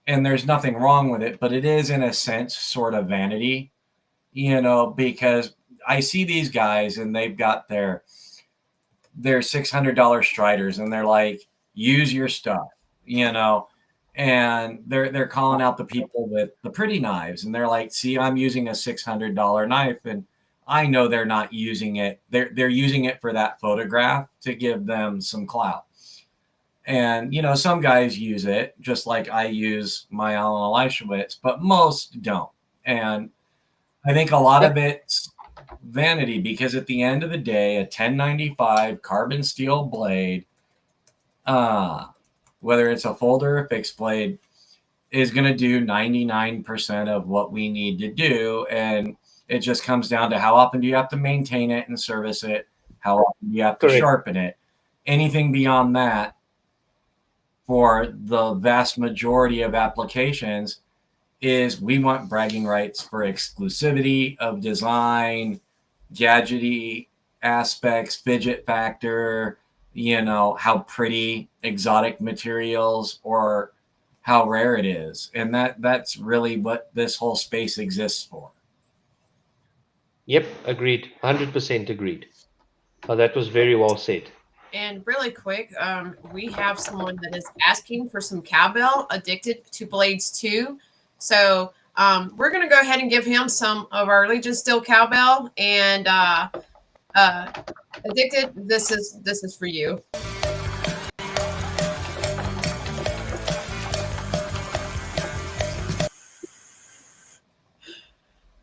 and there's nothing wrong with it, but it is in a sense sort of vanity, because I see these guys and they've got their their $600 Striders, and they're like, use your stuff, you know, and they're calling out the people with the pretty knives, and they're like, see, I'm using a $600 knife, and I know they're not using it. They're using it for that photograph to give them some clout. And, you know, some guys use it just like I use my Alan Elishewitz, but most don't. And I think a lot of it's vanity, because at the end of the day, a 1095 carbon steel blade, whether it's a folder or fixed blade, is going to do 99% of what we need to do. And it just comes down to how often do you have to maintain it and service it, how often do you have to Correct. sharpen it. Anything beyond that, for the vast majority of applications, is we want bragging rights for exclusivity of design, gadgety aspects, fidget factor, you know, how pretty exotic materials or how rare it is. And that's really what this whole space exists for. Yep, agreed. 100% agreed. Oh, that was very well said. And really quick, we have someone that is asking for some cowbell, addicted to blades too. So we're going to go ahead and give him some of our Legion Steel cowbell. And addicted, this is for you.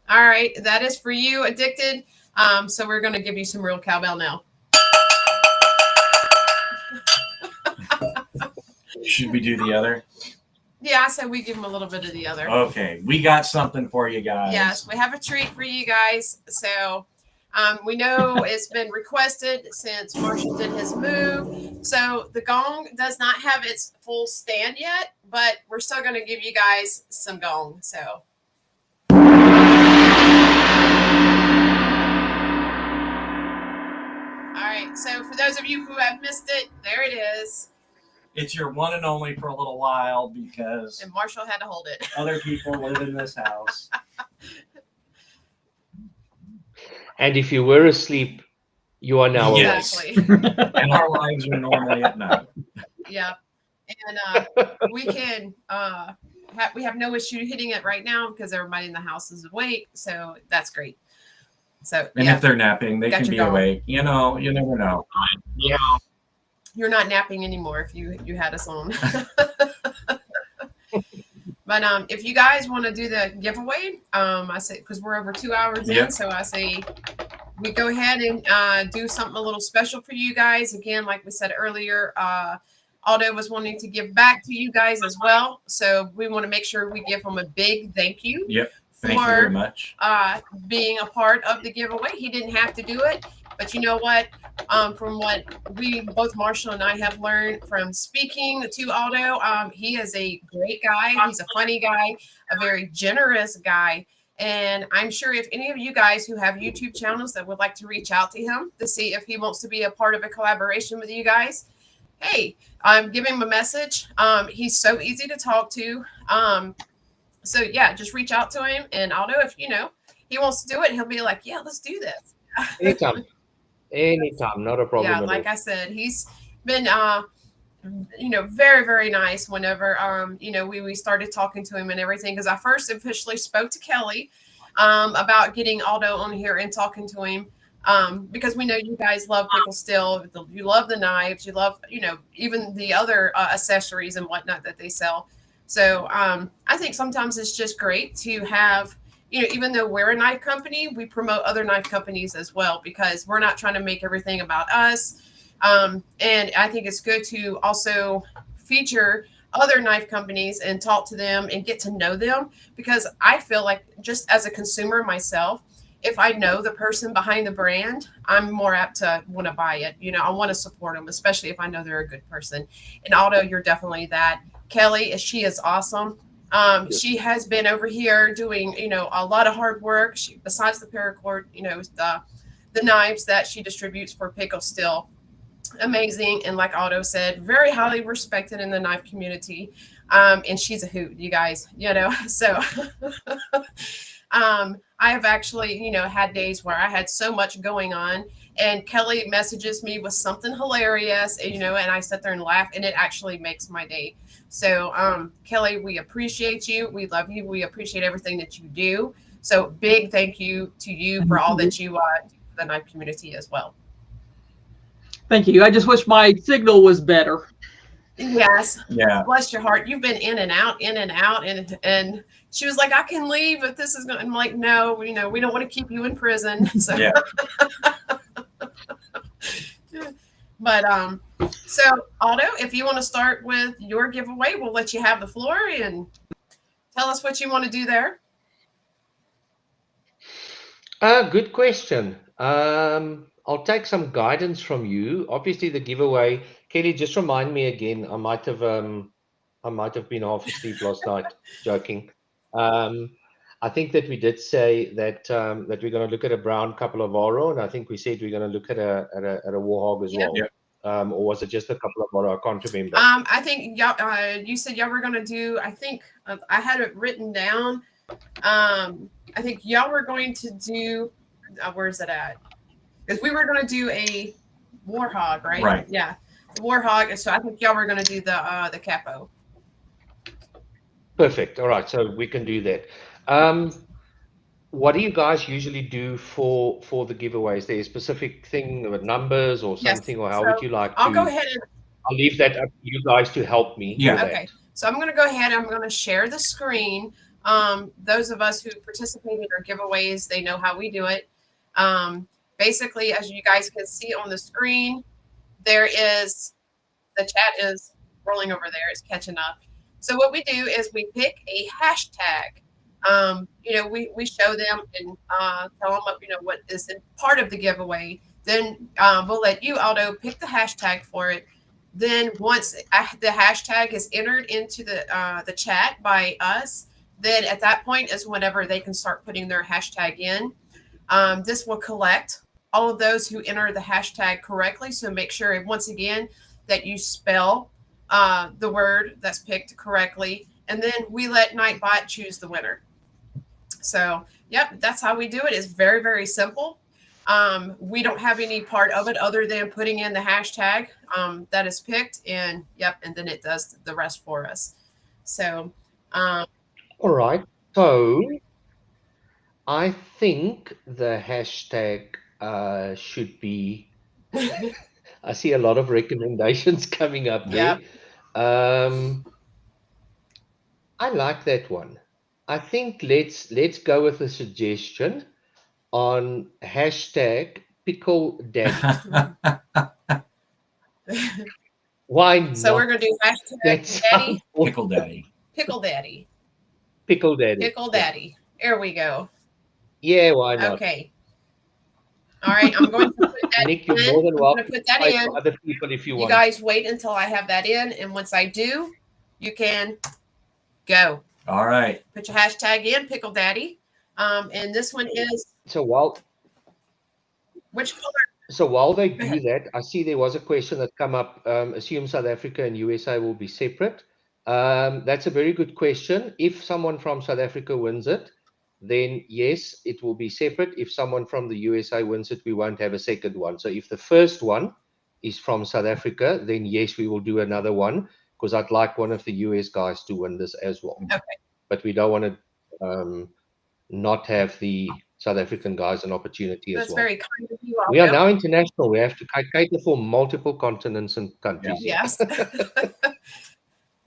All right, that is for you, addicted. So we're going to give you some real cowbell now. Should we do the other? Yeah, I said we give him a little bit of the other. Okay, we got something for you guys. Yes, we have a treat for you guys. So we know it's been requested since Marshall did his move. So the gong does not have its full stand yet, but we're still going to give you guys some gong. So. All right, so for those of you who have missed it, there it is. It's your one and only for a little while, because And Marshall had to hold it. other people live in this house. And if you were asleep, you are now awake. Yes. Exactly. And our lives are normally at night. Yeah. And we can we have no issue hitting it right now because everybody in the house is awake. So that's great. So And yeah, if they're napping, they Got can your be gong. awake. You know, you never know. Yeah. you're not napping anymore if you had us on. But if you guys want to do the giveaway, I say, because we're over 2 hours in, Yep. so I say we go ahead and do something a little special for you guys. Again, like we said earlier, Aldo was wanting to give back to you guys as well. So we want to make sure we give him a big thank you. Yep. Thank you very for much. being a part of the giveaway. He didn't have to do it, but you know what? From what we both Marshall and I have learned from speaking to Aldo, he is a great guy. He's a funny guy, a very generous guy. And I'm sure if any of you guys who have YouTube channels that would like to reach out to him to see if he wants to be a part of a collaboration with you guys, hey, give him a message. He's so easy to talk to. So yeah, just reach out to him, and Aldo, if you know he wants to do it, he'll be like, yeah, let's do this. Anytime. Anytime. Not a problem. Yeah, at like all. I said, he's been very, very nice whenever we started talking to him and everything, because I first officially spoke to Kelly about getting Aldo on here and talking to him, because we know you guys love pickle steel, you love the knives, you love even the other accessories and whatnot that they sell. So I think sometimes it's just great to have, even though we're a knife company, we promote other knife companies as well, because we're not trying to make everything about us. And I think it's good to also feature other knife companies and talk to them and get to know them, because I feel like, just as a consumer myself, if I know the person behind the brand, I'm more apt to want to buy it. I want to support them, especially if I know they're a good person. And Aldo, you're definitely that. Kelly, she is awesome. She has been over here doing, a lot of hard work. Besides the paracord, the knives that she distributes for pickle steel, amazing. And like Aldo said, very highly respected in the knife community. And she's a hoot, you guys, so I have actually, had days where I had so much going on, and Kelly messages me with something hilarious, and I sit there and laugh, and it actually makes my day. So, Kelly, we appreciate you. We love you. We appreciate everything that you do. So, big thank you to you for all that you do for the knife community as well. Thank you. I just wish my signal was better. Yes. Yeah. Bless your heart. You've been in and out, and she was like, I can leave if this is going. I'm like, no, we don't want to keep you in prison. So. Yeah. But so Aldo, if you want to start with your giveaway, we'll let you have the floor and tell us what you want to do there. Good question. I'll take some guidance from you. Obviously, the giveaway. Kelly, just remind me again. I might have been half asleep last night. Joking. I think that we did say that that we're going to look at a brown couple of Oro, and I think we said we're going to look at a Warhog as well. Yep. Or was it just a couple of Oro? I can't remember. I think y'all, you said y'all were going to do. I think I had it written down. I think y'all were going to do. Where's it at? Because we were going to do a Warhog, right? Right. Yeah, the Warhog. So I think y'all were going to do the capo. Perfect. All right, so we can do that. What do you guys usually do for the giveaways? Is there a specific thing with numbers or something, or how would you like to? I'll go ahead and I'll leave that up to you guys to help me. Yeah. Okay. So I'm going to go ahead and I'm going to share the screen. Those of us who participate in our giveaways, they know how we do it. Basically, as you guys can see on the screen, the chat is rolling over there. It's catching up. So what we do is we pick a hashtag. We show them and tell them what is part of the giveaway. Then we'll let you, Aldo, pick the hashtag for it. Then once the hashtag is entered into the chat by us, then at that point is whenever they can start putting their hashtag in. This will collect all of those who enter the hashtag correctly. So make sure, once again, that you spell the word that's picked correctly. And then we let Nightbot choose the winner. So, yep, that's how we do it. It's very, very simple. We don't have any part of it other than putting in the hashtag that is picked. And, and then it does the rest for us. So, all right. So, I think the hashtag should be. I see a lot of recommendations coming up there. Yep. I like that one. I think let's go with a suggestion on hashtag pickle daddy. Why not? So we're gonna do hashtag daddy. Pickle daddy. Pickle daddy. Pickle daddy. Pickle daddy. There we go. Yeah, why not? Okay. All right, I'm going to put that Nick, in. you're more than welcome to put that to in. for other people if you want. You guys wait until I have that in, and once I do, you can go. All right. Put your hashtag in, Pickle Daddy. And this one is which color? So while they do that, I see there was a question that come up. Assume South Africa and USA will be separate. That's a very good question. If someone from South Africa wins it, then yes, it will be separate. If someone from the USA wins it, we won't have a second one. So if the first one is from South Africa, then yes, we will do another one, because I'd like one of the US guys to win this as well. Okay. But we don't want to not have the South African guys an opportunity as well. That's very kind of you. We are now international. We have to cater for multiple continents and countries. Yes.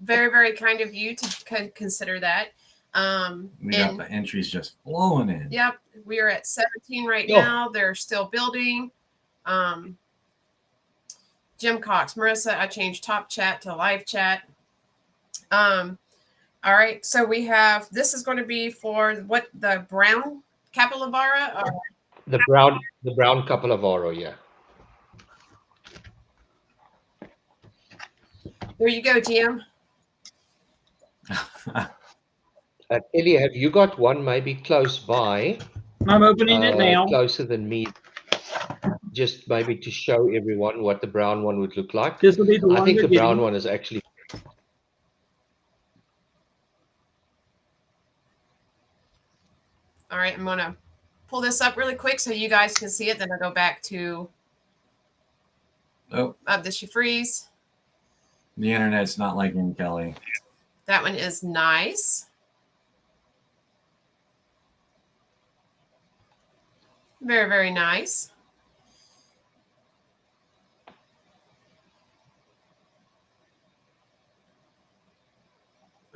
Very, very kind of you to consider that. We got the entries just flowing in. Yep. We are at 17 right now. They're still building. Jim Cox, Marissa, I changed top chat to live chat. All right. So we have, this is going to be for what, the brown Capillavara? Or? The brown Capillavara, yeah. There you go, Jim. Ellie, have you got one maybe close by? I'm opening it now. Closer than me. Just maybe to show everyone what the brown one would look like. This will be the one I think the getting. brown one is actually. All right, I'm gonna pull this up really quick so you guys can see it. Then I'll go back to. Oh, did she freeze? the internet's not liking Kelly. That one is nice. Very, very nice.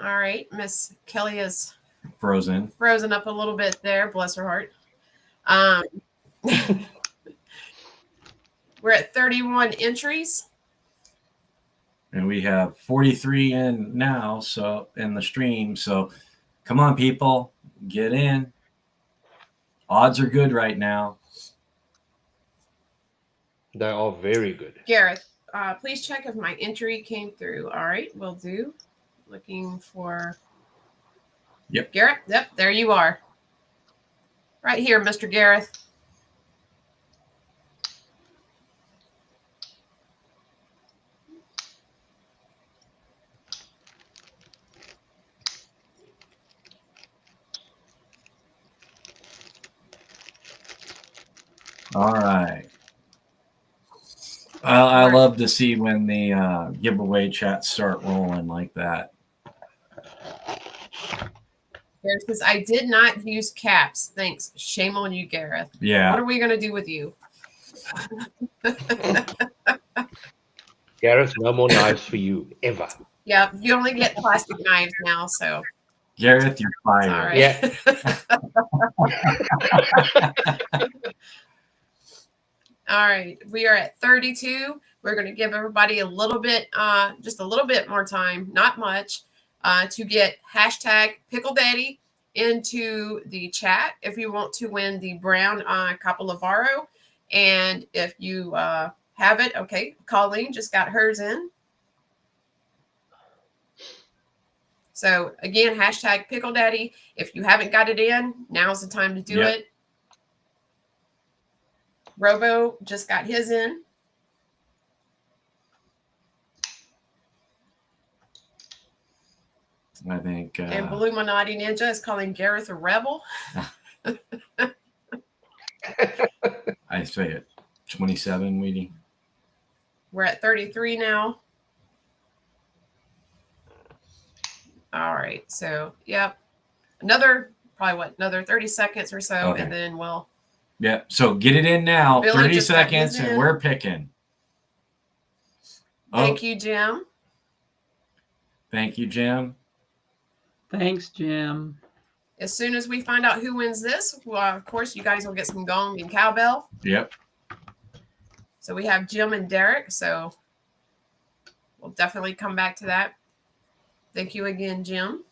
All right, Miss Kelly is Frozen up a little bit there. Bless her heart. We're at 31 entries. And we have 43 in now, so in the stream. So come on, people, get in. Odds are good right now. They are very good. Gareth, please check if my entry came through. All right, will do. Looking for. Yep. Gareth, yep, there you are. Right here, Mr. Gareth. All right. I love to see when the giveaway chats start rolling like that. Because I did not use caps. Thanks. Shame on you, Gareth. Yeah. What are we going to do with you? Gareth, no more knives for you, ever. Yeah, you only get plastic knives now, so. Gareth, you're fired. All right. Yeah. All right, we are at 32. We're going to give everybody a little bit, just a little bit more time, not much, to get hashtag Pickle Daddy into the chat if you want to win the brown Capolavaro. And if you have it, okay, Colleen just got hers in. So again, hashtag Pickle Daddy. If you haven't got it in, now's the time to do it. Robo just got his in. I think. And Illuminati Ninja is calling Gareth a rebel. I say it. 27, Weedy. We're at 33 now. All right. So, yep. Another 30 seconds or so, Okay. and then we'll. Yeah. So get it in now. Billy 30 just got his seconds, and in. we're picking. Thank you, Jim. Thank you, Jim. Thanks, Jim. As soon as we find out who wins this, well, of course, you guys will get some gong and cowbell. Yep. So we have Jim and Derek. So we'll definitely come back to that. Thank you again, Jim.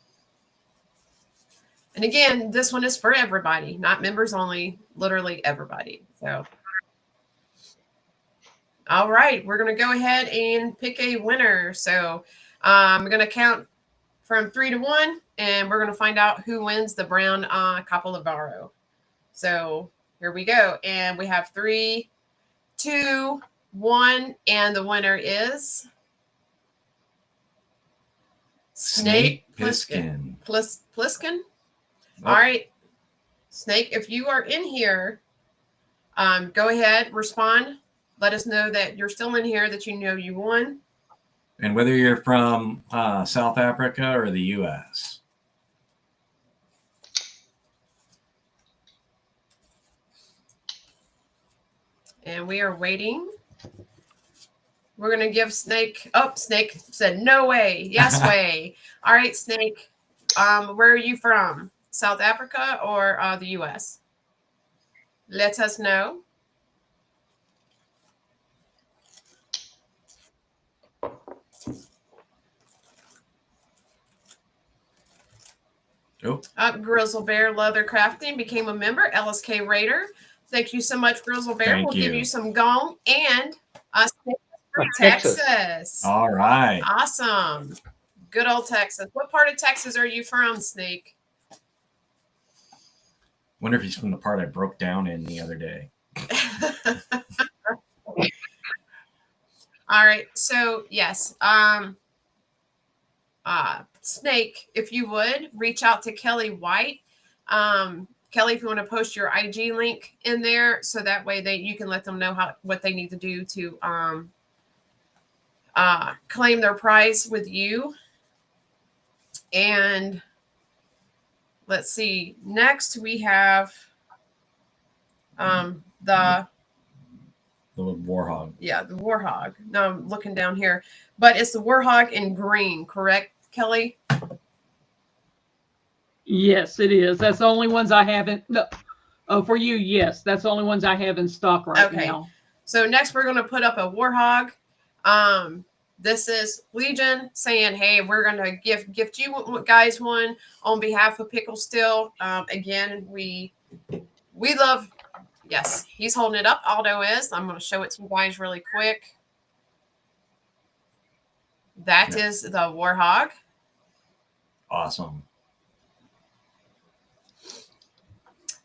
And again, this one is for everybody, not members only, literally everybody. So, all right, we're going to go ahead and pick a winner. So I'm going to count from 3 to 1, and we're going to find out who wins the brown Capolavaro. So here we go. And we have 3, 2, 1, and the winner is Snake Pliskin. Pliskin? Oh. All right. Snake, if you are in here, go ahead, respond. Let us know that you're still in here, that you know you won. And whether you're from South Africa or the U.S. And we are waiting. We're going to give Snake. Oh, Snake said, no way. Yes way. All right, Snake. Where are you from? South Africa or the U.S.? Let us know. Grizzle Bear Leather Crafting became a member. LSK Raider. Thank you so much, Grizzle Bear. We'll give you some gong and from Texas. All right. Awesome. Good old Texas. What part of Texas are you from, Snake? Wonder if he's from the part I broke down in the other day. All right. So yes. Snake, if you would reach out to Kelly White. Kelly, if you want to post your IG link in there, so that way you can let them know what they need to do to claim their prize with you. And let's see. Next, we have the Warhog. Yeah, the Warhog. No, I'm looking down here, but it's the Warhog in green, correct, Kelly? Yes, it is. That's the only ones I haven't. No. Oh, for you, yes. That's the only ones I have in stock right now. So next we're going to put up a Warhog. This is Legion saying, hey, we're going to gift you guys one on behalf of Pickle Still. Again, we love, yes, he's holding it up. Aldo is. I'm going to show it to you guys really quick. That is the Warhog. Awesome.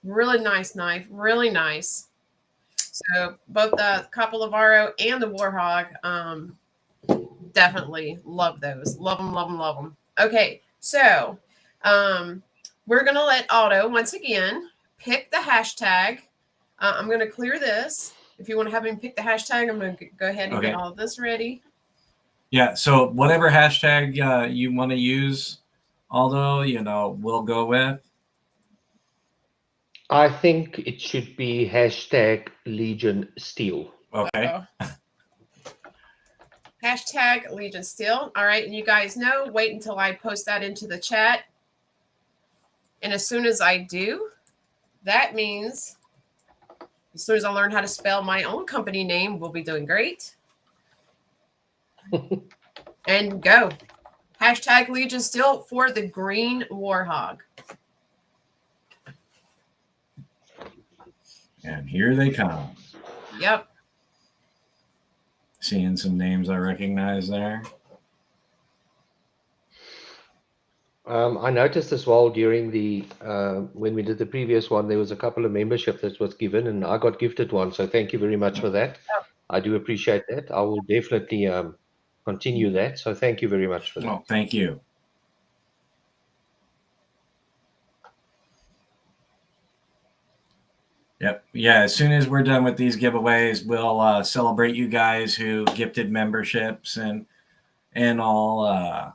Really nice knife. Really nice. So both the Capolavaro and the Warhog, definitely love those. Love them, love them, love them. Okay, so we're going to let Aldo, once again, pick the hashtag. I'm going to clear this. If you want to have him pick the hashtag, I'm going to go ahead and get all of this ready. Yeah, so whatever hashtag you want to use, Aldo, we'll go with. I think it should be hashtag Legion Steel. Okay. Hashtag Legion Steel. All right, and you guys know, wait until I post that into the chat. And as soon as I do, that means as soon as I learn how to spell my own company name, we'll be doing great. And go. Hashtag Legion Steel for the green Warhog. And here they come. Yep. Seeing some names I recognize there. I noticed as well during the when we did the previous one, there was a couple of membership that was given, and I got gifted one. So thank you very much for that. I do appreciate that. I will definitely continue that. So thank you very much for that. Well, thank you. Yep. Yeah. As soon as we're done with these giveaways, we'll celebrate you guys who gifted memberships and all.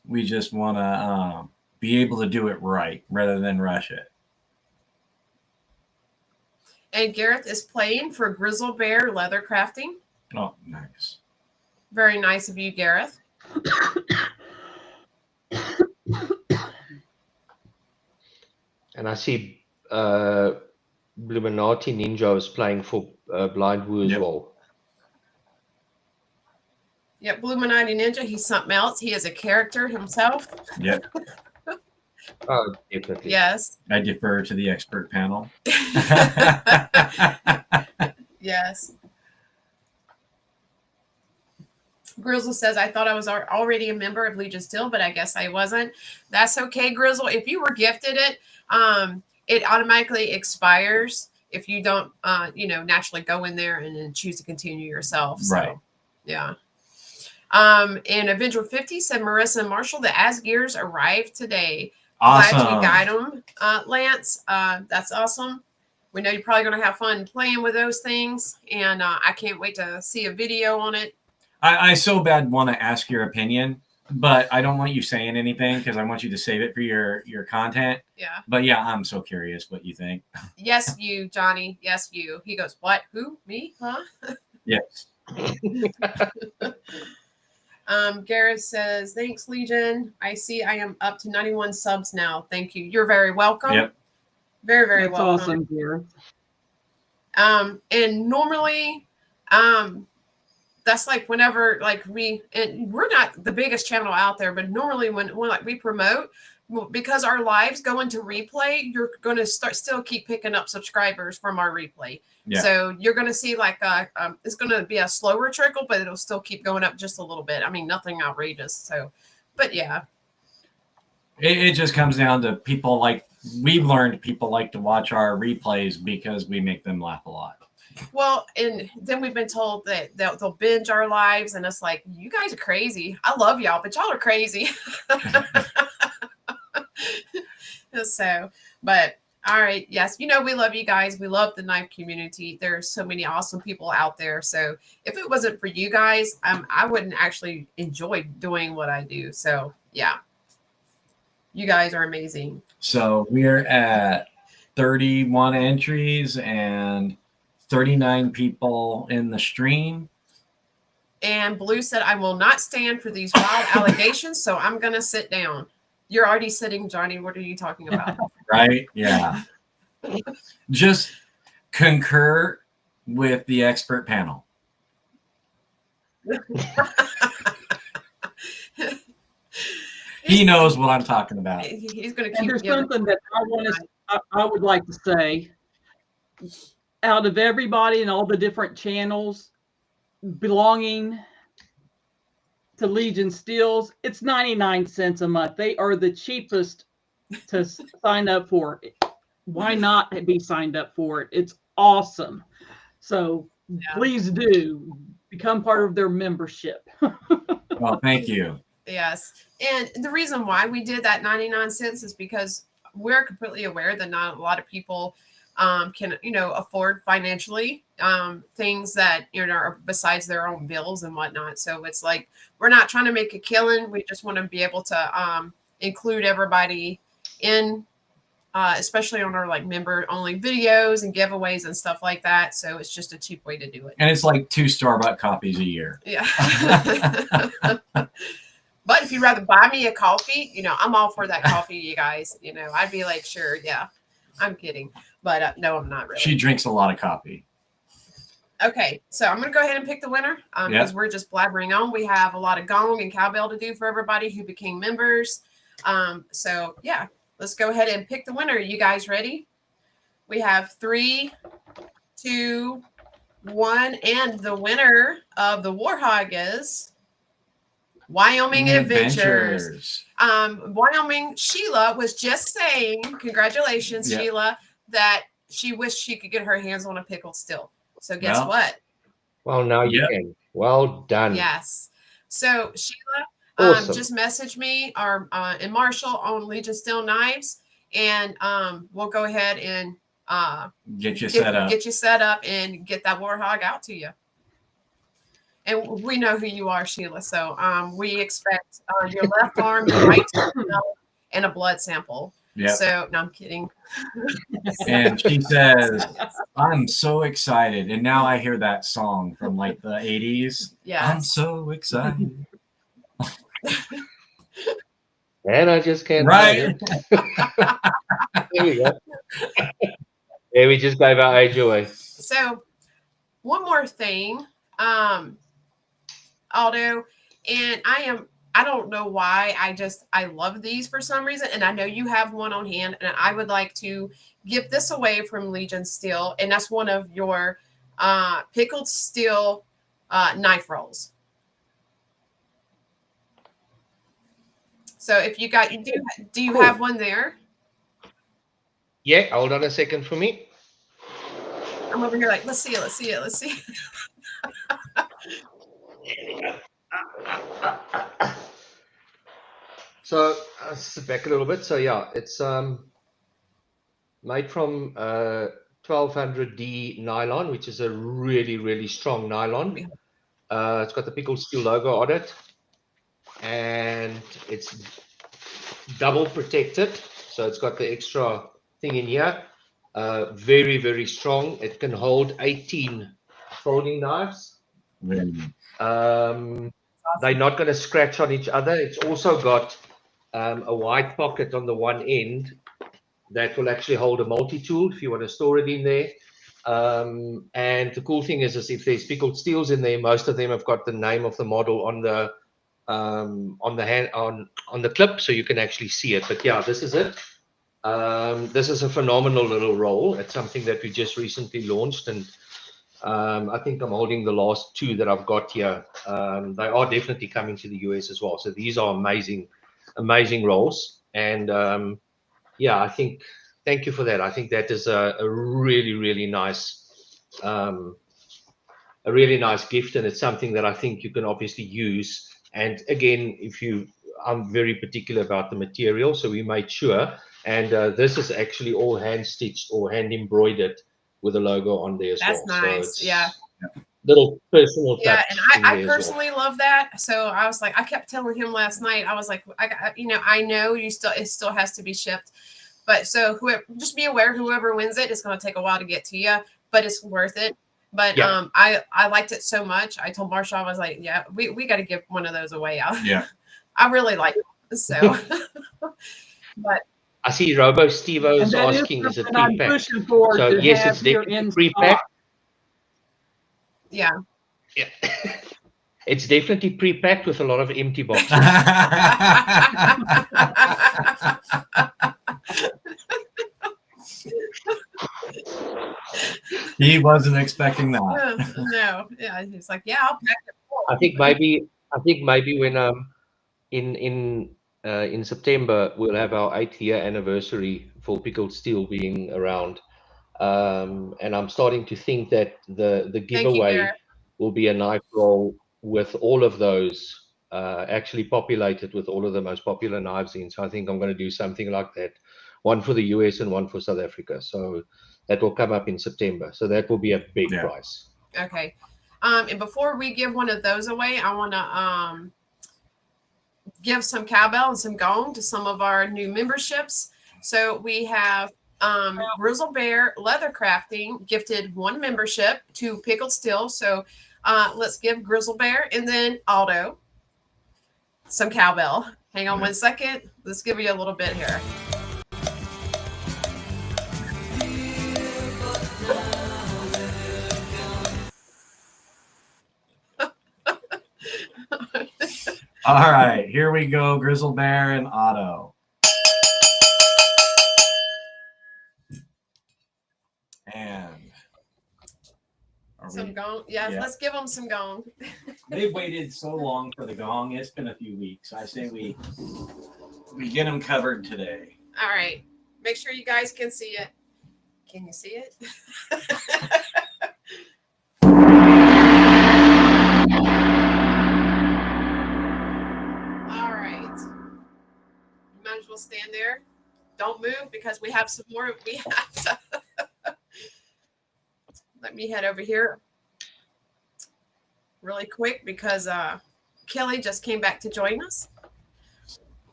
We just want to be able to do it right rather than rush it. And Gareth is playing for Grizzle Bear Leather Crafting. Oh, nice. Very nice of you, Gareth. And I see Bluminati Ninja is playing for Blind Woo as well. Yep, Bluminati Ninja. He's something else. He is a character himself. Yep. Oh, definitely. Yes. I defer to the expert panel. Yes. Grizzle says, I thought I was already a member of Legion Steel, but I guess I wasn't. That's okay, Grizzle. If you were gifted it, it automatically expires if you don't, naturally go in there and then choose to continue yourself. So, right. Yeah. And Avenger 50 said, Marissa and Marshall, the Asgears arrived today. Awesome. Glad you got them, Lance. That's awesome. We know you're probably going to have fun playing with those things. And I can't wait to see a video on it. I so bad want to ask your opinion, but I don't want you saying anything because I want you to save it for your content. Yeah. But yeah, I'm so curious what you think. Yes, you, Johnny. Yes, you. He goes, what? Who? Me? Huh? Yes. Gareth says, thanks, Legion. I see I am up to 91 subs now. Thank you. You're very welcome. Yep. Very, very That's welcome. awesome, Gareth. And normally, that's like whenever we're not the biggest channel out there, but normally when we promote, because our lives go into replay, you're going to still keep picking up subscribers from our replay. Yeah. So you're going to see it's going to be a slower trickle, but it'll still keep going up just a little bit. I mean, nothing outrageous. So, but yeah. It just comes down to we've learned people like to watch our replays because we make them laugh a lot. Well, and then we've been told that they'll binge our lives, and it's like, you guys are crazy. I love y'all, but y'all are crazy. So, but All right. Yes. You know, we love you guys. We love the knife community. There's so many awesome people out there. So if it wasn't for you guys, I wouldn't actually enjoy doing what I do. So yeah, you guys are amazing. So we're at 31 entries and 39 people in the stream. And Blue said, I will not stand for these wild allegations. So I'm going to sit down. You're already sitting, Johnny. What are you talking about? Right? Yeah. Just concur with the expert panel. He knows what I'm talking about. He's going to And keep. there's something that I would like to say. Out of everybody and all the different channels belonging to Legion Steels, it's 99 cents a month. They are the cheapest to sign up for. Why not be signed up for it? It's awesome. So please do become part of their membership. Well, thank you. Yes. And the reason why we did that 99 cents is because we're completely aware that not a lot of people can, afford financially things that, are besides their own bills and whatnot. So it's like, we're not trying to make a killing. We just want to be able to include everybody in, especially on our like member only videos and giveaways and stuff like that. So it's just a cheap way to do it. And it's like 2 Starbucks coffees a year. Yeah. But if you'd rather buy me a coffee, I'm all for that coffee, you guys. I'd be like, sure, yeah. I'm kidding. But no, I'm not really. She drinks a lot of coffee. Okay, so I'm going to go ahead and pick the winner because we're just blabbering on. We have a lot of gong and cowbell to do for everybody who became members. So, yeah, let's go ahead and pick the winner. You guys ready? We have 3, 2, 1. And the winner of the Warhog is Wyoming Adventures. Wyoming, Sheila was just saying, congratulations, Sheila, that she wished she could get her hands on a pickled still. So guess what? Well, now you can. Well done. Yes. So Sheila, Awesome. just message me or and Marshall on Legion Steel Knives, and we'll go ahead and get you set up and get that Warhog out to you. And we know who you are, Sheila. So we expect your left arm, your right arm, and a blood sample. Yeah. So no, I'm kidding. And she says, I'm so excited. And now I hear that song from like the 80s. Yeah. I'm so excited. And I just can't. Right. There we go. Yeah, we just gave our age away. So one more thing, Aldo, and I don't know why, I love these for some reason, and I know you have one on hand, and I would like to give this away from Legion Steel, and that's one of your pickled steel knife rolls. So if you do you have one there? Yeah, hold on a second for me. I'm over here like, let's see it. So sit back a little bit. So yeah, it's made from 1200D nylon, which is a really, really strong nylon. It's got the pickled steel logo on it, and it's double protected. So it's got the extra thing in here. Very, very strong. It can hold 18 folding knives. They're not going to scratch on each other. It's also got a wide pocket on the one end that will actually hold a multi-tool if you want to store it in there. And the cool thing is if there's pickled steels in there, most of them have got the name of the model on the clip, so you can actually see it. But yeah, this is it. This is a phenomenal little roll. It's something that we just recently launched, and I think I'm holding the last 2 that I've got here. They are definitely coming to the US as well. So these are amazing rolls. And yeah, I think, thank you for that. I think that is a really, really nice, gift, and it's something that I think you can obviously use. And again, I'm very particular about the material, so we made sure And this is actually all hand stitched or hand embroidered with a logo on there as That's well. nice. So Yeah. Little personal touch. Yeah, and I in there as well. personally love that. So I was like, I kept telling him last night, I was like, I know it still has to be shipped, but so whoever, just be aware, whoever wins it, it's going to take a while to get to you, but it's worth it. But Yeah. I liked it so much. I told Marsha, I was like, yeah, we got to give one of those away out. Yeah. I really like it. So, but I see Robo Stevo And is that is asking, is it something I'm pre-packed? pushing for So to yes, have it's here definitely in pre-packed. stock. yeah. Yeah. It's definitely pre-packed with a lot of empty boxes. He wasn't expecting that. No. Yeah. He's like, yeah, I'll pack it full. I think maybe when in September we'll have our 8th year anniversary for Pickled Steel being around, and I'm starting to think that the Thank you, giveaway Gareth. will be a knife roll with all of those actually populated with all of the most popular knives in. So I think I'm going to do something like that, one for the US and one for South Africa. So that will come up in September. So that will be a big prize. Okay. And before we give one of those away, I want to give some cowbell and some gong to some of our new memberships. So we have Grizzle Bear Leather Crafting gifted 1 membership to Pickled Steel. So let's give Grizzle Bear and then Aldo some cowbell. Hang on 1 second. Let's give you a little bit here. All right, here we go, Grizzle Bear and Otto. And some gong. Yeah, let's give them some gong. They've waited so long for the gong. It's been a few weeks. I say we get them covered today. All right. Make sure you guys can see it. Can you see it? All right. You might as well stand there. Don't move because we have some more. We have to. Let me head over here really quick because Kelly just came back to join us.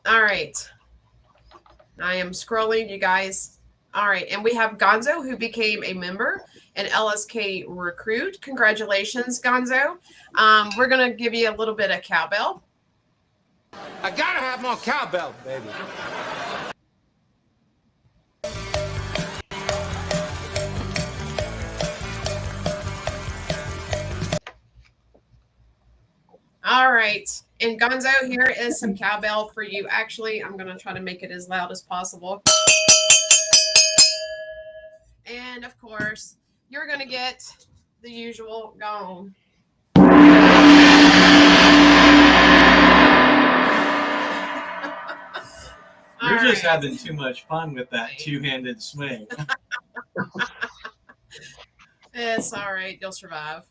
All right. I am scrolling, you guys. All right. And we have Gonzo, who became a member, an LSK recruit. Congratulations, Gonzo. We're going to give you a little bit of cowbell. I got to have more cowbell, baby. All right. And Gonzo, here is some cowbell for you. Actually, I'm going to try to make it as loud as possible. And of course, you're going to get the usual gong. You're just having too much fun with that two-handed swing. It's all right. You'll survive.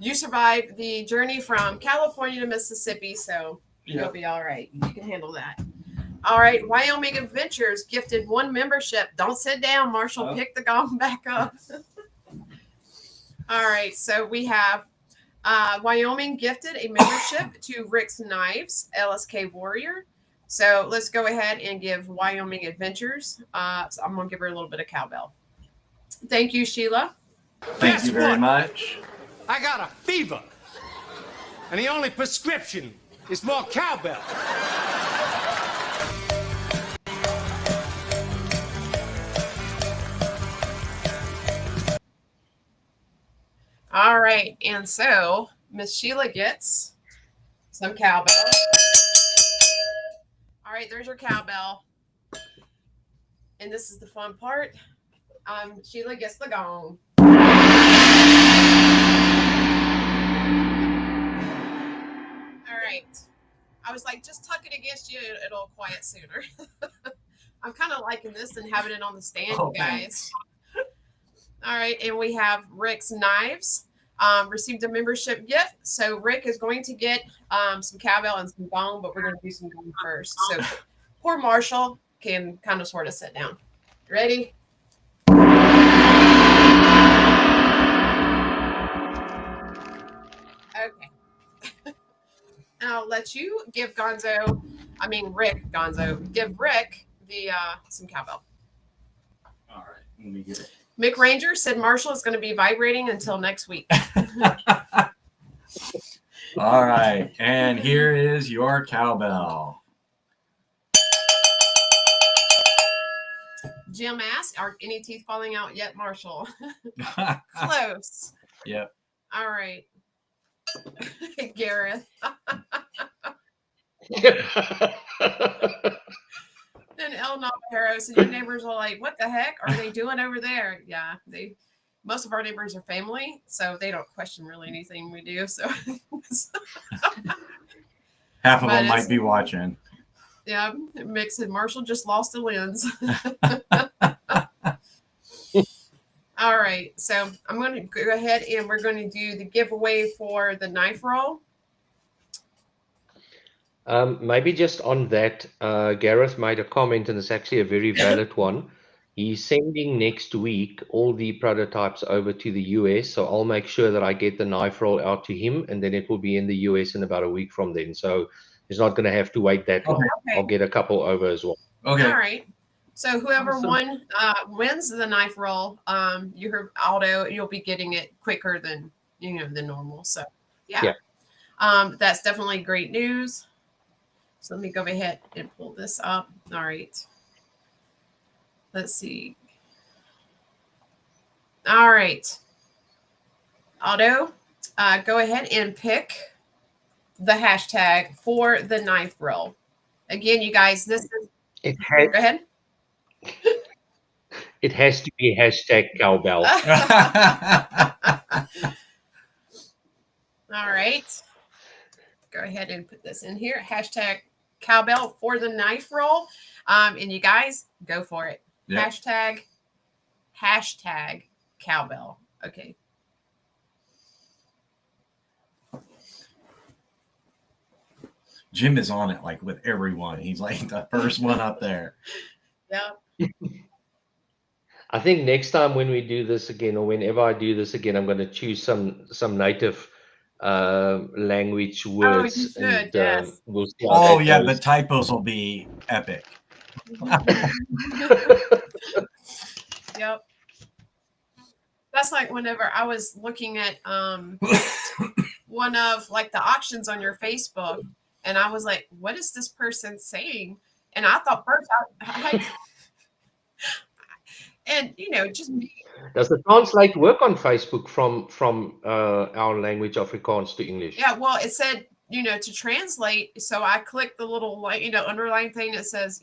You survived the journey from California to Mississippi, so you'll be all right. You can handle that. All right. Wyoming Adventures gifted 1 membership. Don't sit down, Marshall. Pick the gong back up. All right. So we have Wyoming gifted a membership to Rick's Knives, LSK Warrior. So let's go ahead and give Wyoming Adventures. So I'm going to give her a little bit of cowbell. Thank you, Sheila. Thank you very much. I got a fever, and the only prescription is more cowbell. All right, and so Miss Sheila gets some cowbell. All right, there's your cowbell. And this is the fun part. Sheila gets the gong. All right. I was like, just tuck it against you. It'll quiet sooner. I'm kind of liking this and having it on the stand, you guys. All right. And we have Rick's Knives. Received a membership gift. So Rick is going to get some cowbell and some gong, but we're going to do some gong first. So poor Marshall can kind of sort of sit down. Ready? Okay. I'll let you give Rick Gonzo, give Rick the some cowbell. All right, let me get it. Mick Ranger said Marshall is going to be vibrating until next week. All right, and here is your cowbell. Jim asked, "Are any teeth falling out yet, Marshall?" Close. Yep. All right. Gareth. And El Navajero said, "Your neighbors are like, what the heck are they doing over there?" Yeah, most of our neighbors are family, so they don't question really anything we do. So Half of them might be watching. Yeah, Mick said Marshall just lost a lens. All right, so I'm going to go ahead and we're going to do the giveaway for the knife roll. Maybe just on that, Gareth made a comment, and it's actually a very valid one. He's sending next week all the prototypes over to the US, so I'll make sure that I get the knife roll out to him, and then it will be in the US in about a week from then. So he's not going to have to wait that long. Okay. I'll get a couple over as well. Okay. All right. So whoever wins the knife roll, you heard Aldo, you'll be getting it quicker than than normal. So yeah. That's definitely great news. So let me go ahead and pull this up. All right. Let's see. All right. Aldo, go ahead and pick the hashtag for the knife roll. Again, you guys, this is go ahead. It has to be hashtag cowbell. All right. Go ahead and put this in here. Hashtag cowbell for the knife roll. And you guys, go for it. Yep. Hashtag cowbell. Okay. Jim is on it like with everyone. He's like the first one up there. Yeah. I think next time when we do this again, or whenever I do this again, I'm going to choose some native language words. Oh, you should, yes. We'll see how that goes. The typos will be epic. Yep. That's like whenever I was looking at one of like the auctions on your Facebook, and I was like, what is this person saying? And I thought first and just me. Does the translate work on Facebook from our language Afrikaans to English? Yeah, well, it said, to translate. So I clicked the little, underline thing that says,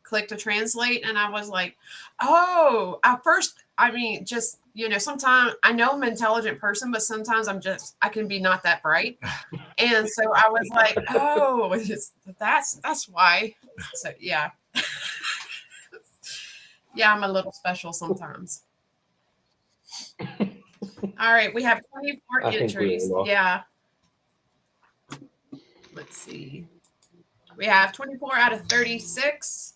click to translate. And I was like, oh, at first, just, sometimes I know I'm an intelligent person, but sometimes I can be not that bright. And so I was like, oh, that's why. So, yeah. Yeah, I'm a little special sometimes. All right, we have 24 entries. Yeah. Let's see. We have 24 out of 36.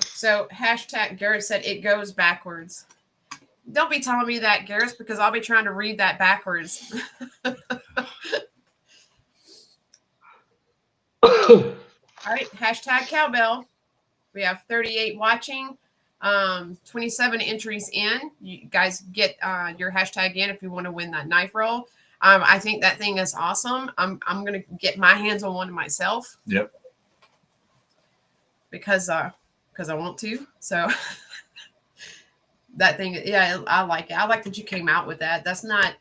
So hashtag Garrett said it goes backwards. Don't be telling me that, Garrett, because I'll be trying to read that backwards. All right, hashtag cowbell. We have 38 watching, 27 entries in. You guys get your hashtag in if you want to win that knife roll. I think that thing is awesome. I'm gonna get my hands on one myself. Yep. Because I want to. So that thing, yeah, I like it. I like that you came out with that. That's not.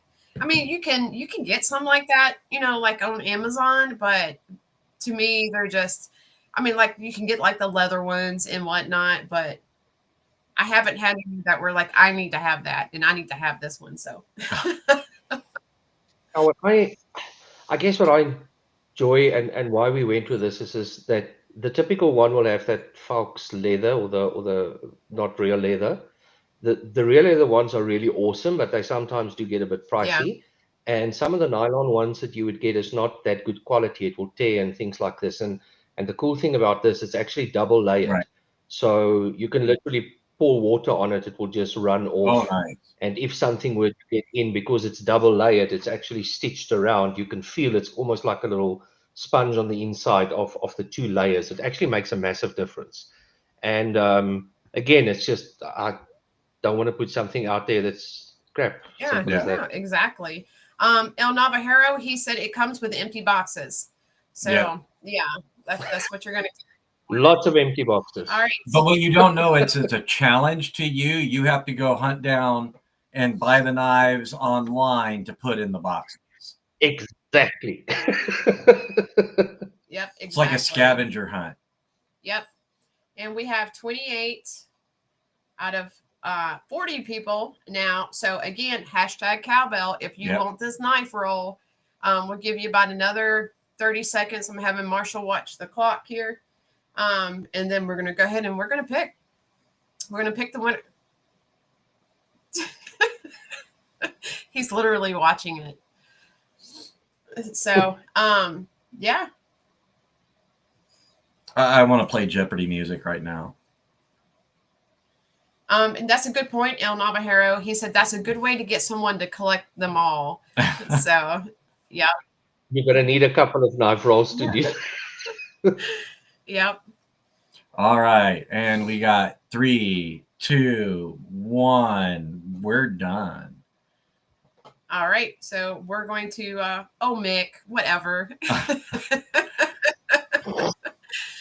You can get some like that, like on Amazon, but to me, they're just. Like you can get like the leather ones and whatnot, but I haven't had any that were like, I need to have that and I need to have this one. So, I guess what I enjoy and why we went with this is that the typical one will have that Falx leather or the not real leather. The real leather ones are really awesome, but they sometimes do get a bit pricey. And some of the nylon ones that you would get is not that good quality. It will tear and things like this. And the cool thing about this, it's actually double layered. Right. So you can literally pour water on it. It will just run off. Oh, nice. And if something were to get in, because it's double layered, it's actually stitched around. You can feel it's almost like a little sponge on the inside of the two layers. It actually makes a massive difference. And again, it's just, I don't want to put something out there that's crap. Yeah, Simple as that. yeah, exactly. El Navajero, he said it comes with empty boxes. So yeah, that's what you're gonna get. Lots of empty boxes. All right. But what you don't know, it's a challenge to you. You have to go hunt down and buy the knives online to put in the boxes. Exactly. Yep. Exactly. It's like a scavenger hunt. Yep. And we have 28 out of 40 people now. So again, hashtag cowbell. If you want this knife roll, we'll give you about another 30 seconds. I'm having Marshall watch the clock here. And then we're going to go ahead and we're going to pick the winner. He's literally watching it. So, yeah. I want to play Jeopardy music right now. And that's a good point, El Navajero. He said that's a good way to get someone to collect them all. So, yeah. You're going to need a couple of knife rolls to do. Yep. All right. And we got 3, 2, 1. We're done. All right. So we're going to, Mick, whatever.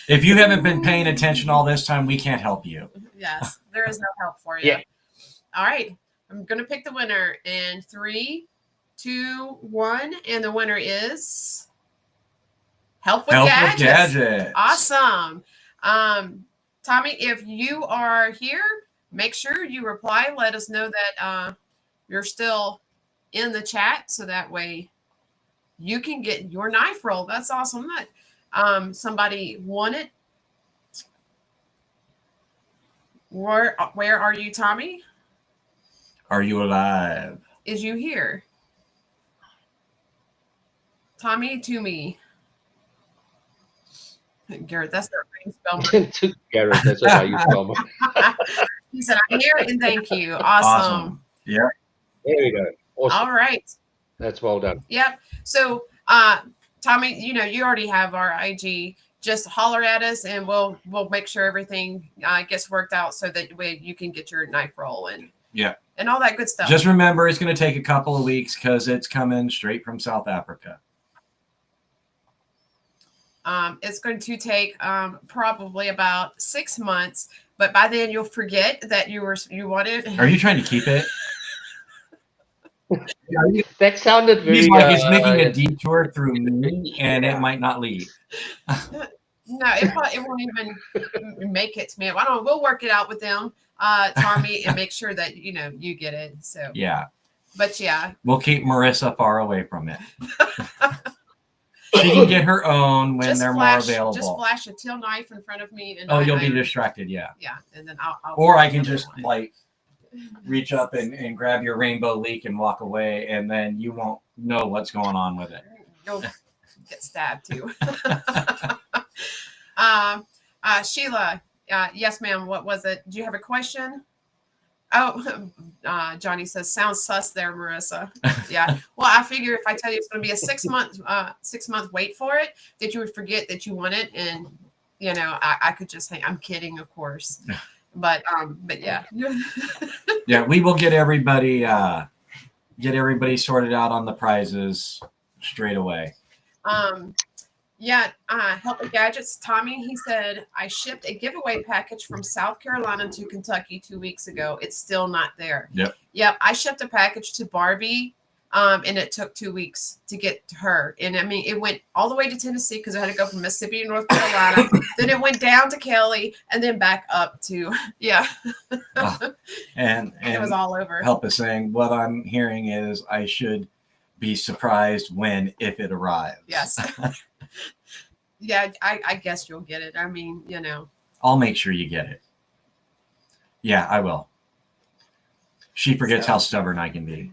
If you haven't been paying attention all this time, we can't help you. Yes, there is no help for you. Yeah. All right. I'm going to pick the winner in 3, 2, 1. And the winner is Help with Gadgets. Awesome. Tommy, if you are here, make sure you reply. Let us know that you're still in the chat, so that way you can get your knife roll. That's awesome. That somebody won it. Where are you, Tommy? Are you alive? Is you here? Tommy to me. Garrett, that's not how you spell To Garrett, that's not how you spell mine. He said, I'm here and thank you. Awesome. Yeah. There we go. Awesome. All right. That's well done. Yep. So, Tommy, you already have our IG. Just holler at us and we'll make sure everything gets worked out so that you can get your knife roll and all that good stuff. Just remember, it's going to take a couple of weeks because it's coming straight from South Africa. It's going to take probably about 6 months, but by then you'll forget that you wanted. Are you trying to keep it? That sounded very. He's like it's making a detour through me, and it might not leave. No, it won't even make it to me. I don't know. We'll work it out with them, Tommy, and make sure that you get it. So yeah, but yeah, we'll keep Marissa far away from it. She can get her own when they're more available. Just flash a teal knife in front of me, and you'll be distracted. Yeah, and then I'll or I can just reach up and grab your rainbow leak and walk away, and then you won't know what's going on with it. You'll get stabbed too. Sheila, yes, ma'am. What was it? Do you have a question? Oh, Johnny says, sounds sus there, Marissa. Yeah. Well, I figure if I tell you it's going to be a 6 month wait for it, that you would forget that you want it, and I could just say I'm kidding, of course. But yeah. Yeah, we will get everybody sorted out on the prizes straight away. Help with Gadgets. Tommy, he said, I shipped a giveaway package from South Carolina to Kentucky 2 weeks ago. It's still not there. Yep. I shipped a package to Barbie, and it took 2 weeks to get to her. And I mean, it went all the way to Tennessee because I had to go from Mississippi to North Carolina. Then it went down to Kelly and then back up to, and it was all over. Help is saying, what I'm hearing is I should be surprised if it arrives. Yes. Yeah, I guess you'll get it. I mean, I'll make sure you get it. Yeah, I will. She forgets how stubborn I can be.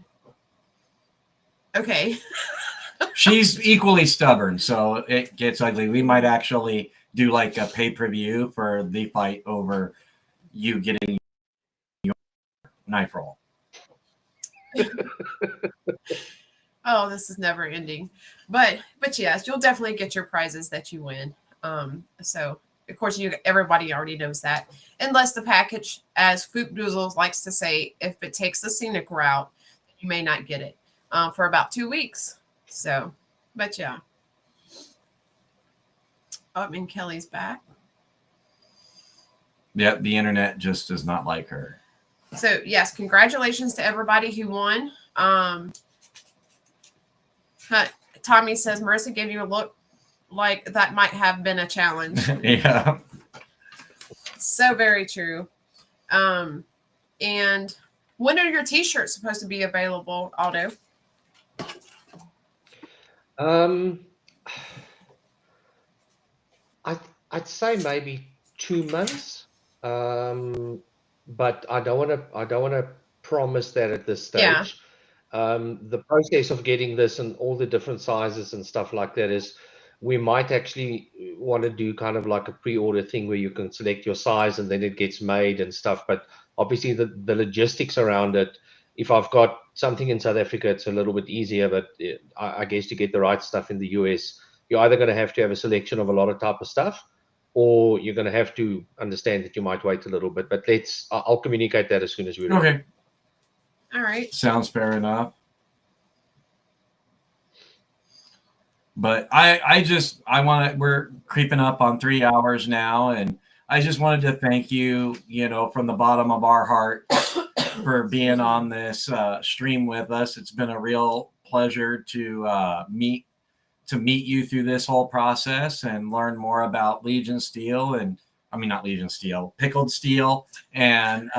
Okay. She's equally stubborn, so it gets ugly. We might actually do like a pay-per-view for the fight over you getting your knife roll. Oh, this is never ending. But yes, you'll definitely get your prizes that you win. So of course everybody already knows that. Unless the package, as Foop Doozles likes to say, if it takes the scenic route, you may not get it for about 2 weeks. So, but yeah. Oh, and Kelly's back. Yeah, the internet just does not like her. So yes, congratulations to everybody who won. Tommy says Marissa gave you a look like that might have been a challenge. Yeah. So very true. And when are your t-shirts supposed to be available, Aldo? I'd say maybe 2 months. But I don't want to promise that at this stage. Yeah. The process of getting this and all the different sizes and stuff like that is we might actually want to do kind of like a pre-order thing where you can select your size and then it gets made and stuff. But obviously the logistics around it, if I've got something in South Africa, it's a little bit easier. But I guess to get the right stuff in the US, you're either going to have a selection of a lot of type of stuff, or you're going to have to understand that you might wait a little bit. But I'll communicate that as soon as we're ready. Okay. All right. Sounds fair enough. But we're creeping up on 3 hours now, and I just wanted to thank you, from the bottom of our heart for being on this stream with us. It's been a real pleasure to meet you through this whole process and learn more about Legion Steel not Legion Steel, Pickled Steel, and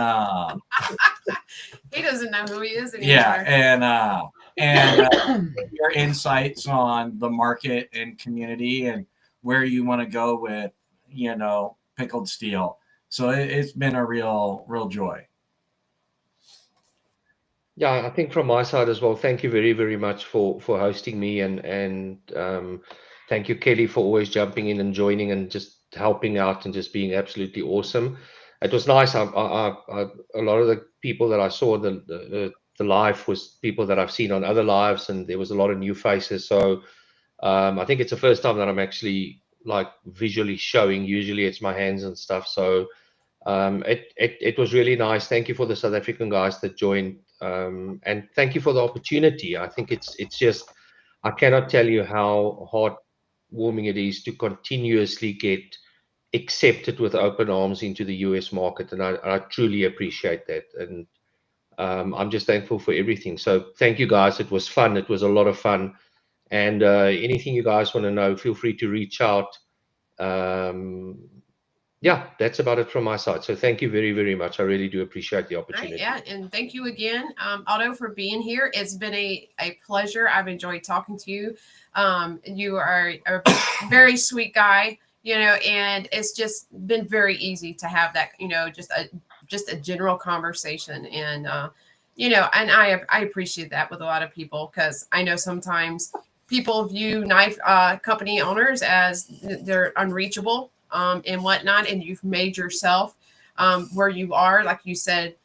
he doesn't know who he is anymore. Yeah, and your insights on the market and community and where you want to go with, Pickled Steel. So it's been a real joy. Yeah, I think from my side as well, thank you very, very much for hosting me, and thank you, Kelly, for always jumping in and joining and just helping out and just being absolutely awesome. It was nice. A lot of the people that I saw the live was people that I've seen on other lives, and there was a lot of new faces. So I think it's the first time that I'm actually like visually showing. Usually it's my hands and stuff. So it was really nice. Thank you for the South African guys that joined, and thank you for the opportunity. I think it's just, I cannot tell you how heartwarming it is to continuously get accepted with open arms into the US market, and I truly appreciate that. And I'm just thankful for everything. So thank you guys. It was fun. It was a lot of fun. And anything you guys want to know, feel free to reach out. Yeah, that's about it from my side. So thank you very, very much. I really do appreciate the opportunity. Right, yeah, and thank you again, Otto, for being here. It's been a pleasure. I've enjoyed talking to you. You are a very sweet guy, and it's just been very easy to have that, just a general conversation. And, and I appreciate that with a lot of people, because I know sometimes people view knife company owners as they're unreachable and whatnot, and you've made yourself where you are. Like you said,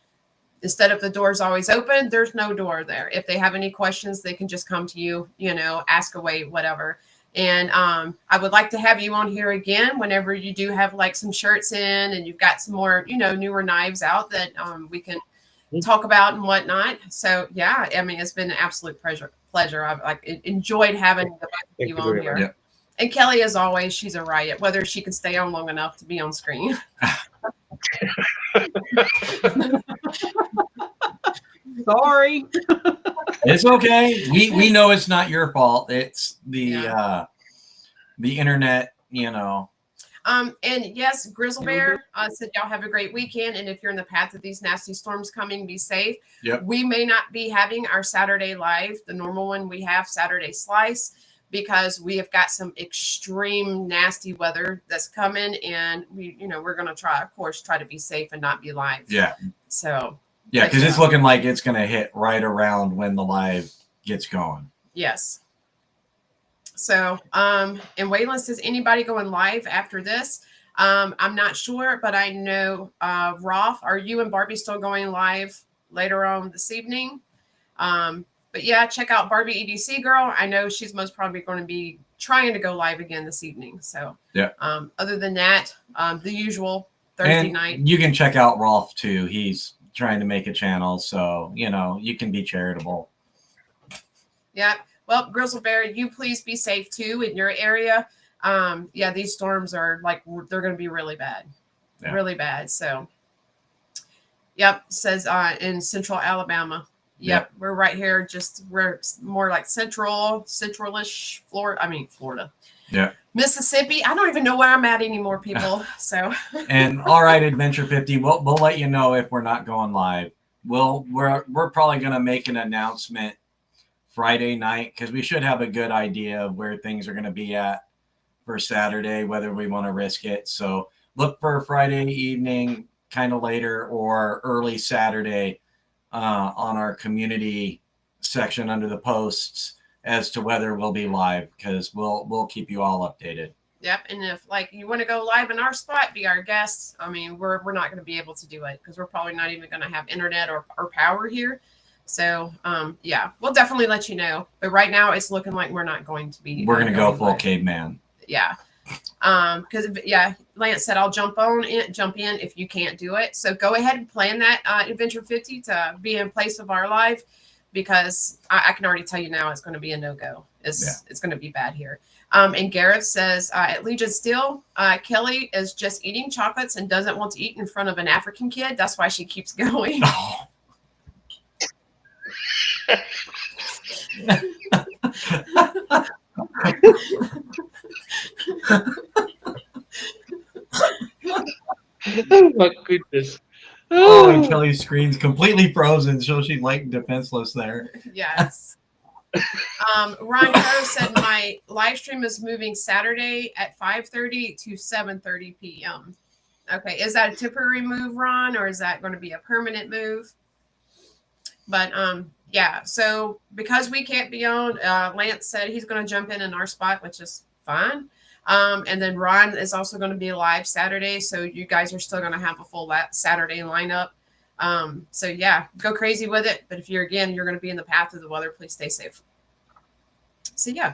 instead of the doors always open, there's no door there. If they have any questions, they can just come to you, ask away, whatever. And I would like to have you on here again whenever you do have like some shirts in and you've got some more, newer knives out that we can talk about and whatnot. So yeah, I mean, it's been an absolute pleasure. I've enjoyed having the both of you on here. Yeah. And Kelly, as always, she's a riot, whether she can stay on long enough to be on screen. Sorry. It's okay. We know it's not your fault. It's the internet, And yes, Grizzle Bear said y'all have a great weekend. And if you're in the path of these nasty storms coming, be safe. Yep. We may not be having our Saturday live, the normal one we have, Saturday Slice, because we have got some extreme nasty weather that's coming, and we're going to try to be safe and not be live. Yeah. So. Yeah, because it's looking like it's going to hit right around when the live gets going. Yes. So, and Waylon says, anybody going live after this? I'm not sure, but I know, Rolf, are you and Barbie still going live later on this evening? But yeah, check out Barbie EDC Girl. I know she's most probably going to be trying to go live again this evening. So, yeah. Other than that, the usual Thursday night. You can check out Rolf too. He's trying to make a channel, so you can be charitable. Yeah. Well, Grizzle Bear, you please be safe too in your area. Yeah, these storms are they're going to be really bad, really bad. So, yep, says in Central Alabama. Yep, we're right here. We're more like centralish Florida. Yeah. Mississippi. I don't even know where I'm at anymore, people. So. And all right, Adventure 50, we'll let you know if we're not going live. We're probably going to make an announcement Friday night, because we should have a good idea of where things are going to be at for Saturday, whether we want to risk it. So look for Friday evening, kind of later, or early Saturday on our community section under the posts as to whether we'll be live, because we'll keep you all updated. Yep, and if you want to go live in our spot, be our guests. I mean, we're not going to be able to do it because we're probably not even going to have internet or power here. So, yeah, we'll definitely let you know. But right now, it's looking like we're not going to be. We're going to go full caveman. Yeah. Because, Lance said, I'll jump in if you can't do it. So go ahead and plan that Adventure 50 to be in place of our live, because I can already tell you now it's going to be a no-go. It's going to be bad here. And Gareth says, at Legion Steel, Kelly is just eating chocolates and doesn't want to eat in front of an African kid. That's why she keeps going. Oh my goodness. Oh, and Kelly's screen's completely frozen, so she's defenseless there. Yes. Ron Crow said my live stream is moving Saturday at 5:30 to 7:30 p.m. Okay, is that a temporary move, Ron, or is that going to be a permanent move? But yeah, so because we can't be on, Lance said he's going to jump in our spot, which is fine. And then Ron is also going to be live Saturday, so you guys are still going to have a full Saturday lineup. So yeah, go crazy with it. But if you're going to be in the path of the weather, please stay safe. So yeah,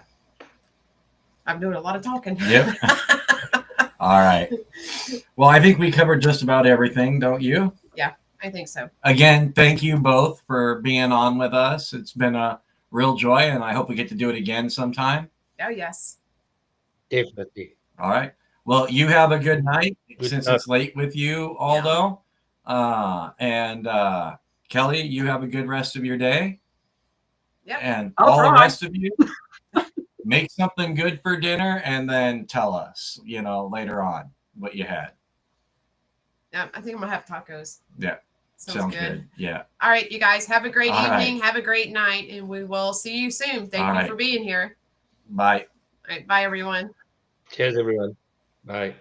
I'm doing a lot of talking. Yep. All right. Well, I think we covered just about everything, don't you? Yeah, I think so. Again, thank you both for being on with us. It's been a real joy, and I hope we get to do it again sometime. Oh, yes. Definitely. All right. Well, you have a good night since it's late with you, Aldo. Yeah. And Kelly, you have a good rest of your day. Yeah. And all the rest of you, make something good for dinner and then tell us, later on what you had. Yeah, I think I'm going to have tacos. Yeah. Sounds good. Yeah. All right, you guys, have a great evening. Have a great night, and we will see you soon. Thank you for being here. Bye. All right, bye, everyone. Cheers, everyone. Bye.